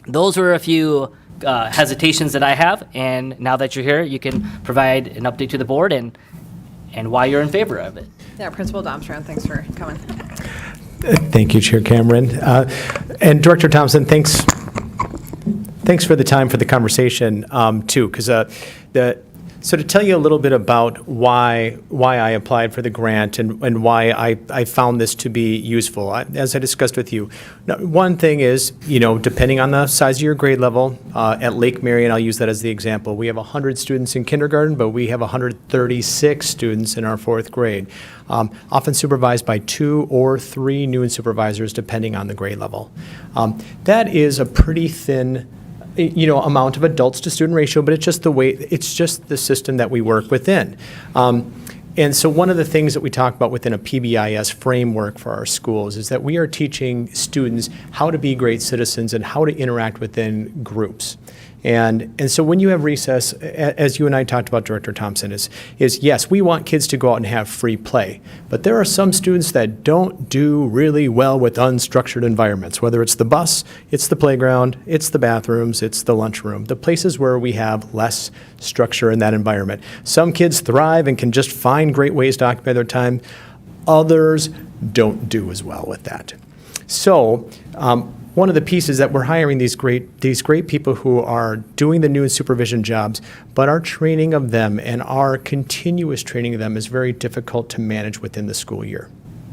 Those were a few hesitations that I have, and now that you're here, you can provide an update to the board and why you're in favor of it. Yeah, Principal Domstrand, thanks for coming. Thank you, Chair Cameron. And Director Thompson, thanks for the time for the conversation, too, because so to tell you a little bit about why I applied for the grant and why I found this to be useful, as I discussed with you, one thing is, depending on the size of your grade level, at Lake Marion, I'll use that as the example, we have 100 students in kindergarten, but we have 136 students in our 4th grade, often supervised by 2 or 3 noon supervisors, depending on the grade level. That is a pretty thin amount of adults to student ratio, but it's just the system that we work within. And so one of the things that we talk about within a PBIS framework for our schools is that we are teaching students how to be great citizens and how to interact within groups. And so when you have recess, as you and I talked about, Director Thompson, is yes, we want kids to go out and have free play, but there are some students that don't do really well with unstructured environments, whether it's the bus, it's the playground, it's the bathrooms, it's the lunchroom, the places where we have less structure in that environment. Some kids thrive and can just find great ways to occupy their time. Others don't do as well with that. So, one of the pieces that we're hiring these great people who are doing the noon supervision jobs, but our training of them and our continuous training of them is very difficult to manage within the school year.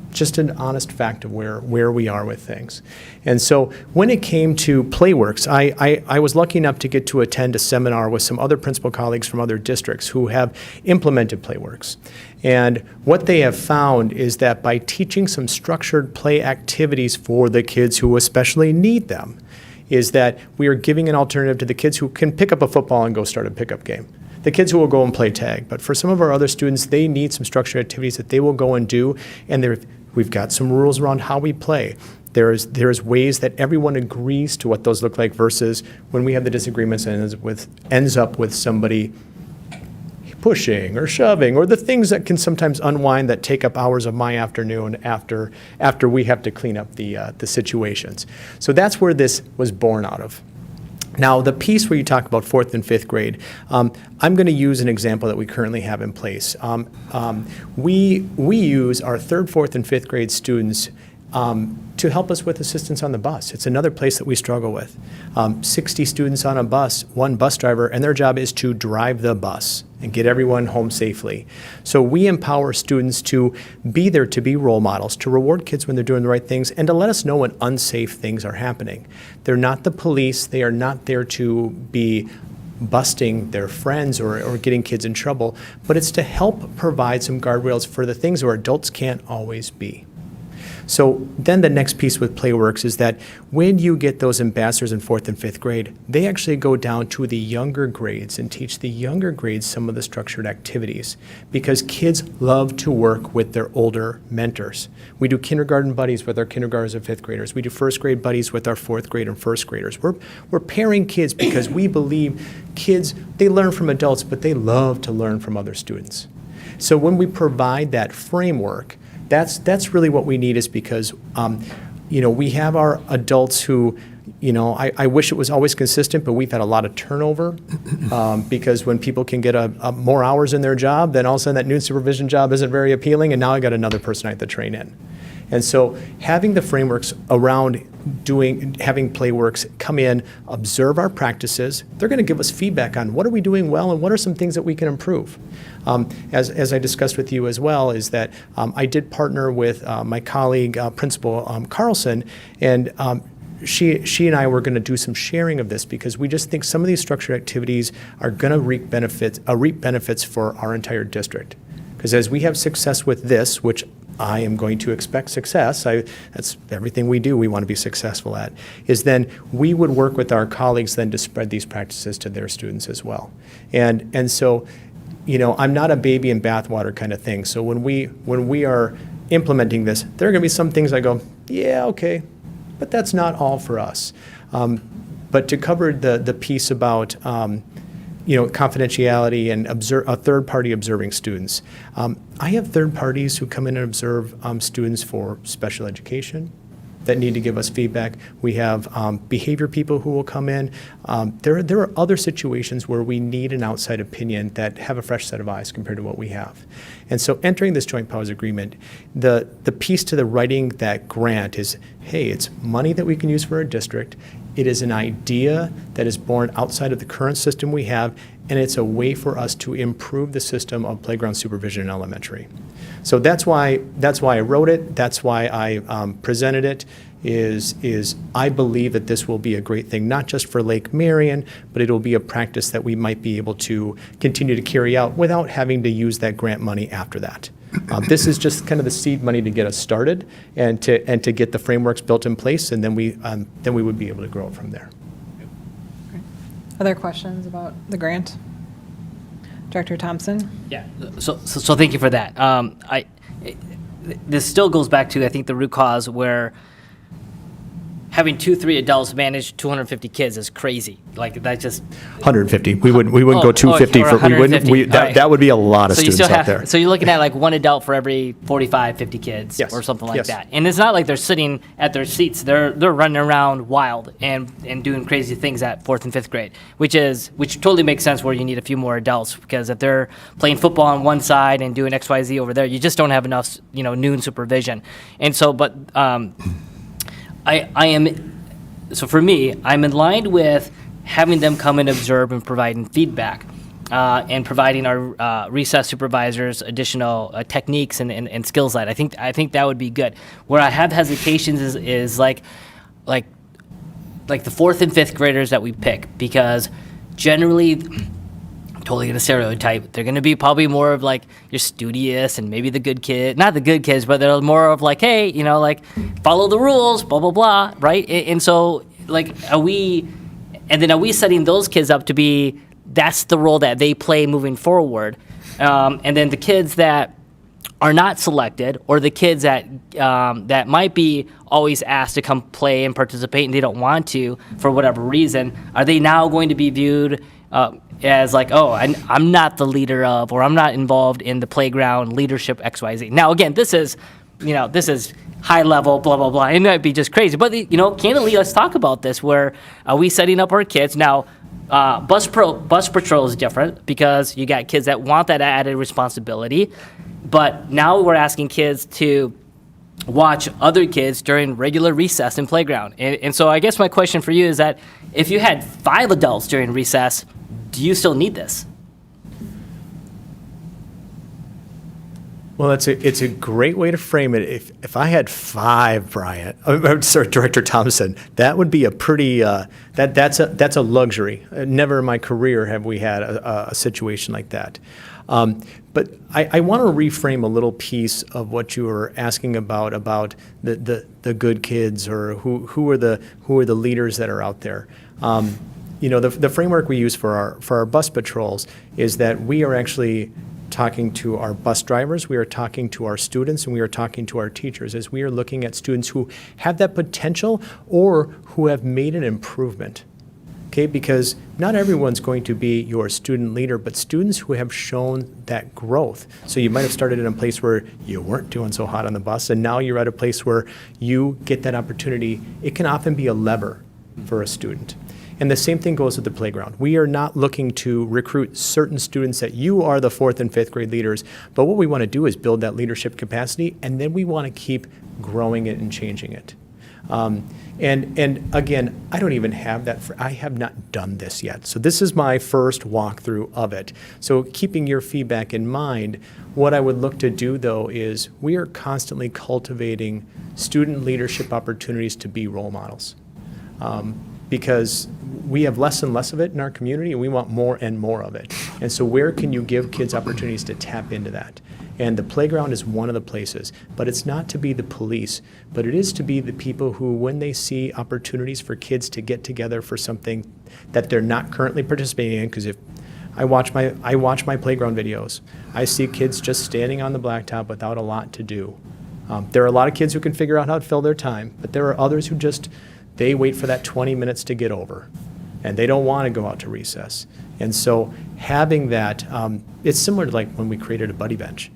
Just an honest fact of where we are with things. And so when it came to Playworks, I was lucky enough to get to attend a seminar with some other principal colleagues from other districts who have implemented Playworks. And what they have found is that by teaching some structured play activities for the kids who especially need them, is that we are giving an alternative to the kids who can pick up a football and go start a pickup game. The kids who will go and play tag. But for some of our other students, they need some structured activities that they will go and do, and we've got some rules around how we play. There's ways that everyone agrees to what those look like versus when we have the disagreements and ends up with somebody pushing or shoving, or the things that can sometimes unwind that take up hours of my afternoon after we have to clean up the situations. So that's where this was born out of. Now, the piece where you talk about 4th and 5th grade, I'm going to use an example that we currently have in place. We use our 3rd, 4th, and 5th grade students to help us with assistance on the bus. It's another place that we struggle with. 60 students on a bus, one bus driver, and their job is to drive the bus and get everyone home safely. So we empower students to be there, to be role models, to reward kids when they're doing the right things, and to let us know when unsafe things are happening. They're not the police. They are not there to be busting their friends or getting kids in trouble, but it's to help provide some guardrails for the things where adults can't always be. So then the next piece with PlayWorks is that when you get those ambassadors in 4th and 5th grade, they actually go down to the younger grades and teach the younger grades some of the structured activities, because kids love to work with their older mentors. We do kindergarten buddies with our kindergartners and 5th graders. We do 1st grade buddies with our 4th grade and 1st graders. We're pairing kids because we believe kids, they learn from adults, but they love to learn from other students. So when we provide that framework, that's really what we need, is because, we have our adults who, I wish it was always consistent, but we've had a lot of turnover because when people can get more hours in their job, then all of a sudden that noon supervision job isn't very appealing, and now I got another person I have to train in. And so having the frameworks around having PlayWorks come in, observe our practices, they're going to give us feedback on what are we doing well and what are some things that we can improve. As I discussed with you as well, is that I did partner with my colleague, Principal Carlson, and she and I were going to do some sharing of this, because we just think some of these structured activities are going to reap benefits for our entire district. Because as we have success with this, which I am going to expect success, that's everything we do, we want to be successful at, is then we would work with our colleagues then to spread these practices to their students as well. And so, I'm not a baby in bathwater kind of thing. So when we are implementing this, there are going to be some things I go, yeah, okay, but that's not all for us. But to cover the piece about confidentiality and a third party observing students. I have third parties who come in and observe students for special education that need to give us feedback. We have behavior people who will come in. There are other situations where we need an outside opinion that have a fresh set of eyes compared to what we have. And so entering this joint powers agreement, the piece to the writing that grant is, hey, it's money that we can use for our district. It is an idea that is born outside of the current system we have, and it's a way for us to improve the system of playground supervision in elementary. So that's why I wrote it. That's why I presented it. Is I believe that this will be a great thing, not just for Lake Marion, but it'll be a practice that we might be able to continue to carry out without having to use that grant money after that. This is just kind of the seed money to get us started and to get the frameworks built in place, and then we would be able to grow it from there. Other questions about the grant? Director Thompson? Yeah, so thank you for that. This still goes back to, I think, the root cause where having 2-3 adults manage 250 kids is crazy. Like, that just 150. We wouldn't go 250 for we wouldn't. That would be a lot of so students you still out there. So you're looking at like one adult for every 45, 50 kids, Yes. or something like Yes. that. And it's not like they're sitting at their seats. They're running around wild and doing crazy things at 4th and 5th grade, which totally makes sense where you need a few more adults, because if they're playing football on one side and doing XYZ over there, you just don't have enough, noon supervision. And so, but so for me, I'm in line with having them come and observe and providing feedback, and providing our recess supervisors additional techniques and skill set. I think that would be good. Where I have hesitations is like the 4th and 5th graders that we pick, because generally, I'm totally gonna stereotype, they're gonna be probably more of like your studious and maybe the good kid, not the good kids, but they're more of like, hey, follow the rules, blah, blah, blah, right? And so, are we setting those kids up to be, that's the role that they play moving forward? And then the kids that are not selected, or the kids that might be always asked to come play and participate and they don't want to for whatever reason, are they now going to be viewed as like, oh, I'm not the leader of, or I'm not involved in the playground leadership XYZ. Now, again, this is high level, blah, blah, blah, and that'd be just crazy. But, candidly, let's talk about this. Where are we setting up our kids? Now, bus patrol is different, because you got kids that want that added responsibility. But now we're asking kids to watch other kids during regular recess and playground. And so I guess my question for you is that if you had 5 adults during recess, do you still need this? Well, it's a great way to frame it. If I had 5, Brian, sorry, Director Thompson, that would be a pretty that's a luxury. Never in my career have we had a situation like that. But I want to reframe a little piece of what you were asking about the good kids, or who are the leaders that are out there. The framework we use for our bus patrols is that we are actually talking to our bus drivers, we are talking to our students, and we are talking to our teachers as we are looking at students who have that potential or who have made an improvement. Okay, because not everyone's going to be your student leader, but students who have shown that growth. So you might have started in a place where you weren't doing so hot on the bus, and now you're at a place where you get that opportunity. It can often be a lever for a student. And the same thing goes with the playground. We are not looking to recruit certain students that you are the 4th and 5th grade leaders, but what we want to do is build that leadership capacity, and then we want to keep growing it and changing it. And again, I don't even have that. I have not done this yet. So this is my first walkthrough of it. So keeping your feedback in mind, what I would look to do, though, is we are constantly cultivating student leadership opportunities to be role models. Because we have less and less of it in our community, and we want more and more of it. And so where can you give kids opportunities to tap into that? And the playground is one of the places. But it's not to be the police, but it is to be the people who, when they see opportunities for kids to get together for something that they're not currently participating in, because if I watch my playground videos, I see kids just standing on the blacktop without a lot to do. There are a lot of kids who can figure out how to fill their time, but there are others who they wait for that 20 minutes to get over, and they don't want to go out to recess. And so having that, it's similar to like when we created a buddy bench.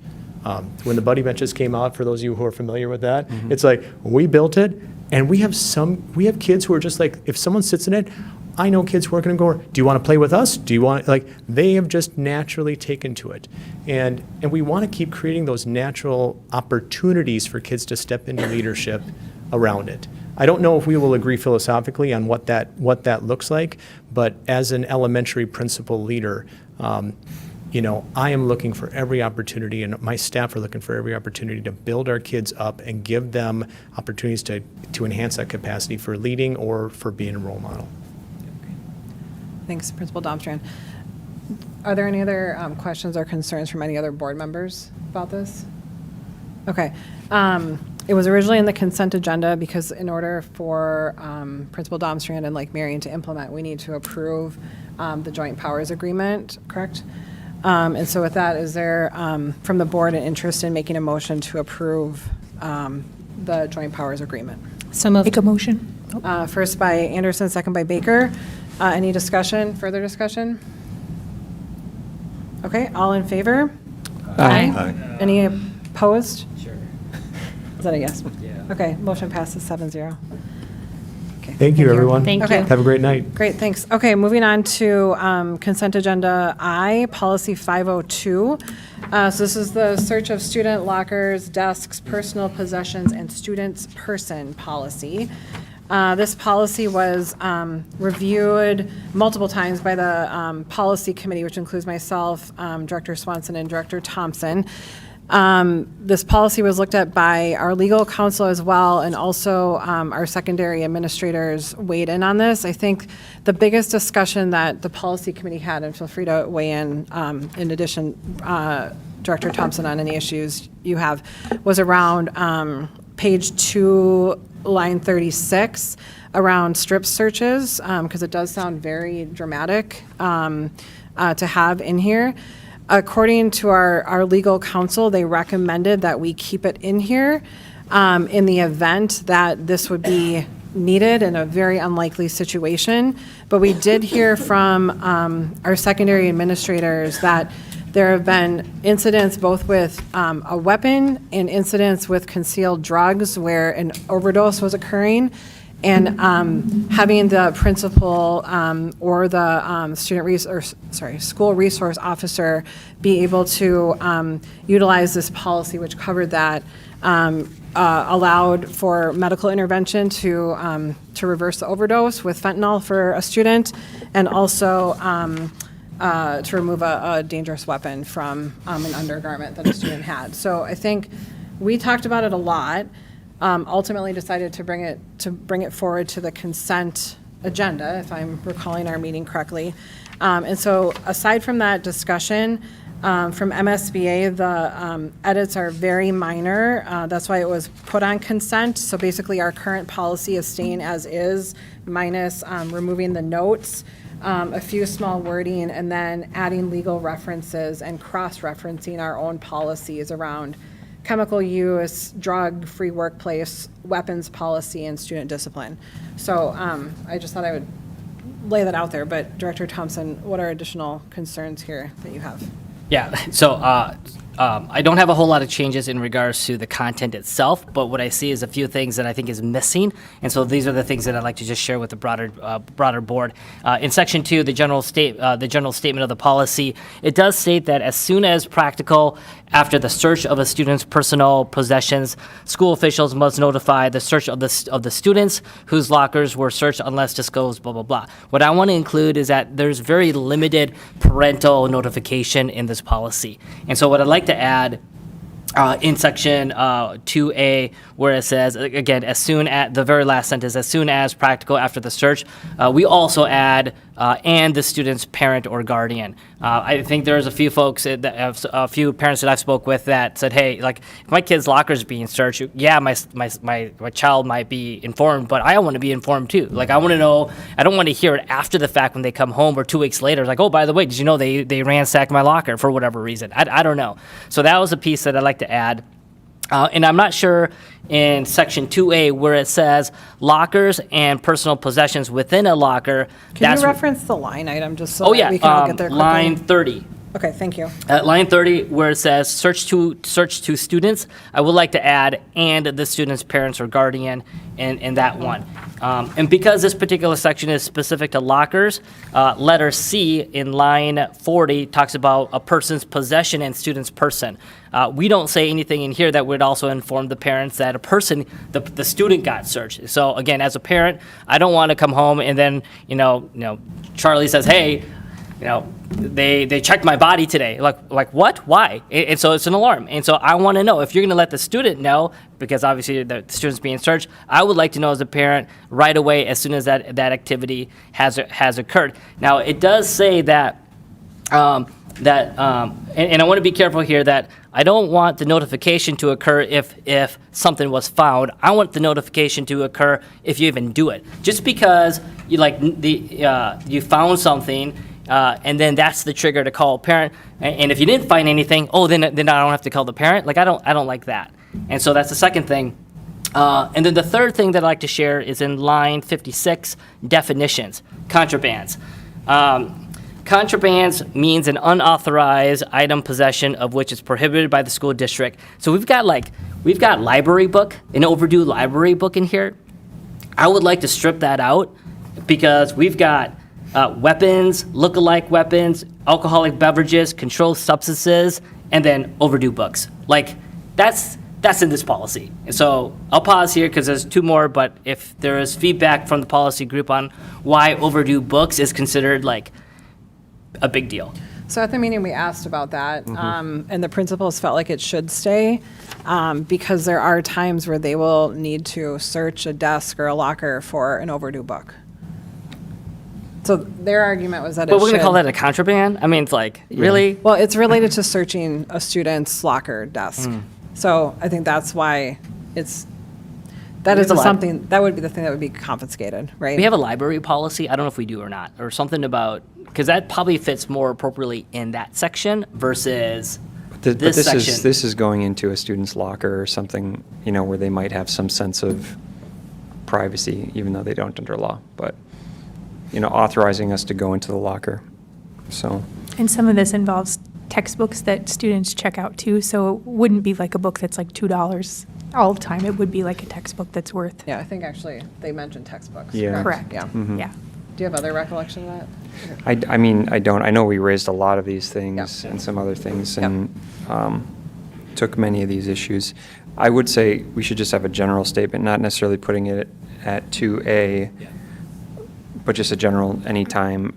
When the buddy benches came out, for those of you who are familiar with that, it's like we built it, and we have kids who are just like, if someone sits in it, I know kids who are going to go, do you want to play with us? Do you want, they have just naturally taken to it. And we want to keep creating those natural opportunities for kids to step into leadership around it. I don't know if we will agree philosophically on what that looks like, but as an elementary principal leader, I am looking for every opportunity, and my staff are looking for every opportunity to build our kids up and give them opportunities to enhance that capacity for leading or for being a role model. Thanks, Principal Domstrand. Are there any other questions or concerns from any other board members about this? Okay. It was originally in the consent agenda because in order for Principal Domstrand and Lake Marion to implement, we need to approve the joint powers agreement, correct? And so with that, is there from the board an interest in making a motion to approve the joint powers agreement? So moved. Make a motion. First by Anderson, second by Baker. Any discussion, further discussion? Okay, all in favor? Aye. Any opposed? Sure. Is that a yes? Yeah. Okay, motion passes 7-0. Okay. Thank you, everyone. Thank Okay. you. Have a great night. Great, thanks. Okay, moving on to consent agenda I, policy 502. So this is the search of student lockers, desks, personal possessions, and students' person policy. This policy was reviewed multiple times by the policy committee, which includes myself, Director Swanson, and Director Thompson. This policy was looked at by our legal counsel as well, and also our secondary administrators weighed in on this. I think the biggest discussion that the policy committee had, and feel free to weigh in addition, Director Thompson, on any issues you have, was around page 2, line 36, around strip searches, because it does sound very dramatic to have in here. According to our legal counsel, they recommended that we keep it in here in the event that this would be needed in a very unlikely situation. But we did hear from our secondary administrators that there have been incidents both with a weapon and incidents with concealed drugs where an overdose was occurring. And having the principal or the school resource officer be able to utilize this policy, which covered that, allowed for medical intervention to reverse the overdose with fentanyl for a student, and also to remove a dangerous weapon from an undergarment that a student had. So I think we talked about it a lot. Ultimately decided to bring it forward to the consent agenda, if I'm recalling our meeting correctly. And so aside from that discussion, from MSBA, the edits are very minor. That's why it was put on consent. So basically, our current policy is staying as is, minus removing the notes, a few small wording, and then adding legal references and cross-referencing our own policies around chemical use, drug-free workplace, weapons policy, and student discipline. So I just thought I would lay that out there. But Director Thompson, what are additional concerns here that you have? Yeah, so I don't have a whole lot of changes in regards to the content itself, but what I see is a few things that I think is missing, and so these are the things that I'd like to just share with the broader board. In Section 2, the general statement of the policy, it does state that as soon as practical, after the search of a student's personal possessions, school officials must notify the search of the students whose lockers were searched unless disclosed, blah, blah, blah. What I want to include is that there's very limited parental notification in this policy. And so what I'd like to add in Section 2A, where it says, again, as soon as, the very last sentence, as soon as practical after the search, we also add, and the student's parent or guardian. I think there's a few folks, a few parents that I've spoke with that said, hey, like, if my kid's locker is being searched, yeah, my child might be informed, but I want to be informed too. Like, I want to know, I don't want to hear it after the fact when they come home or 2 weeks later, like, oh, by the way, did you know they ransacked my locker for whatever reason? I don't know. So that was a piece that I'd like to add. And I'm not sure in Section 2A where it says lockers and personal possessions within a locker. Can you reference the line item just so Oh, that yeah, we can all get there quickly? line 30. Okay, thank you. At line 30, where it says search to students, I would like to add and the student's parents or guardian in that one. And because this particular section is specific to lockers, letter C in line 40 talks about a person's possession and student's person. We don't say anything in here that would also inform the parents that a person, the student got searched. So again, as a parent, I don't want to come home and then, Charlie says, hey, they checked my body today. Like what? Why? And so it's an alarm. And so I want to know if you're going to let the student know, because obviously the student's being searched. I would like to know as a parent right away as soon as that activity has occurred. Now it does say that and I want to be careful here that I don't want the notification to occur if something was found. I want the notification to occur if you even do it. Just because you found something. And then that's the trigger to call a parent. And if you didn't find anything, then I don't have to call the parent. Like I don't like that. And so that's the second thing. And then the third thing that I'd like to share is in line 56, definitions, contrabands. Contrabands means an unauthorized item possession of which is prohibited by the school district. So we've got library book, an overdue library book in here. I would like to strip that out because we've got weapons, look-alike weapons, alcoholic beverages, controlled substances, and then overdue books. Like, that's in this policy. And so I'll pause here because there's two more, but if there is feedback from the policy group on why overdue books is considered like a big deal. So at the meeting, we asked about that, and the principals felt like it should stay because there are times where they will need to search a desk or a locker for an overdue book. So their argument was that But we're going to call that a contraband? I mean, it's like, really? Well, it's related to searching a student's locker desk. So I think that's why that is something, that would be the thing that would be confiscated, right? We have a library policy. I don't know if we do or not, or something about, because that probably fits more appropriately in that section versus this section. This is going into a student's locker or something, where they might have some sense of privacy, even though they don't under law. But authorizing us to go into the locker. So. And some of this involves textbooks that students check out too, so it wouldn't be like a book that's like $2 all the time. It would be like a textbook that's worth. Yeah, I think actually they mentioned textbooks. Yeah. Correct. Yeah. Yeah. Do you have other recollection of that? I mean, I don't. I know we raised a lot of these things and some other things, and took many of these issues. I would say we should just have a general statement, not necessarily putting it at 2A, but just a general, anytime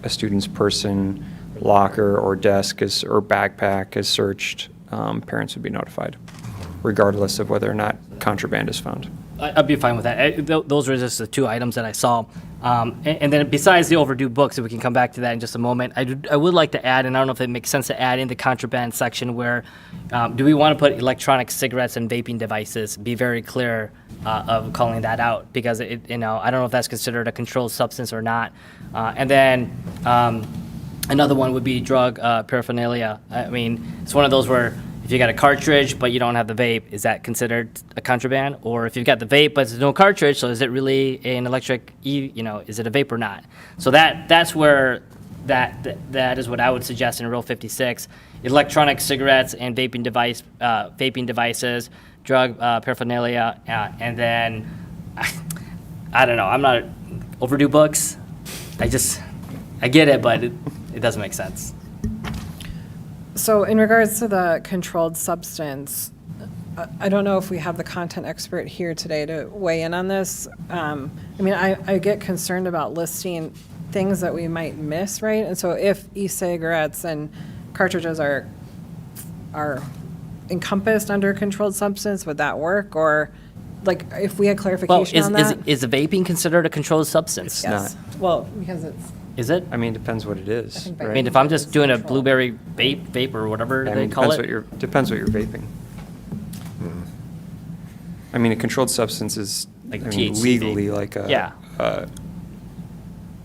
a student's person, locker, or desk is, or backpack is searched, parents would be notified, regardless of whether or not contraband is found. I'd be fine with that. Those were just the two items that I saw. And then besides the overdue books, if we can come back to that in just a moment, I would like to add, and I don't know if it makes sense to add in the contraband section where, do we want to put electronic cigarettes and vaping devices? Be very clear of calling that out, because I don't know if that's considered a controlled substance or not. And then another one would be drug paraphernalia. I mean, it's one of those where if you got a cartridge but you don't have the vape, is that considered a contraband? Or if you've got the vape but there's no cartridge, so is it really an electric, is it a vape or not? So that's where that is what I would suggest in Rule 56. Electronic cigarettes and vaping devices, drug paraphernalia, and then, I don't know, I'm not, overdue books, I get it, but it doesn't make sense. So in regards to the controlled substance, I don't know if we have the content expert here today to weigh in on this. I mean, I get concerned about listing things that we might miss, right? And so if e-cigarettes and cartridges are encompassed under controlled substance, would that work? Or like if we had clarification on that? Is vaping considered a controlled substance? Yes. Well, because it's. Is it? I mean, it depends what it is. I mean, if I'm just doing a blueberry vape or whatever they call it. Depends what you're vaping. I mean, a controlled substance is Like I mean, THC legally vape. like a. Yeah.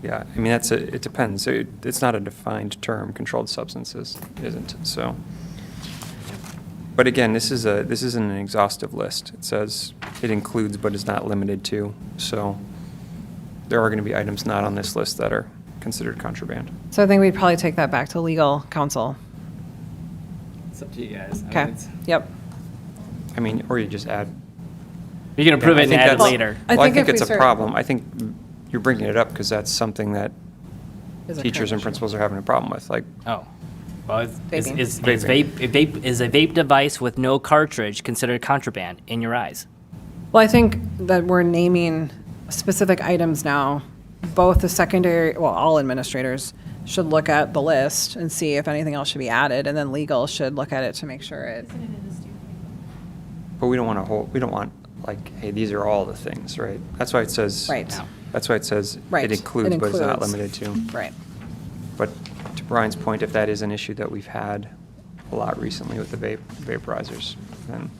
Yeah, I mean, it depends. It's not a defined term, controlled substances, isn't, so. But again, this isn't an exhaustive list. It says it includes but is not limited to, so there are going to be items not on this list that are considered contraband. So I think we'd probably take that back to legal counsel. It's up to you guys. Okay, yep. I mean, or you just add. You can approve it and add it later. Well, I think it's a problem. I think you're bringing it up because that's something that Is a teachers and current principals are having a problem with, like. Oh. Well, Vaping. is a vape device with no cartridge considered contraband in your eyes? Well, I think that we're naming specific items now. Both the secondary, well, all administrators should look at the list and see if anything else should be added, and then legal should look at it to make sure it. But we don't want like, hey, these are all the things, right? That's why it says. Right. That's why it says Right. it includes, but is not includes. limited to. Right. But to Brian's point, if that is an issue that we've had a lot recently with the vaporizers, then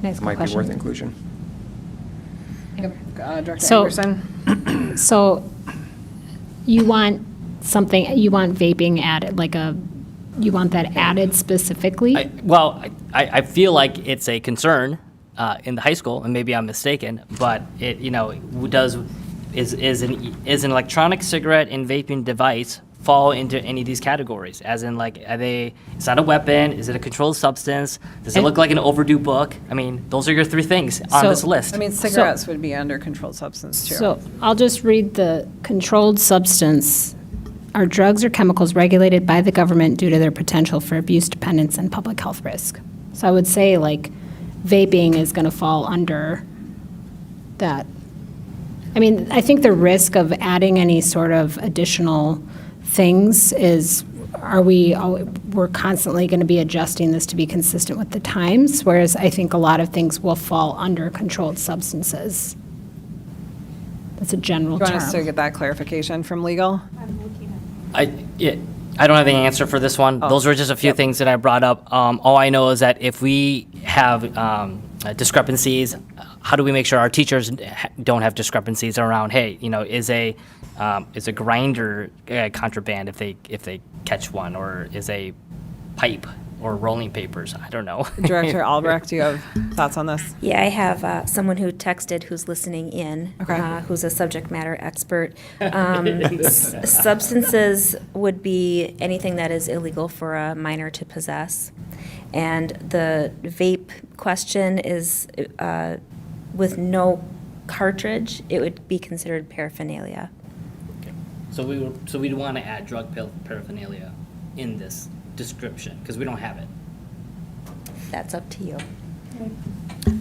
it might be worth inclusion. Director So- Anderson? So you want vaping added, you want that added specifically? I feel like it's a concern in the high school, and maybe I'm mistaken, but it, is an electronic cigarette and vaping device fall into any of these categories? As in, it's not a weapon, is it a controlled substance? Does it look like an overdue book? I mean, those are your three things on this list. I mean, cigarettes would be under controlled substance too. So I'll just read the controlled substance are drugs or chemicals regulated by the government due to their potential for abuse, dependence, and public health risk. So I would say vaping is going to fall under that. I mean, I think the risk of adding any sort of additional things is, we're constantly going to be adjusting this to be consistent with the times, whereas I think a lot of things will fall under controlled substances. That's a general Do you term. want us to get that clarification from legal? I don't have the answer for this one. Those were just a few things that I brought up. All I know is that if we have discrepancies, how do we make sure our teachers don't have discrepancies around, hey, is a grinder contraband if they catch one, or is a pipe or rolling papers? I don't know. Director Albrecht, do you have thoughts on this? Yeah, I have someone who texted who's listening in, Okay. who's a subject matter expert. Substances would be anything that is illegal for a minor to possess. And the vape question is with no cartridge, it would be considered paraphernalia. So we'd want to add drug paraphernalia in this description? Because we don't have it. That's up to you.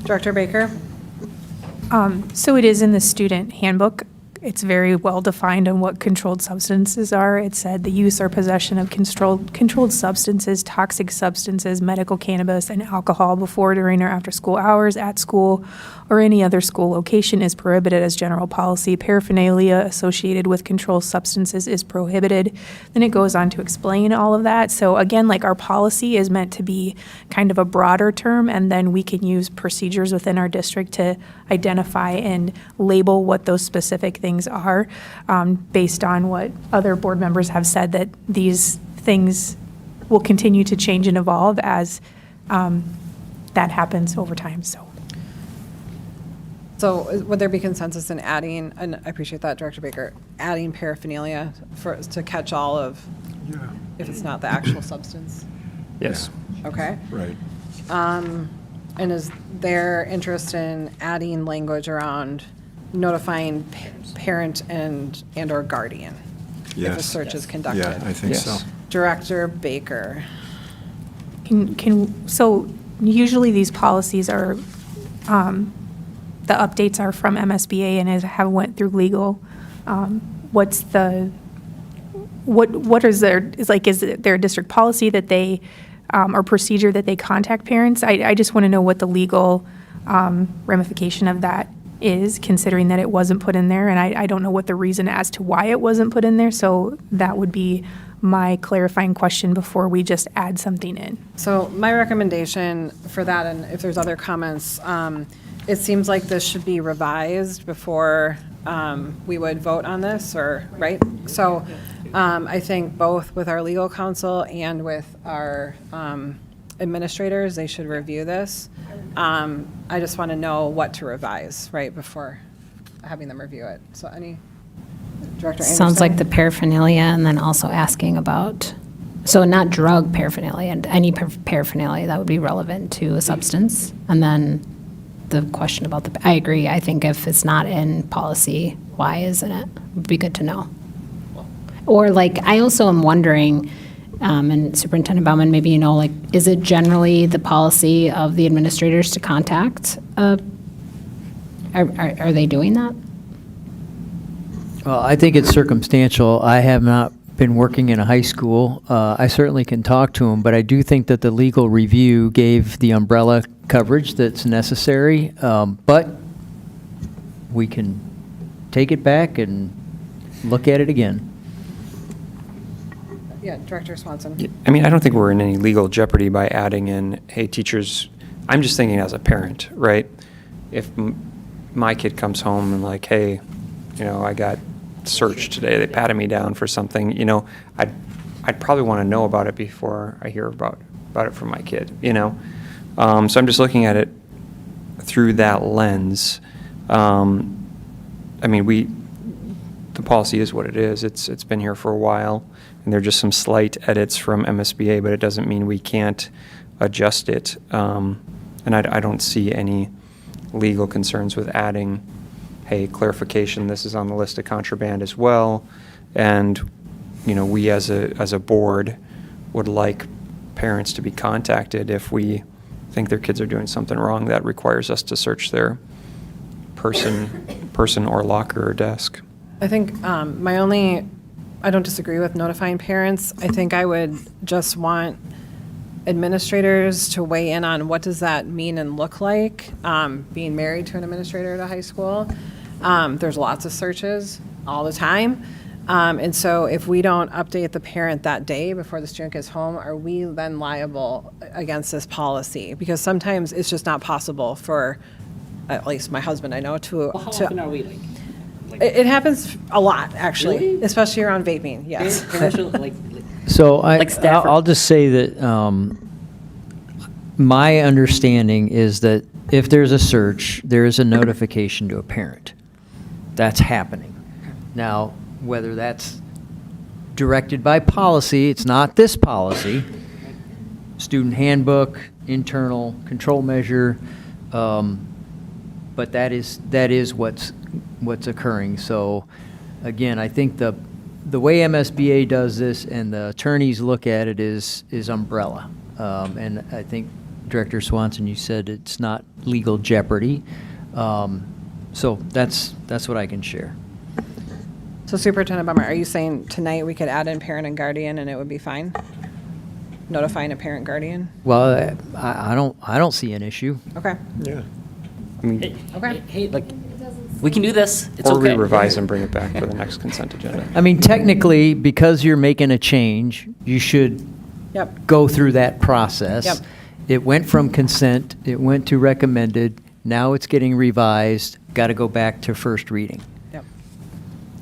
Director Baker? So it is in the student handbook. It's very well defined on what controlled substances are. It said the use or possession of controlled substances, toxic substances, medical cannabis, and alcohol before, during, or after school hours, at school, or any other school location is prohibited as general policy. Paraphernalia associated with controlled substances is prohibited. Then it goes on to explain all of that. So again, like our policy is meant to be kind of a broader term, and then we can use procedures within our district to identify and label what those specific things are, based on what other board members have said, that these things will continue to change and evolve as that happens over time. So would there be consensus in adding, and I appreciate that, Director Baker, adding paraphernalia to catch all of, if it's not the actual substance? Yes. Okay. Right. And is there interest in adding language around notifying parent and or guardian if a Yes. search is conducted? Yeah, I think so. Director Baker. So usually these policies are, the updates are from MSBA and have went through legal. What is there, is there a district policy that they, or procedure that they contact parents? I just want to know what the legal ramification of that is, considering that it wasn't put in there, and I don't know what the reason as to why it wasn't put in there, so that would be my clarifying question before we just add something in. So my recommendation for that, and if there's other comments, it seems like this should be revised before we would vote on this, or, right? So I think both with our legal counsel and with our administrators, they should review this. I just want to know what to revise, right, before having them review it. So Director Anderson? Sounds like the paraphernalia, and then also asking about, so not drug paraphernalia, and any paraphernalia that would be relevant to a substance. And then the question about I agree, I think if it's not in policy, why isn't it? Would be good to know. Or I also am wondering, and Superintendent Bauman, maybe is it generally the policy of the administrators to contact? Are they doing that? Well, I think it's circumstantial. I have not been working in a high school. I certainly can talk to them, but I do think that the legal review gave the umbrella coverage that's necessary. But we can take it back and look at it again. Yeah, Director Swanson. I mean, I don't think we're in any legal jeopardy by adding in, hey, teachers, I'm just thinking as a parent, right? If my kid comes home and hey, I got searched today, they patted me down for something, I'd probably want to know about it before I hear about it from my kid, So I'm just looking at it through that lens. I mean, the policy is what it is. It's been here for a while, and there are just some slight edits from MSBA, but it doesn't mean we can't adjust it. And I don't see any legal concerns with adding, hey, clarification, this is on the list of contraband as well. And, we as a board would like parents to be contacted if we think their kids are doing something wrong that requires us to search their person or locker or desk. I think I don't disagree with notifying parents. I think I would just want administrators to weigh in on what does that mean and look like, being married to an administrator at a high school. There's lots of searches all the time. And so if we don't update the parent that day before the student gets home, are we then liable against this policy? Because sometimes it's just not possible for, at least my husband I know, to... Well, how often are we It happens a lot, actually, Really? especially around vaping, yes. So Stafford. I'll just say that my understanding is that if there's a search, there is a notification to a parent. That's happening. Now, whether that's directed by policy, it's not this policy, student handbook, internal control measure, but that is what's occurring. So again, I think the way MSBA does this and the attorneys look at it is umbrella. And I think Director Swanson, you said it's not legal jeopardy. So that's what I can share. So Superintendent Bummer, are you saying tonight we could add in parent and guardian and it would be fine? Notifying a parent guardian? Well, I don't see an issue. Okay. Yeah. Okay. Hey, like, we can do this. It's Or okay. we revise and bring it back for the next consent agenda. I mean, technically, because you're making a change, you should Yep. go through that process. Yep. It went from consent, it went to recommended, now it's getting revised, got to go back to first reading. Yep.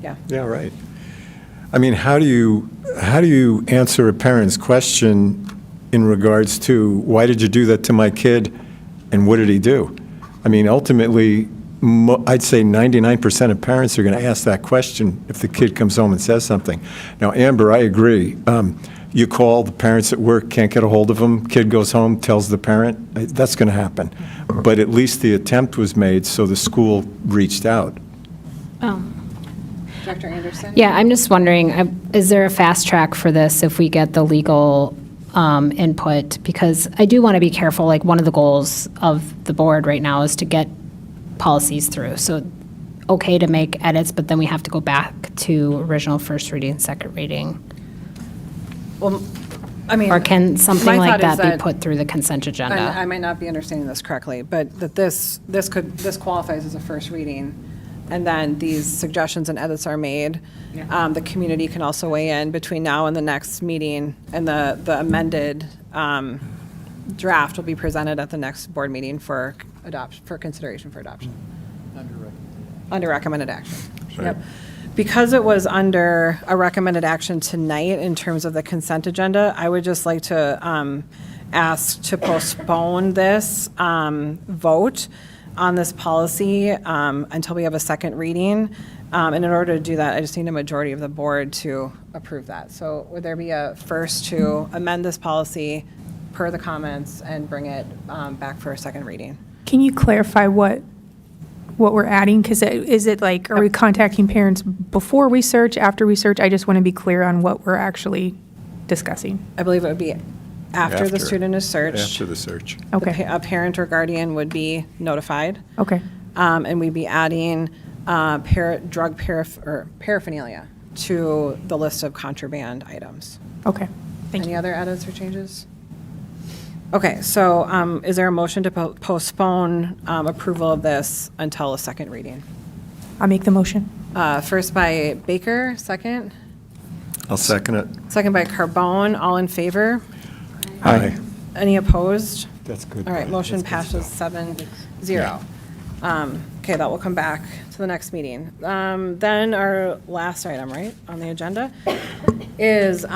Yeah. Yeah, right. I mean, how do you answer a parent's question in regards to, why did you do that to my kid, and what did he do? I mean, ultimately, I'd say 99% of parents are going to ask that question if the kid comes home and says something. Now, Amber, I agree. You call, the parents at work can't get a hold of them, kid goes home, tells the parent, that's going to happen. But at least the attempt was made, so the school reached out. Dr. Anderson? Yeah, I'm just wondering, is there a fast track for this if we get the legal input? Because I do want to be careful, like, one of the goals of the board right now is to get policies through. So, okay to make edits, but then we have to go back to original first reading, second reading. Well, I mean. Or can something my like thought is that be put through the consent agenda? I might not be understanding this correctly, but that this qualifies as a first reading, and then these suggestions and edits are made. The community can also weigh in between now and the next meeting, and the amended draft will be presented at the next board meeting for consideration for adoption. Under recommended action. Right. Yep. Because it was under a recommended action tonight in terms of the consent agenda, I would just like to ask to postpone this vote on this policy until we have a second reading. And in order to do that, I just need a majority of the board to approve that. So would there be a first to amend this policy per the comments and bring it back for a second reading? Can you clarify what we're adding? Because is it like, are we contacting parents before research, after research? I just want to be clear on what we're actually discussing. I believe it would be after the student is searched. After the search. Okay. A parent or guardian would be notified. Okay. And we'd be adding drug paraphernalia to the list of contraband items. Okay. Thank Any you. other edits or changes? Okay, so is there a motion to postpone approval of this until a second reading? I'll make the motion. First by Baker, second. I'll second it. Second by Carbone, all in favor? Aye. Any opposed? That's good. All right, motion passes 7-0. Okay, that will come back to the next meeting. Then our last item, right, on the agenda is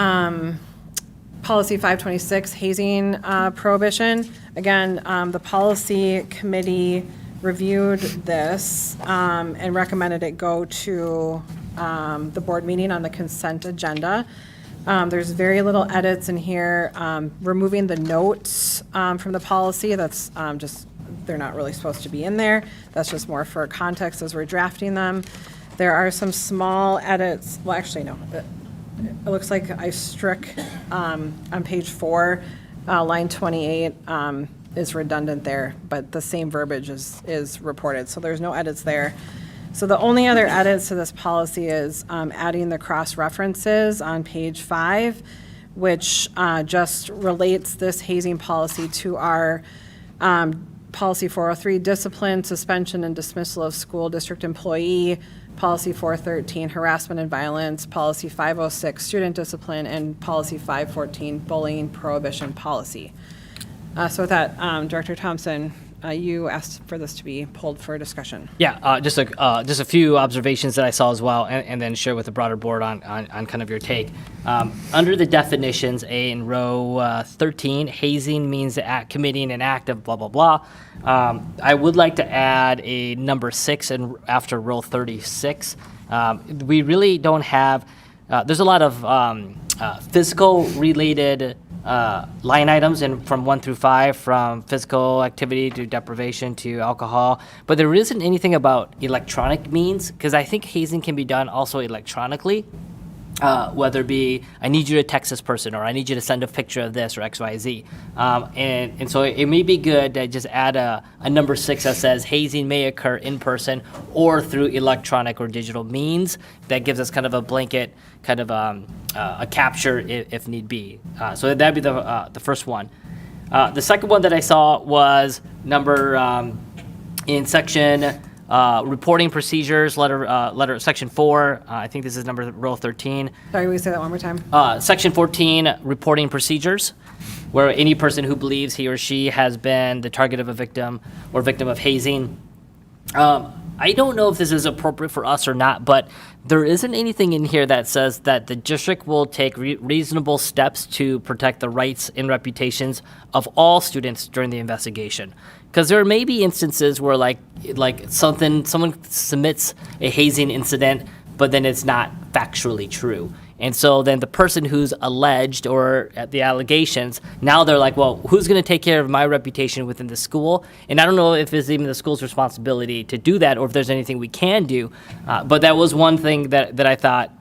Policy 526, hazing prohibition. Again, the policy committee reviewed this and recommended it go to the board meeting on the consent agenda. There's very little edits in here. Removing the notes from the policy, that's just, they're not really supposed to be in there. That's just more for context as we're drafting them. There are some small edits, well, actually, no. It looks like I struck on page 4, line 28 is redundant there, but the same verbiage is reported, so there's no edits there. So the only other edits to this policy is adding the cross-references on page 5, which just relates this hazing policy to our policy 403, discipline, suspension, and dismissal of school district employee, policy 413, harassment and violence, policy 506, student discipline, and policy 514, bullying prohibition policy. So with that, Director Thompson, you asked for this to be pulled for discussion. Yeah, just a few observations that I saw as well, and then share with the broader board on kind of your take. Under the definitions, in row 13, hazing means the act, committing an act of blah, blah, blah. I would like to add a number 6 after row 36. We really don't have, there's a lot of physical related line items from 1 through 5, from physical activity to deprivation to alcohol, but there isn't anything about electronic means, because I think hazing can be done also electronically. whether it be, I need you to text this person, or I need you to send a picture of this, or X, Y, Z. And so it may be good to just add a number 6 that says hazing may occur in person or through electronic or digital means. That gives us kind of a blanket, kind of a capture if need be. So that'd be the first one. The second one that I saw was number in section reporting procedures, section 4. I think this is row 13. Sorry, will you say that one more time? Section 14, reporting procedures, where any person who believes he or she has been the target of a victim or victim of hazing. I don't know if this is appropriate for us or not, but there isn't anything in here that says that the district will take reasonable steps to protect the rights and reputations of all students during the investigation. Because there may be instances where like someone submits a hazing incident, but then it's not factually true. And so then the person who's alleged or at the allegations, now they're like, well, who's going to take care of my reputation within the school? And I don't know if it's even the school's responsibility to do that or if there's anything we can do. But that was one thing that I thought,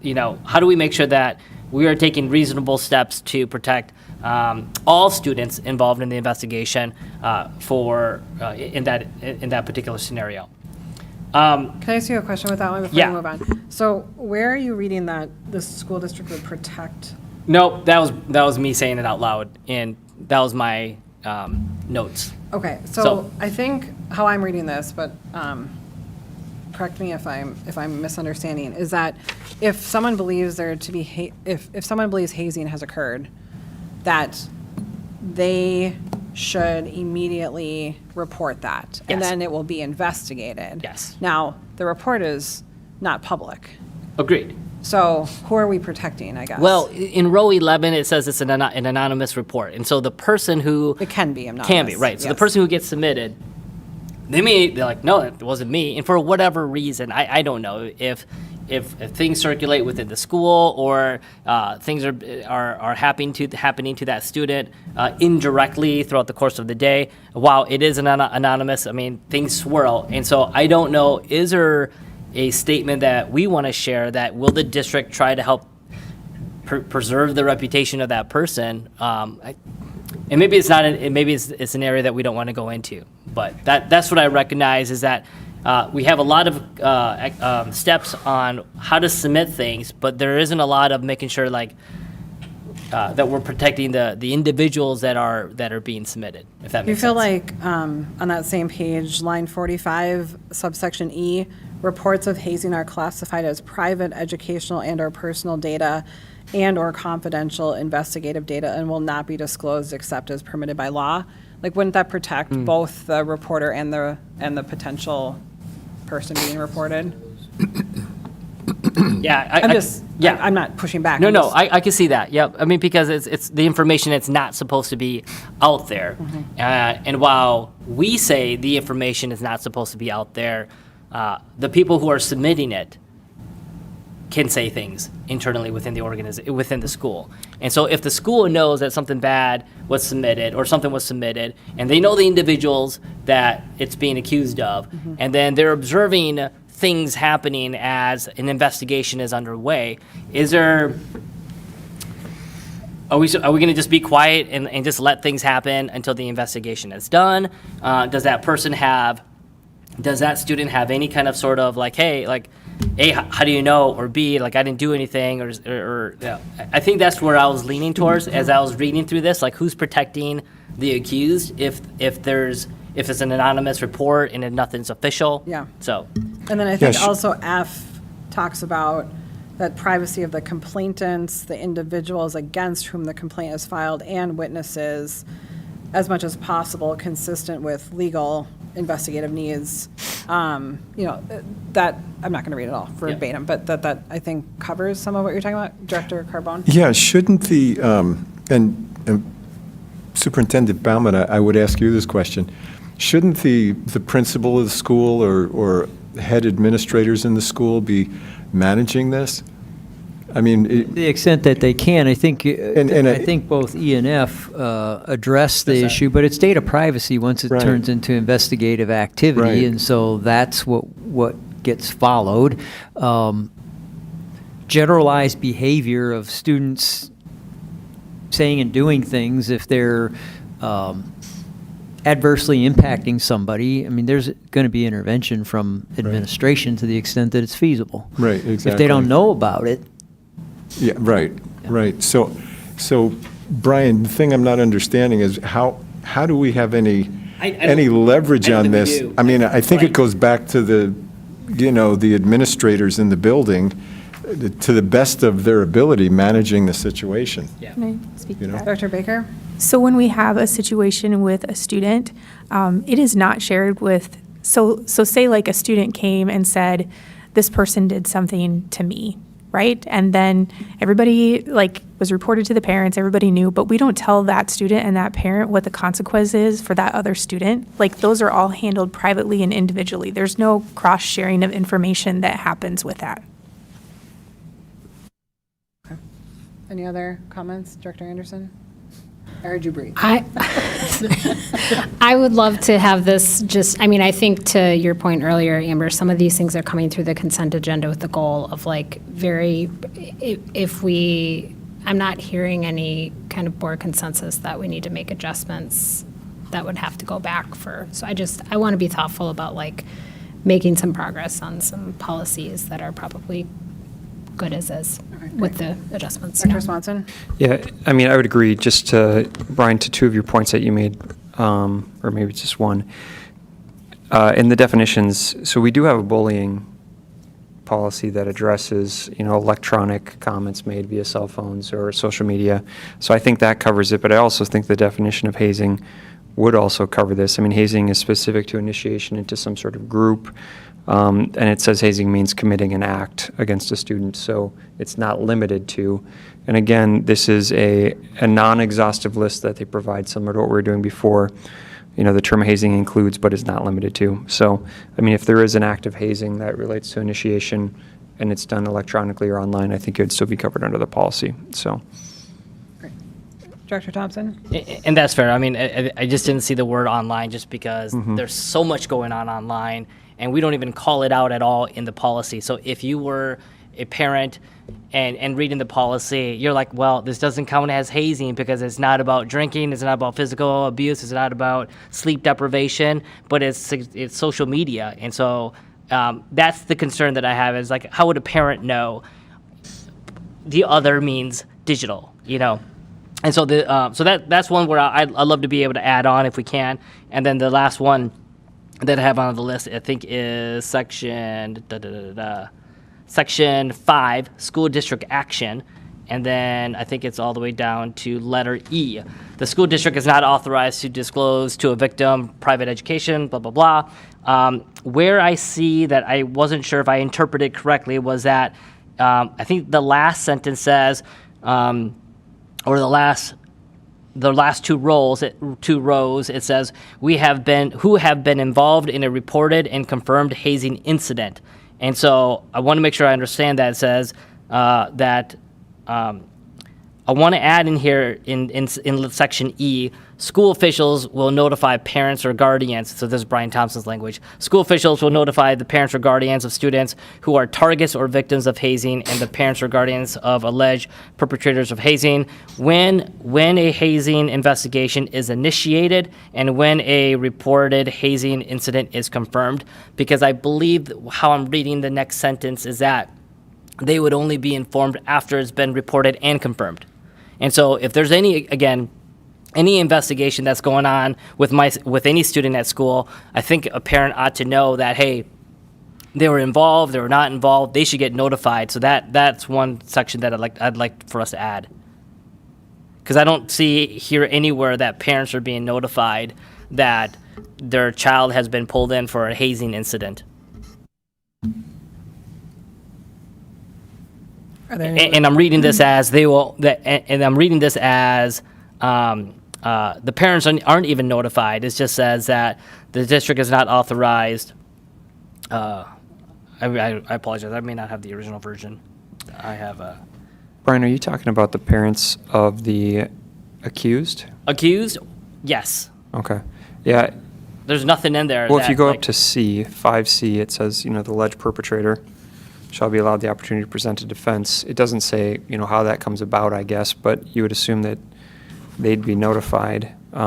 how do we make sure that we are taking reasonable steps to protect all students involved in the investigation in that particular scenario. Can I ask you a question with that one before Yeah. we move on? So where are you reading that the school district would protect? Nope, that was me saying it out loud, and that was my notes. Okay, so I think how I'm reading this, but correct me if I'm misunderstanding, is that if someone believes there to be if someone believes hazing has occurred, that they should immediately report that, and Yes. then it will be investigated. Yes. Now, the report is not public, Agreed. so who are we protecting, I guess? Well, in row 11, it says it's an anonymous report, and so the person who it can be anonymous. can be right. So the yes. person who gets submitted, they're like, no, it wasn't me, and for whatever reason, I don't know if things circulate within the school or things are happening to that student indirectly throughout the course of the day. While it is anonymous, I mean, things swirl, and so I don't know. Is there a statement that we want to share that will the district try to help preserve the reputation of that person? And maybe it's not. Maybe it's an area that we don't want to go into. But that's what I recognize is that we have a lot of steps on how to submit things, but there isn't a lot of making sure that we're protecting the individuals that are being submitted. If that You makes feel sense. like on that same page, line 45, subsection E, reports of hazing are classified as private, educational, and/or personal data and/or confidential investigative data and will not be disclosed except as permitted by law. Like, wouldn't that protect both the reporter and the potential person being reported? Yeah, I'm not pushing back. No, I'm no, just- I can see that. Yep. I mean, because it's the information that's not supposed to be out there, and while we say the information is not supposed to be out there, the people who are submitting it can say things internally within the school. And so if the school knows that something bad was submitted or something was submitted, and they know the individuals that it's being accused of, and then they're observing things happening as an investigation is underway, are we going to just be quiet and just let things happen until the investigation is done? Does that student have any kind of sort of like, hey, like, A, how do you know? Or B, like, I didn't do anything, or yeah. I think that's where I was leaning towards as I was reading through this, like, who's protecting the accused if it's an anonymous report and if nothing's official. Yeah. So. And then I think also F talks about that privacy of the complainants, the individuals against whom the complaint is filed, and witnesses, as much as possible, consistent with legal investigative needs. That, I'm not going to read it all verbatim, but that I think covers some of what you're talking about, Director Carbone? Yeah, shouldn't the, and Superintendent Baumann, I would ask you this question. Shouldn't the principal of the school or head administrators in the school be managing this? I mean, To the extent that they can, I think, I think both E and F address the issue, but it's data privacy once it turns into investigative activity, and so that's what gets followed. generalized behavior of students saying and doing things, if they're adversely impacting somebody, I mean, there's going to be intervention from administration to the extent that it's feasible. Right, exactly. If they don't know about it. Yeah, right, right. So, Brian, the thing I'm not understanding is how do we have any leverage on this? I mean, I think it goes back to the administrators in the building, to the best of their ability, managing the situation. Can I speak to that? Dr. Baker? So when we have a situation with a student, it is not shared with, so say like a student came and said, this person did something to me, right? And then everybody was reported to the parents, everybody knew, but we don't tell that student and that parent what the consequence is for that other student. Like, those are all handled privately and individually. There's no cross-sharing of information that happens with that. Any other comments, Director Anderson? I heard you breathe. I would love to have this I think to your point earlier, Amber, some of these things are coming through the consent agenda with the goal of I'm not hearing any kind of board consensus that we need to make adjustments that would have to go back so I want to be thoughtful about making some progress on some policies that are probably good as is with the adjustments. Dr. Swanson? Yeah, I mean, I would agree, just to, Brian, to two of your points that you made, or maybe just one. In the definitions, so we do have a bullying policy that addresses, electronic comments made via cell phones or social media. So I think that covers it, but I also think the definition of hazing would also cover this. I mean, hazing is specific to initiation into some sort of group. And it says hazing means committing an act against a student, so it's not limited to. And again, this is a non-exhaustive list that they provide, similar to what we were doing before. The term hazing includes, but is not limited to. So, I mean, if there is an act of hazing that relates to initiation and it's done electronically or online, I think it would still be covered under the policy. So. Director Thompson? And that's fair. I mean, I just didn't see the word online just because there's so much going on online, and we don't even call it out at all in the policy. So if you were a parent and reading the policy, you're like, well, this doesn't count as hazing because it's not about drinking, it's not about physical abuse, it's not about sleep deprivation, but it's social media. And so that's the concern that I have, is how would a parent know the other means digital, And so that's one where I'd love to be able to add on if we can. And then the last one that I have on the list, I think, is section 5, school district action. And then I think it's all the way down to letter E. The school district is not authorized to disclose to a victim private education, blah, blah, blah. Where I see that I wasn't sure if I interpreted correctly was that I think the last sentence says, or the last two rows, it says, who have been involved in a reported and confirmed hazing incident. And so I want to make sure I understand that. It says that I want to add in here in section E, school officials will notify parents or guardians. So this is Brian Thompson's language. School officials will notify the parents or guardians of students who are targets or victims of hazing and the parents or guardians of alleged perpetrators of hazing when a hazing investigation is initiated and when a reported hazing incident is confirmed. Because I believe how I'm reading the next sentence is that they would only be informed after it's been reported and confirmed. And so if there's any investigation that's going on with any student at school, I think a parent ought to know that, hey, they were involved, they were not involved, they should get notified. So that's one section that I'd like for us to add. Because I don't see here anywhere that parents are being notified that their child has been pulled in for a hazing incident. And I'm reading this as I'm reading this as the parents aren't even notified. It just says that the district is not authorized. I apologize. I may not have the original version. I have a. Brian, are you talking about the parents of the accused? Accused? Yes. Okay. Yeah. There's nothing in there. Well, if you go up to C, 5C, it says, the alleged perpetrator shall be allowed the opportunity to present a defense. It doesn't say, how that comes about, I guess, but you would assume that they'd be notified in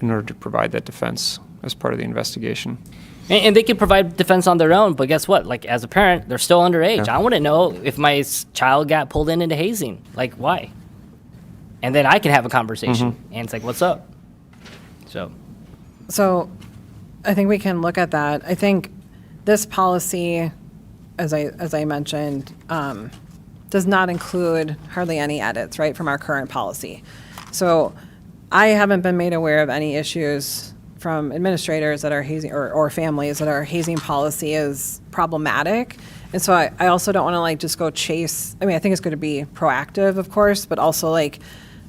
order to provide that defense as part of the investigation. And they could provide defense on their own, but guess what? Like, as a parent, they're still underage. Yeah. I want to know if my child got pulled into hazing. Like, why? And then I can have a conversation. And it's like, what's up? So I think we can look at that. I think this policy, as I mentioned, does not include hardly any edits, right, from our current policy. So I haven't been made aware of any issues from administrators that are hazing or families that our hazing policy is problematic. And so I also don't want to just go chase. I think it's going to be proactive, of course, but also I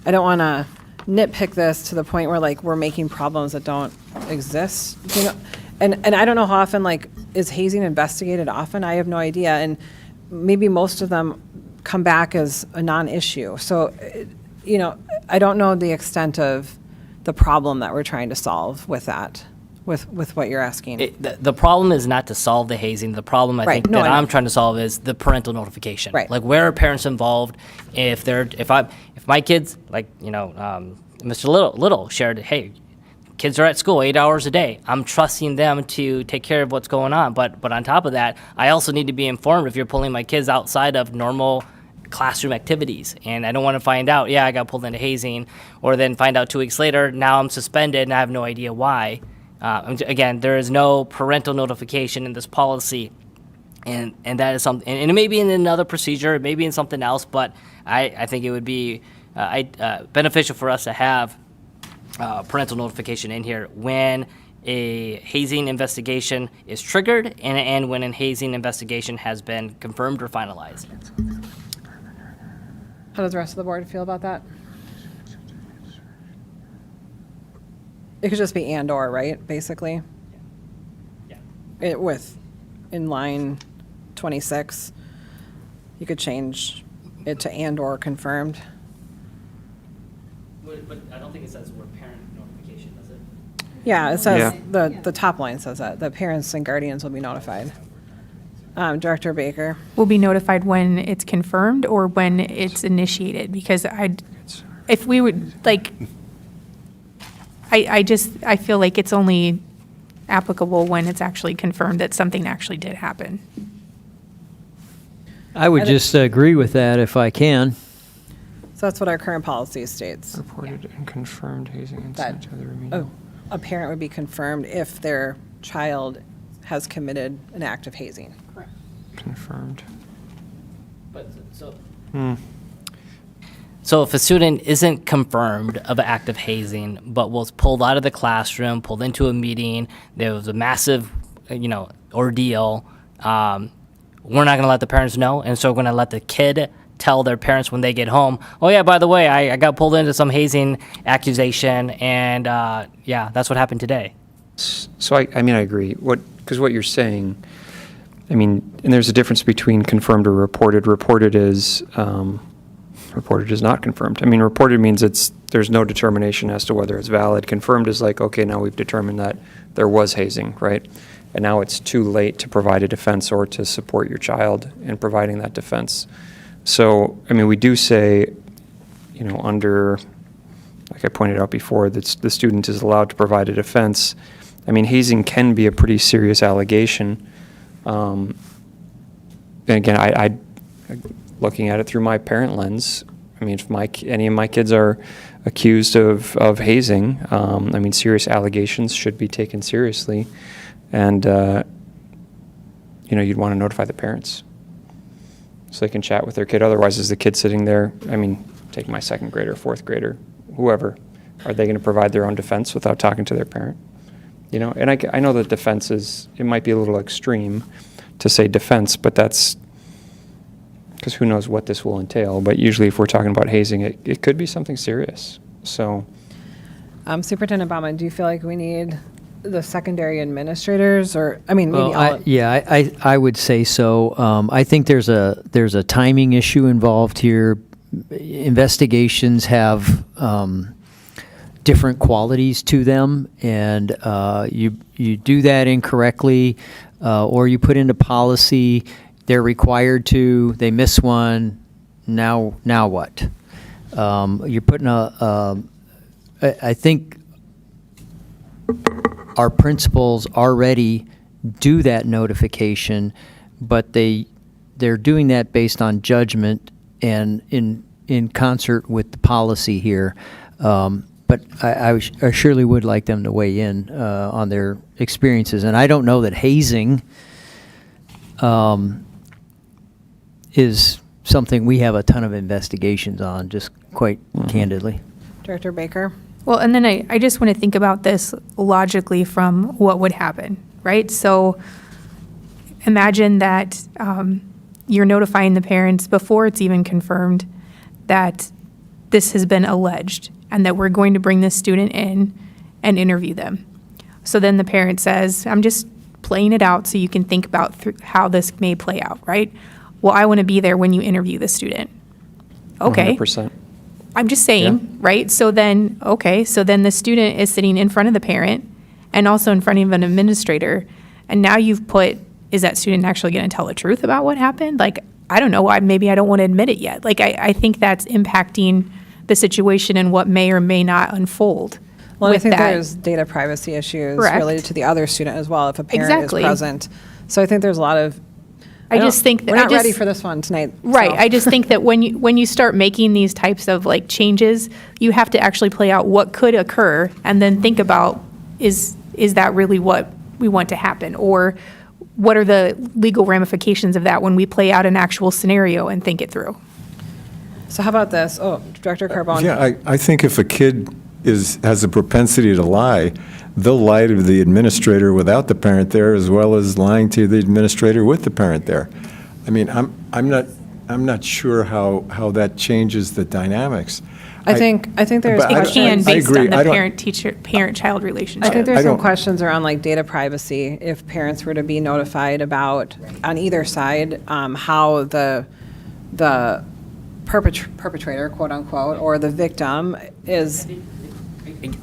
don't want to nitpick this to the point where we're making problems that don't exist. And I don't know how often is hazing investigated often. I have no idea. And maybe most of them come back as a non-issue. So, I don't know the extent of the problem that we're trying to solve with that, with what you're asking. The problem is not to solve the hazing. The problem I think I'm trying to solve is the parental notification. Right. Like, where are parents involved? If my kids, Mr. Little shared, hey, kids are at school 8 hours a day. I'm trusting them to take care of what's going on. But on top of that, I also need to be informed if you're pulling my kids outside of normal classroom activities. And I don't want to find out, I got pulled into hazing, or then find out 2 weeks later, now I'm suspended and I have no idea why. Again, there is no parental notification in this policy. And that is something, and it may be in another procedure, it may be in something else, but I think it would be beneficial for us to have parental notification in here when a hazing investigation is triggered and when a hazing investigation has been confirmed or finalized. How does the rest of the board feel about that? It could just be and/or, right, basically? Yeah. In line 26, you could change it to and/or confirmed. But I don't think it says where parent notification, does it? Yeah, it says, the top line says that, the parents and guardians will be notified. Director Baker. Will be notified when it's confirmed or when it's initiated, because if we would, I feel like it's only applicable when it's actually confirmed that something actually did happen. I would just agree with that if I can. So that's what our current policy states. Reported and confirmed hazing and That sent to the remedial. a parent would be confirmed if their child has committed an act of hazing. Confirmed. So if a student isn't confirmed of an act of hazing, but was pulled out of the classroom, pulled into a meeting, there was a massive, ordeal, we're not going to let the parents know, and so we're going to let the kid tell their parents when they get home, oh yeah, by the way, I got pulled into some hazing accusation, and that's what happened today. So I agree. Because what you're saying, and there's a difference between confirmed or reported. Reported is not confirmed. Reported means there's no determination as to whether it's valid. Confirmed is okay, now we've determined that there was hazing, right? And now it's too late to provide a defense or to support your child in providing that defense. So, we do say, under, like I pointed out before, that the student is allowed to provide a defense. Hazing can be a pretty serious allegation. And again, I looking at it through my parent lens, if any of my kids are accused of hazing, serious allegations should be taken seriously. And, you'd want to notify the parents so they can chat with their kid. Otherwise, is the kid sitting there, take my second grader, fourth grader, whoever, are they going to provide their own defense without talking to their parent? And I know that defense it might be a little extreme to say defense, but that's because who knows what this will entail. But usually if we're talking about hazing, it could be something serious. So, Superintendent Baumann, do you feel like we need the secondary administrators, or maybe all? I would say so. I think there's a timing issue involved here. Investigations have different qualities to them, and you do that incorrectly, or you put into policy, they're required to, they miss one, now what? You're putting I think our principals already do that notification, but they're doing that based on judgment and in concert with the policy here. But I surely would like them to weigh in on their experiences. And I don't know that hazing is something we have a ton of investigations on, just quite candidly. Director Baker? Well, and then I just want to think about this logically from what would happen, right? So imagine that you're notifying the parents before it's even confirmed that this has been alleged and that we're going to bring this student in and interview them. So then the parent says, I'm just playing it out so you can think about how this may play out, right? Well, I want to be there when you interview the student. Okay. 100%. I'm just saying, right? So then the student is sitting in front of the parent and also in front of an administrator. And now you've put, is that student actually going to tell the truth about what happened? Like, I don't know. Maybe I don't want to admit it yet. Like, I think that's impacting the situation and what may or may not unfold. Well, I with think that. there's data privacy issues Correct. related to the other student as well, if a parent Exactly. is present. So I think there's a lot of, I just think that we're not ready for this one tonight. Right. so. I just think that when you start making these types of like changes, you have to actually play out what could occur and then think about is that really what we want to happen, or what are the legal ramifications of that when we play out an actual scenario and think it through. So how about this? Oh, Director Carbone. Yeah, I think if a kid has a propensity to lie, they'll lie to the administrator without the parent there, as well as lying to the administrator with the parent there. I mean, I'm not sure how that changes the dynamics. I think there's but I- It can I based agree. on I the don't- parent-child relationship. I think there's I some don't- questions around like data privacy, if parents were to be notified about, on either side, how the perpetrator, quote unquote, or the victim is.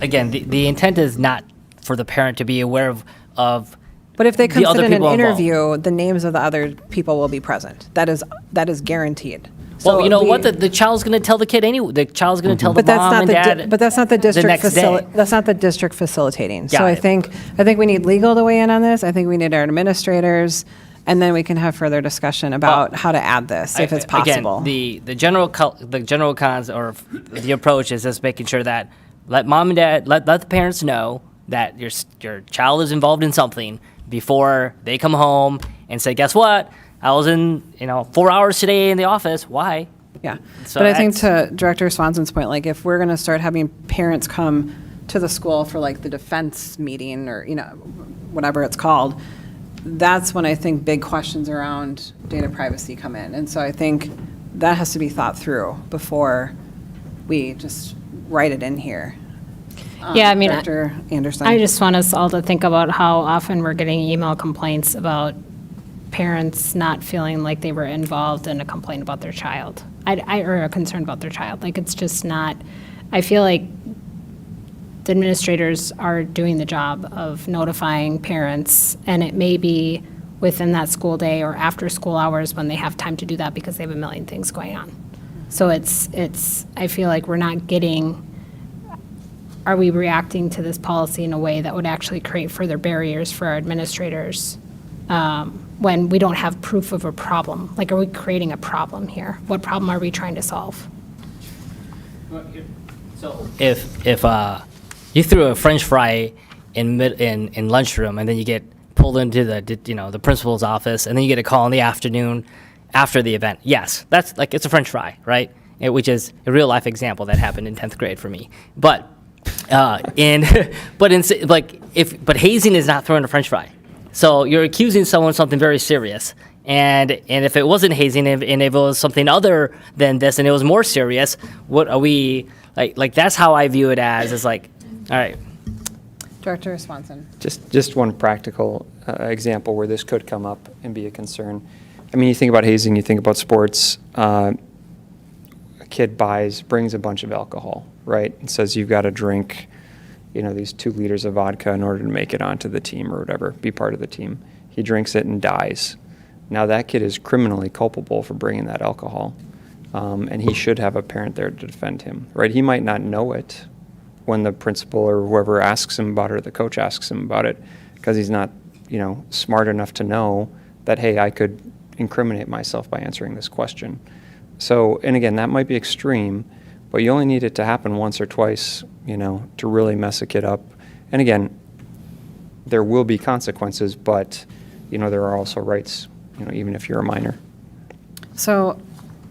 Again, the intent is not for the parent to be aware of But if they come the sit other in an people involved. interview, the names of the other people will be present. That is guaranteed. Well, So you know we- what? The child's going to tell the kid anyway. The child's going to tell the But that's mom not and the dad. but that's not the district next day. That's not the district facilitating. So Got I it. think we need legal to weigh in on this. I think we need our administrators, and then we can have further discussion about how to add this if it's possible. Again, the general cons or the approach is just making sure that let mom and dad let the parents know that your child is involved in something before they come home and say, guess what? I was in 4 hours today in the office. Why? Yeah, So but I think that's- to Director Swanson's point, like if we're going to start having parents come to the school for like the defense meeting or whatever it's called, that's when I think big questions around data privacy come in. And so I think that has to be thought through before we just write it in here. Yeah, I mean, Director Anderson. I just want us all to think about how often we're getting email complaints about parents not feeling like they were involved in a complaint about their child, or a concern about their child. Like, it's just not, I feel like the administrators are doing the job of notifying parents, and it may be within that school day or after school hours when they have time to do that because they have a million things going on. So I feel like we're not getting, are we reacting to this policy in a way that would actually create further barriers for our administrators when we don't have proof of a problem? Like, are we creating a problem here? What problem are we trying to solve? So if you threw a French fry in lunchroom and then you get pulled into the principal's office and then you get a call in the afternoon after the event, yes, that's like it's a French fry, right? Which is a real life example that happened in 10th grade for me. But hazing is not throwing a French fry. So you're accusing someone of something very serious. And if it wasn't hazing, and if it was something other than this, and it was more serious, what are we like? That's how I view it as. Is like, all right. Director Swanson. Just one practical example where this could come up and be a concern. I mean, you think about hazing, you think about sports. A kid brings a bunch of alcohol, right? And says you've got to drink, these 2 liters of vodka in order to make it onto the team or whatever, be part of the team. He drinks it and dies. Now that kid is criminally culpable for bringing that alcohol, and he should have a parent there to defend him, right? He might not know it when the principal or whoever asks him about it, or the coach asks him about it, because he's not, smart enough to know that, hey, I could incriminate myself by answering this question. So, and again, that might be extreme, but you only need it to happen once or twice, to really mess a kid up. And again, there will be consequences, but, there are also rights, even if you're a minor. So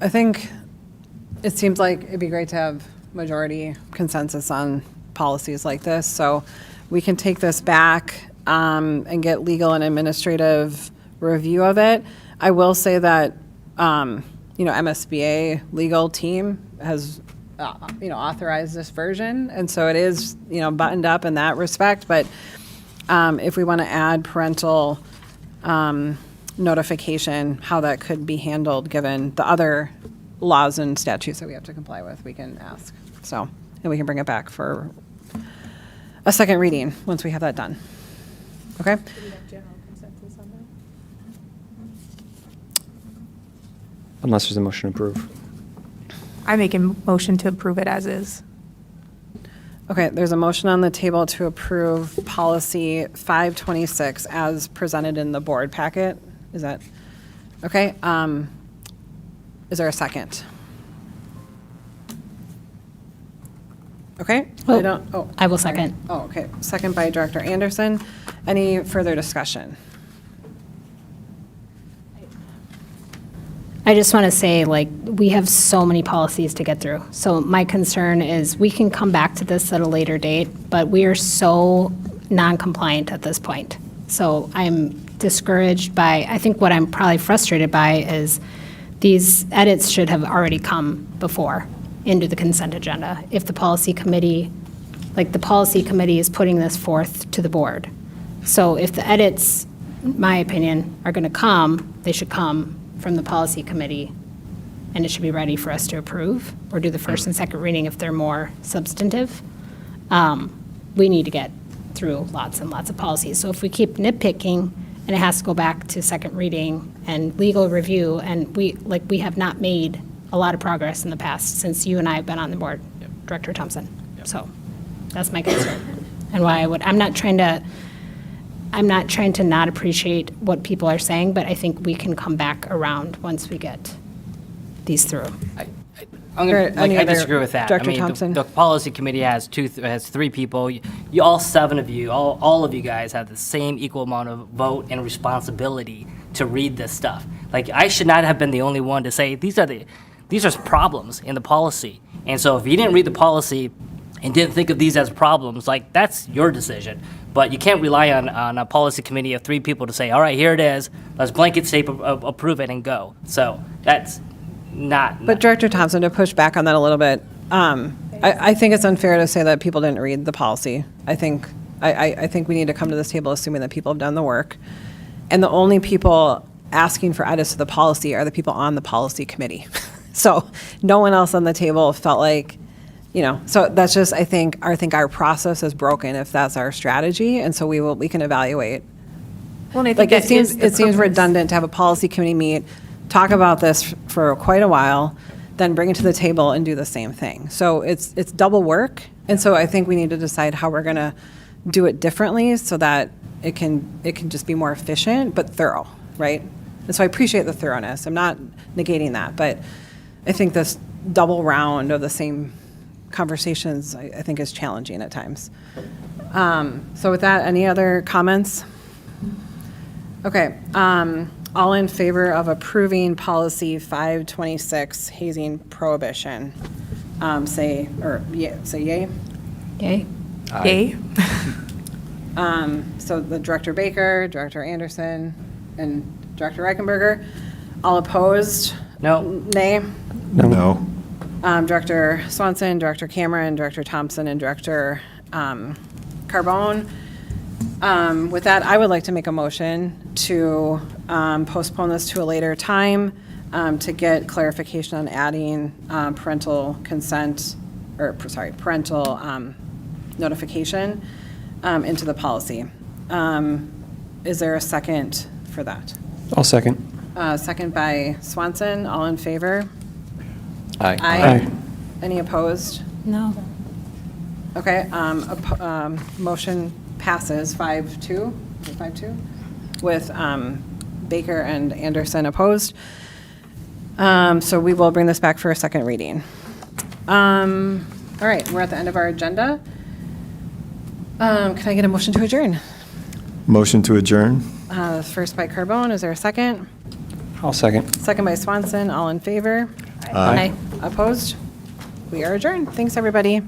I think it seems like it'd be great to have majority consensus on policies like this. So we can take this back and get legal and administrative review of it. I will say that, MSBA legal team has, authorized this version. And so it is, buttoned up in that respect. But if we want to add parental notification, how that could be handled given the other laws and statutes that we have to comply with, we can ask. So, and we can bring it back for a second reading once we have that done. Okay? Do we have general consensus on that? Unless there's a motion to approve. I make a motion to approve it as is. Okay, there's a motion on the table to approve policy 526 as presented in the board packet. Is that, okay? Is there a second? Okay, I will second. Oh, okay, second by Director Anderson. Any further discussion? I just want to say, we have so many policies to get through. So my concern is we can come back to this at a later date, but we are so non-compliant at this point. So I'm discouraged by, I think what I'm probably frustrated by is these edits should have already come before into the consent agenda. If the policy committee is putting this forth to the board. So if the edits, in my opinion, are going to come, they should come from the policy committee, and it should be ready for us to approve or do the first and second reading if they're more substantive. We need to get through lots and lots of policies. So if we keep nitpicking and it has to go back to second reading and legal review, and we have not made a lot of progress in the past since you and I have been on the board, Director Thompson. So that's my concern. And why I'm not trying to not appreciate what people are saying, but I think we can come back around once we get these through. I disagree with that. Director I mean, Thompson? the policy committee has three people. All seven of you, all of you guys have the same equal amount of vote and responsibility to read this stuff. I should not have been the only one to say these are problems in the policy. And so if you didn't read the policy and didn't think of these as problems, that's your decision. But you can't rely on a policy committee of three people to say, all right, here it is, let's blanket state approve it and go. So that's not. But Director Thompson, to push back on that a little bit, I think it's unfair to say that people didn't read the policy. I think we need to come to this table assuming that people have done the work. And the only people asking for edits to the policy are the people on the policy committee. So no one else on the table felt like, so that's just, I think our process is broken if that's our strategy. And so we can evaluate. Well, and I think it seems redundant to have a policy committee meet, talk about this for quite a while, then bring it to the table and do the same thing. So it's double work. And so I think we need to decide how we're going to do it differently so that it can just be more efficient but thorough, right? And so I appreciate the thoroughness. I'm not negating that, but I think this double round of the same conversations I think is challenging at times. So with that, any other comments? Okay. All in favor of approving policy 526, hazing prohibition, say yay. Yay. Yay. So the Director Baker, Director Anderson, and Director Reichenberger, all opposed? No. Nay? No. Director Swanson, Director Cameron, Director Thompson, and Director Carbone. With that, I would like to make a motion to postpone this to a later time to get clarification on adding parental notification into the policy. Is there a second for that? I'll second. Second by Swanson. All in favor? Aye. Aye. Any opposed? No. Okay, motion passes 5-2, 5-2, with Baker and Anderson opposed. So we will bring this back for a second reading. All right, we're at the end of our agenda. Can I get a motion to adjourn? Motion to adjourn? First by Carbone, is there a second? I'll second. Second by Swanson, all in favor? Aye. Opposed? We are adjourned. Thanks, everybody.